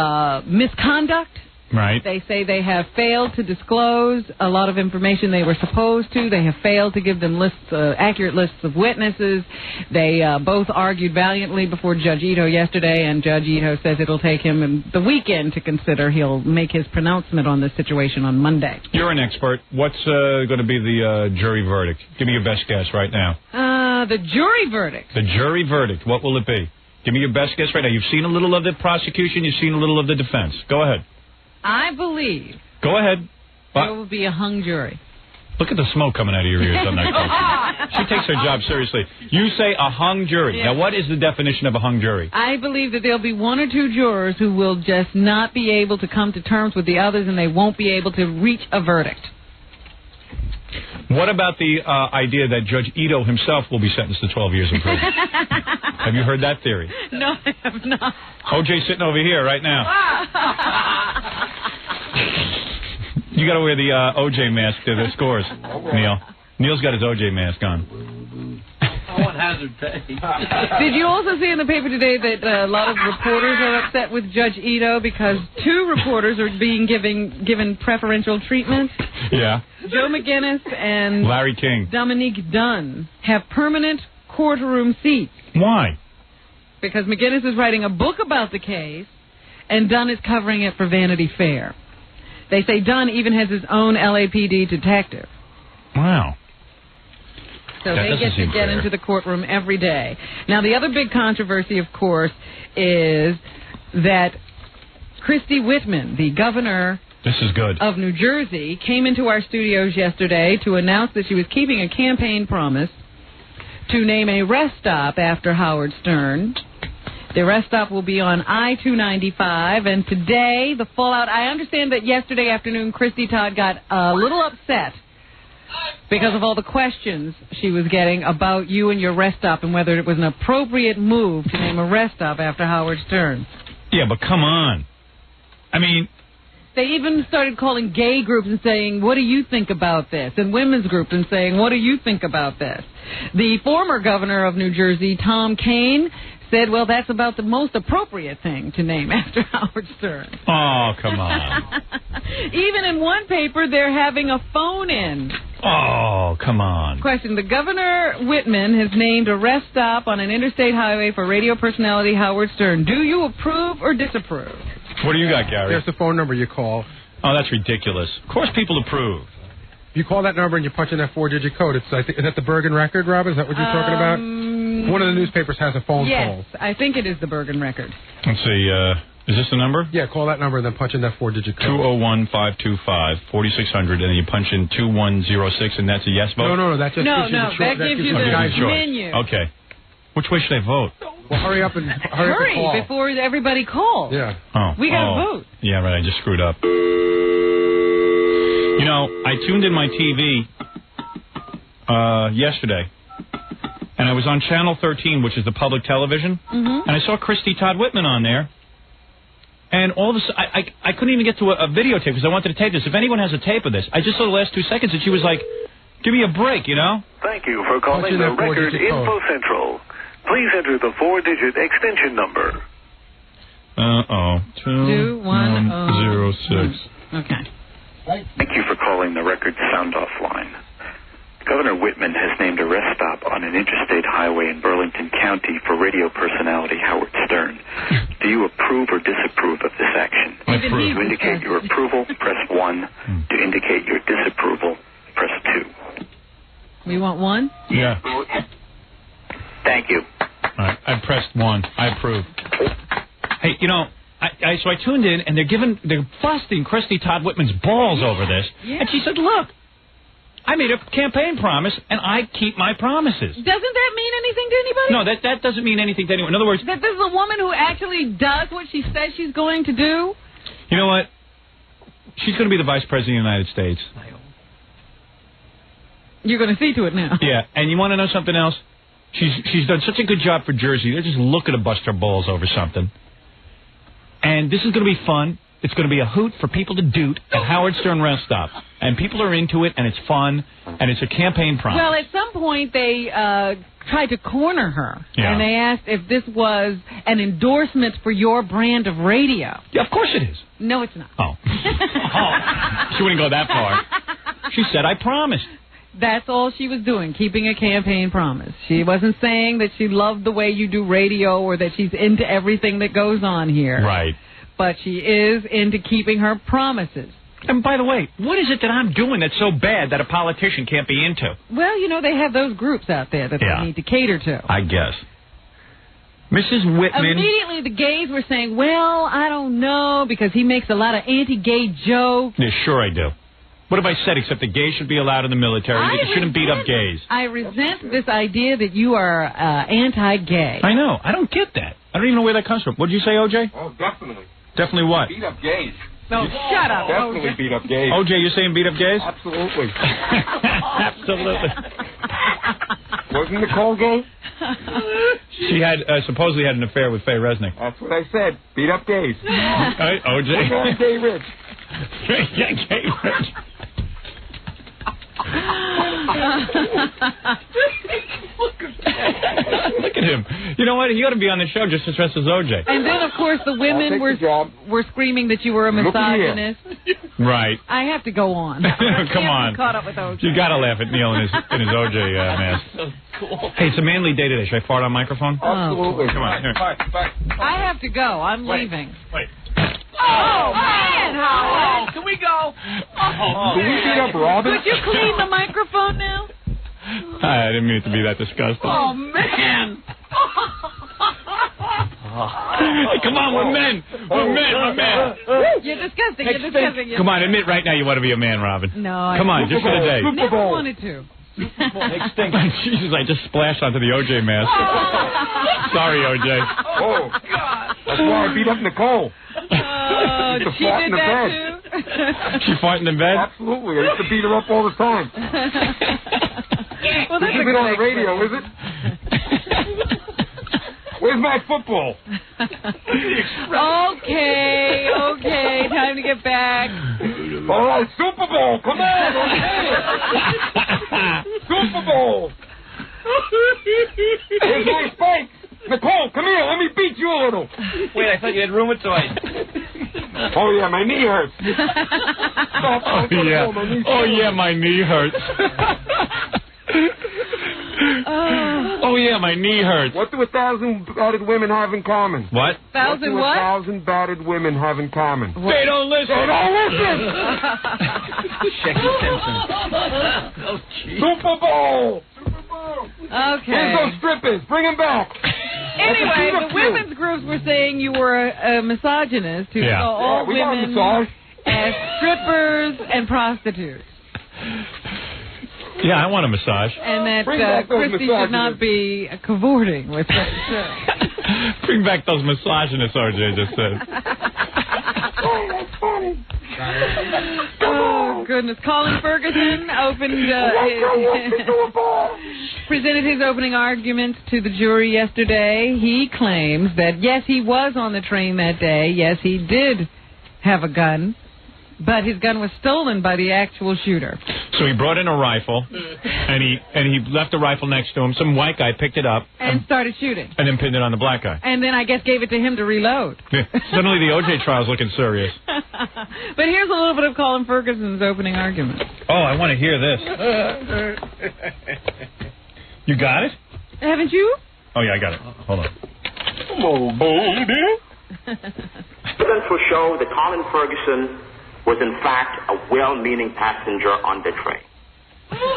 misconduct. Right. They say they have failed to disclose a lot of information they were supposed to. They have failed to give them accurate lists of witnesses. They both argued valiantly before Judge Ito yesterday, and Judge Ito says it'll take him the weekend to consider. He'll make his pronouncement on this situation on Monday. You're an expert. What's going to be the jury verdict? Give me your best guess right now. The jury verdict. The jury verdict. What will it be? Give me your best guess right now. You've seen a little of the prosecution. You've seen a little of the defense. Go ahead. I believe. Go ahead. There will be a hung jury. Look at the smoke coming out of your ears on that question. She takes her job seriously. You say a hung jury. Yes. Now, what is the definition of a hung jury? I believe that there'll be one or two jurors who will just not be able to come to terms with the others, and they won't be able to reach a verdict. What about the idea that Judge Ito himself will be sentenced to 12 years in prison? Have you heard that theory? No, I have not. OJ's sitting over here right now. You got to wear the OJ mask to the scores, Neil. Neil's got his OJ mask on. I want hazard pay. Did you also see in the paper today that a lot of reporters are upset with Judge Ito because two reporters are being given preferential treatment? Yeah. Joe McGinnis and Larry King. Dominique Dunn have permanent courtroom seats. Why? Because McGinnis is writing a book about the case, and Dunn is covering it for Vanity Fair. They say Dunn even has his own LAPD detective. Wow. So they get to get into the courtroom every day. Now, the other big controversy, of course, is that Christy Whitman, the governor of New Jersey, came into our studios yesterday to announce that she was keeping a campaign promise to name a rest stop after Howard Stern. The rest stop will be on I-295, and today, the fallout... I understand that yesterday afternoon, Christy Todd got a little upset because of all the questions she was getting about you and your rest stop and whether it was an appropriate move to name a rest stop after Howard Stern. Yeah, but come on. I mean... They even started calling gay groups and saying, what do you think about this? And women's groups and saying, what do you think about this? The former governor of New Jersey, Tom Kean, said, well, that's about the most appropriate thing to name after Howard Stern. Oh, come on. Even in one paper, they're having a phone-in. Oh, come on. Question. The Governor Whitman has named a rest stop on an interstate highway for radio personality Howard Stern. Do you approve or disapprove? What do you got, Gary? There's the phone number you call. Oh, that's ridiculous. Of course people approve. You call that number and you punch in that 4-digit code. Is that the Bergen Record, Rob? Is that what you're talking about? One of the newspapers has a phone call. Yes, I think it is the Bergen Record. Let's see. Is this the number? Yeah, call that number and then punch in that 4-digit code. 201-525-4600, and then you punch in 2106, and that's a yes vote? No, that just gives you the choice. That gives you the menu. Okay. Which way should I vote? Well, hurry up and call. Before everybody calls. Yeah. We got to vote. Yeah, right. I just screwed up. You know, I tuned in my TV yesterday, and I was on Channel 13, which is the public television, and I saw Christy Todd Whitman on there. And all of a sudden, I couldn't even get to a videotape because I wanted to tape this. If anyone has a tape of this, I just saw the last 2 seconds, and she was like, give me a break, you know? Thank you for calling the Record Info Central. Please enter the 4-digit extension number. 2106. Okay. Thank you for calling the Record Sound-Off line. Governor Whitman has named a rest stop on an interstate highway in Burlington County for radio personality Howard Stern. Do you approve or disapprove of this action? I approve. To indicate your approval, press 1. To indicate your disapproval, press 2. We want 1? Yeah. Thank you. All right, I pressed 1. I approve. Hey, you know, so I tuned in, and they're busting Christy Todd Whitman's balls over this. Yeah. And she said, look, I made a campaign promise, and I keep my promises. Doesn't that mean anything to anybody? No, that doesn't mean anything to anyone. In other words... That this is a woman who actually does what she says she's going to do? You know what? She's going to be the Vice President of the United States. You're going to see to it now. Yeah, and you want to know something else? She's done such a good job for Jersey. They're just looking to bust her balls over something. And this is going to be fun. It's going to be a hoot for people to doot at Howard Stern Rest Stop. And people are into it, and it's fun, and it's a campaign promise. Well, at some point, they tried to corner her. Yeah. And they asked if this was an endorsement for your brand of radio. Yeah, of course it is. No, it's not. Oh. She wouldn't go that far. She said, I promised. That's all she was doing, keeping a campaign promise. She wasn't saying that she loved the way you do radio or that she's into everything that goes on here. Right. But she is into keeping her promises. And by the way, what is it that I'm doing that's so bad that a politician can't be into? Well, you know, they have those groups out there that they need to cater to. I guess. Mrs. Whitman. Immediately the gays were saying, well, I don't know, because he makes a lot of anti-gay jokes. Yeah, sure I do. What have I said except that gays should be allowed in the military? You shouldn't beat up gays. I resent this idea that you are anti-gay. I know. I don't get that. I don't even know where that comes from. What did you say, O.J.? Oh, definitely. Definitely what? Beat up gays. No, shut up, Definitely beat up gays. O.J., you're saying beat up gays? Absolutely. Absolutely. Wasn't Nicole gay? She had supposedly had an affair with Faye Resnick. That's what I said. Beat up gays. Right, O.J. Look at Gay Rich. Yeah, Gay Rich. Look at him. You know what? He ought to be on the show just as dressed as O.J. And then, of course, the women were screaming that you were a misogynist. Right. I have to go on. Come on. Caught up with O.J. You got to laugh at Neil in his O.J. mask. So cool. Hey, it's a manly day today. Should I fart on microphone? Absolutely. Come on. Here. I have to go. I'm leaving. Wait. Oh, man, Howard. Can we go? Can we beat up Robin? Could you clean the microphone now? I didn't mean it to be that disgusting. Oh, man. Hey, come on, we're men. We're men. You're disgusting. You're disgusting. Come on, admit right now you want to be a man, Robin. No. Come on, just for the day. Never wanted to. Jesus, I just splashed onto the O.J. mask. Sorry, O.J. Oh, God. That's why I beat up Nicole. She did that too? She farting in bed? Absolutely. I used to beat her up all the time. Well, that's This isn't on the radio, is it? Where's my football? Okay. Time to get back. All right, Super Bowl. Come on. Super Bowl. Where's my spikes? Nicole, come here. Let me beat you a little. Wait, I thought you had rheumatoid. Oh, yeah, my knee hurts. Oh, yeah, my knee hurts. Oh, yeah, my knee hurts. What do 1,000 battered women have in common? What? 1,000 what? 1,000 battered women have in common? They don't listen. They don't listen. Shecky Simpson. Oh, Super Bowl. Okay. Where's those strippers? Bring them back. Anyway, the women's groups were saying you were a misogynist who saw all women as strippers and prostitutes. Yeah, I want a massage. And that Christy should not be cavorting with such a show. Bring back those misogynists, O.J. just said. Oh, that's funny. Oh, goodness. Colin Ferguson presented his opening argument to the jury yesterday. He claims that, yes, he was on the train that day. Yes, he did have a gun. But his gun was stolen by the actual shooter. So he brought in a rifle, and he left the rifle next to him. Some white guy picked it up. And started shooting. And then pinned it on the black guy. And then I guess gave it to him to reload. Suddenly the O.J. trial's looking serious. But here's a little bit of Colin Ferguson's opening argument. Oh, I want to hear this. You got it? Haven't you? Oh, yeah, I got it. Hold on. Evidence will show that Colin Ferguson was in fact a well-meaning passenger on the train.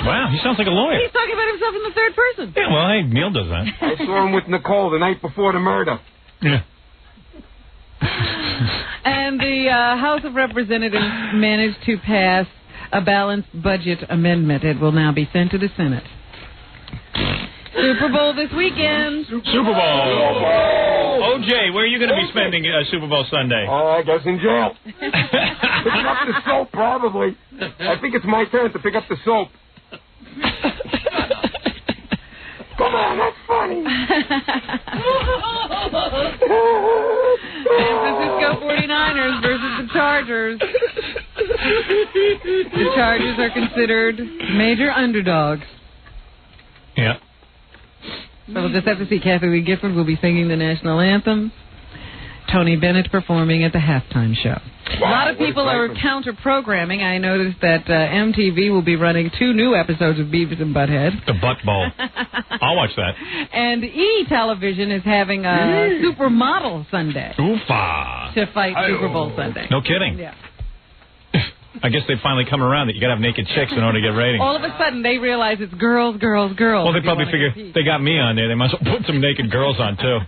Wow, he sounds like a lawyer. He's talking about himself in the third person. Yeah, well, hey, Neil does that. I saw him with Nicole the night before the murder. Yeah. And the House of Representatives managed to pass a balanced budget amendment. It will now be sent to the Senate. Super Bowl this weekend. Super Bowl. O.J., where are you going to be spending Super Bowl Sunday? I guess in jail. Picking up the soap, probably. I think it's my turn to pick up the soap. Come on, that's funny. San Francisco 49ers versus the Chargers. The Chargers are considered major underdogs. Yeah. So we'll just have to see. Kathy Lee Gifford will be singing the national anthem. Tony Bennett performing at the halftime show. Wow, a lot of people are counter-programming. I noticed that MTV will be running 2 new episodes of Beavis and Butthead. The Butt Bowl. I'll watch that. And E! Television is having a Supermodel Sunday. Oofa. To fight Super Bowl Sunday. No kidding. Yeah. I guess they finally come around that you got to have naked chicks in order to get ratings. All of a sudden, they realize it's girls, girls, girls. Well, they probably figure they got me on there. They must put some naked girls on, too.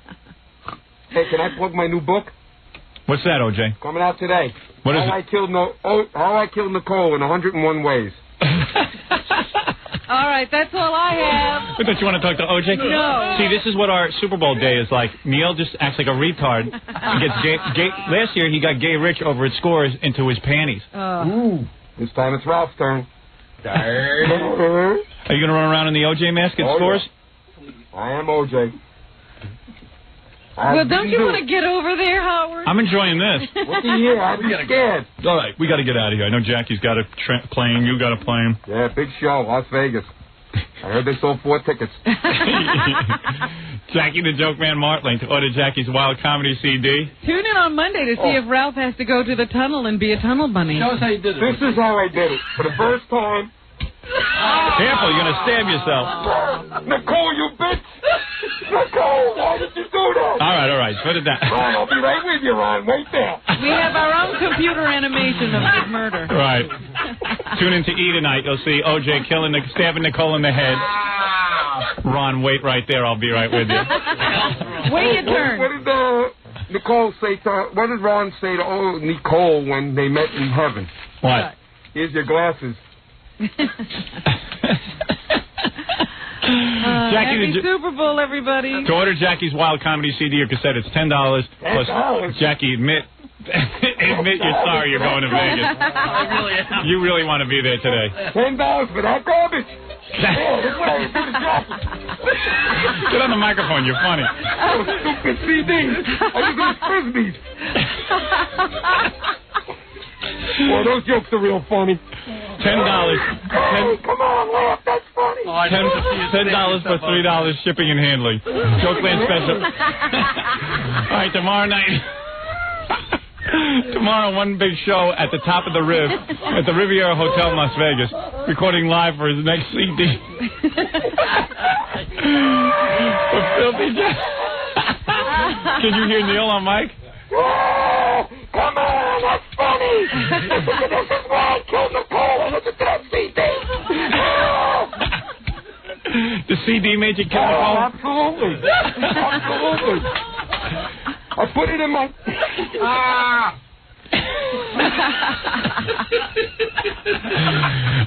Hey, can I plug my new book? What's that, OJ? Coming out today. What is How I Killed Nicole in 101 Ways. All right, that's all I have. But don't you want to talk to OJ? No. See, this is what our Super Bowl day is like. Neil just acts like a retard. He gets last year, he got Gay Rich over at Scores into his panties. Ooh. This time it's Ralph's turn. Are you going to run around in the OJ mask at Scores? Yeah. I am OJ. Well, don't you want to get over there, Howard? I'm enjoying this. What do you hear? I'm scared. All right, we got to get out of here. I know Jackie's got a plane. You got a plane. Yeah, big show, Las Vegas. I heard they sold 4 tickets. Jackie the Joke Man Martling to order Jackie's Wild Comedy CD. Tune in on Monday to see if Ralph has to go to the tunnel and be a tunnel bunny. Show us how you did it. This is how I did it. For the first time. Careful, you're going to stab yourself. Nicole, you bitch! Nicole, why did you do that? All right, put it down. Ron, I'll be right with you, Ron. Wait there. We have our own computer animation of his murder. Right. Tune in to E! tonight. You'll see OJ stabbing Nicole in the head. Ron, wait right there. I'll be right with you. Wait your turn. What did Ron say to Nicole when they met in heaven? What? Here's your glasses. Happy Super Bowl, everybody. To order Jackie's Wild Comedy CD or cassette, it's $10. Plus, Jackie, admit you're sorry you're going to Vegas. You really want to be there today. $10 for that garbage. That's what I was doing to Jackie. Get on the microphone, you're funny. Oh, stupid CD. I was doing Frisbees. Well, those jokes are real funny. $10. Hey, come on, laugh. That's funny. $10 for $3 shipping and handling. Jokeland special. All right, tomorrow night. Tomorrow, one big show at the top of the Riv at the Riviera Hotel in Las Vegas, recording live for his next CD. For Filthy Jack. Can you hear Neil on mic? Oh, come on, that's funny. This is why I killed Nicole. Listen to that CD. The CD made you kill Nicole? Absolutely. Absolutely. I put it in my...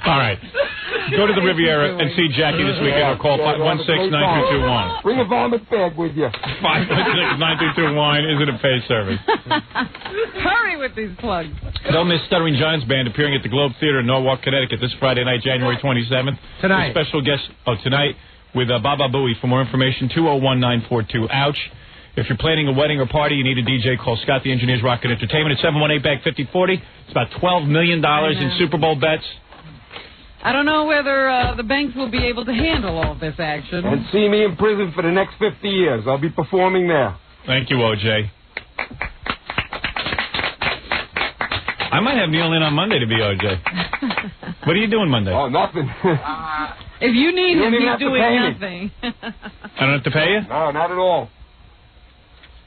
All right. Go to the Riviera and see Jackie this weekend or call 516-9221. Bring a vomit bag with you. 516-9221 isn't a paid service. Hurry with these plugs. Don't miss Stuttering Giants Band appearing at the Globe Theater in Norwalk, Connecticut this Friday night, January 27th. Tonight. With special guest tonight with Baba Booey. For more information, 201-942-OUCH. If you're planning a wedding or party, you need a DJ, call Scott the Engineer's Rocket Entertainment at 718-BAG-5040. It's about $12 million in Super Bowl bets. I don't know whether the banks will be able to handle all this action. And see me in prison for the next 50 years. I'll be performing there. Thank you, OJ. I might have Neil in on Monday to be OJ. What are you doing Monday? Oh, nothing. If you need him, he's doing nothing. I don't have to pay you? No, not at all.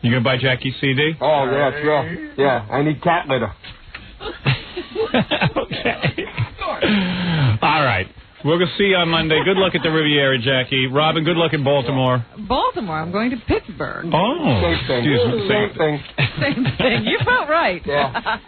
You gonna buy Jackie's CD? Oh, yeah, sure. Yeah, I need cat litter. Okay. All right. We'll go see you on Monday. Good luck at the Riviera, Jackie. Robin, good luck in Baltimore. Baltimore. I'm going to Pittsburgh. Oh. Same thing. Excuse me. Same thing. Same thing. You felt right. Yeah.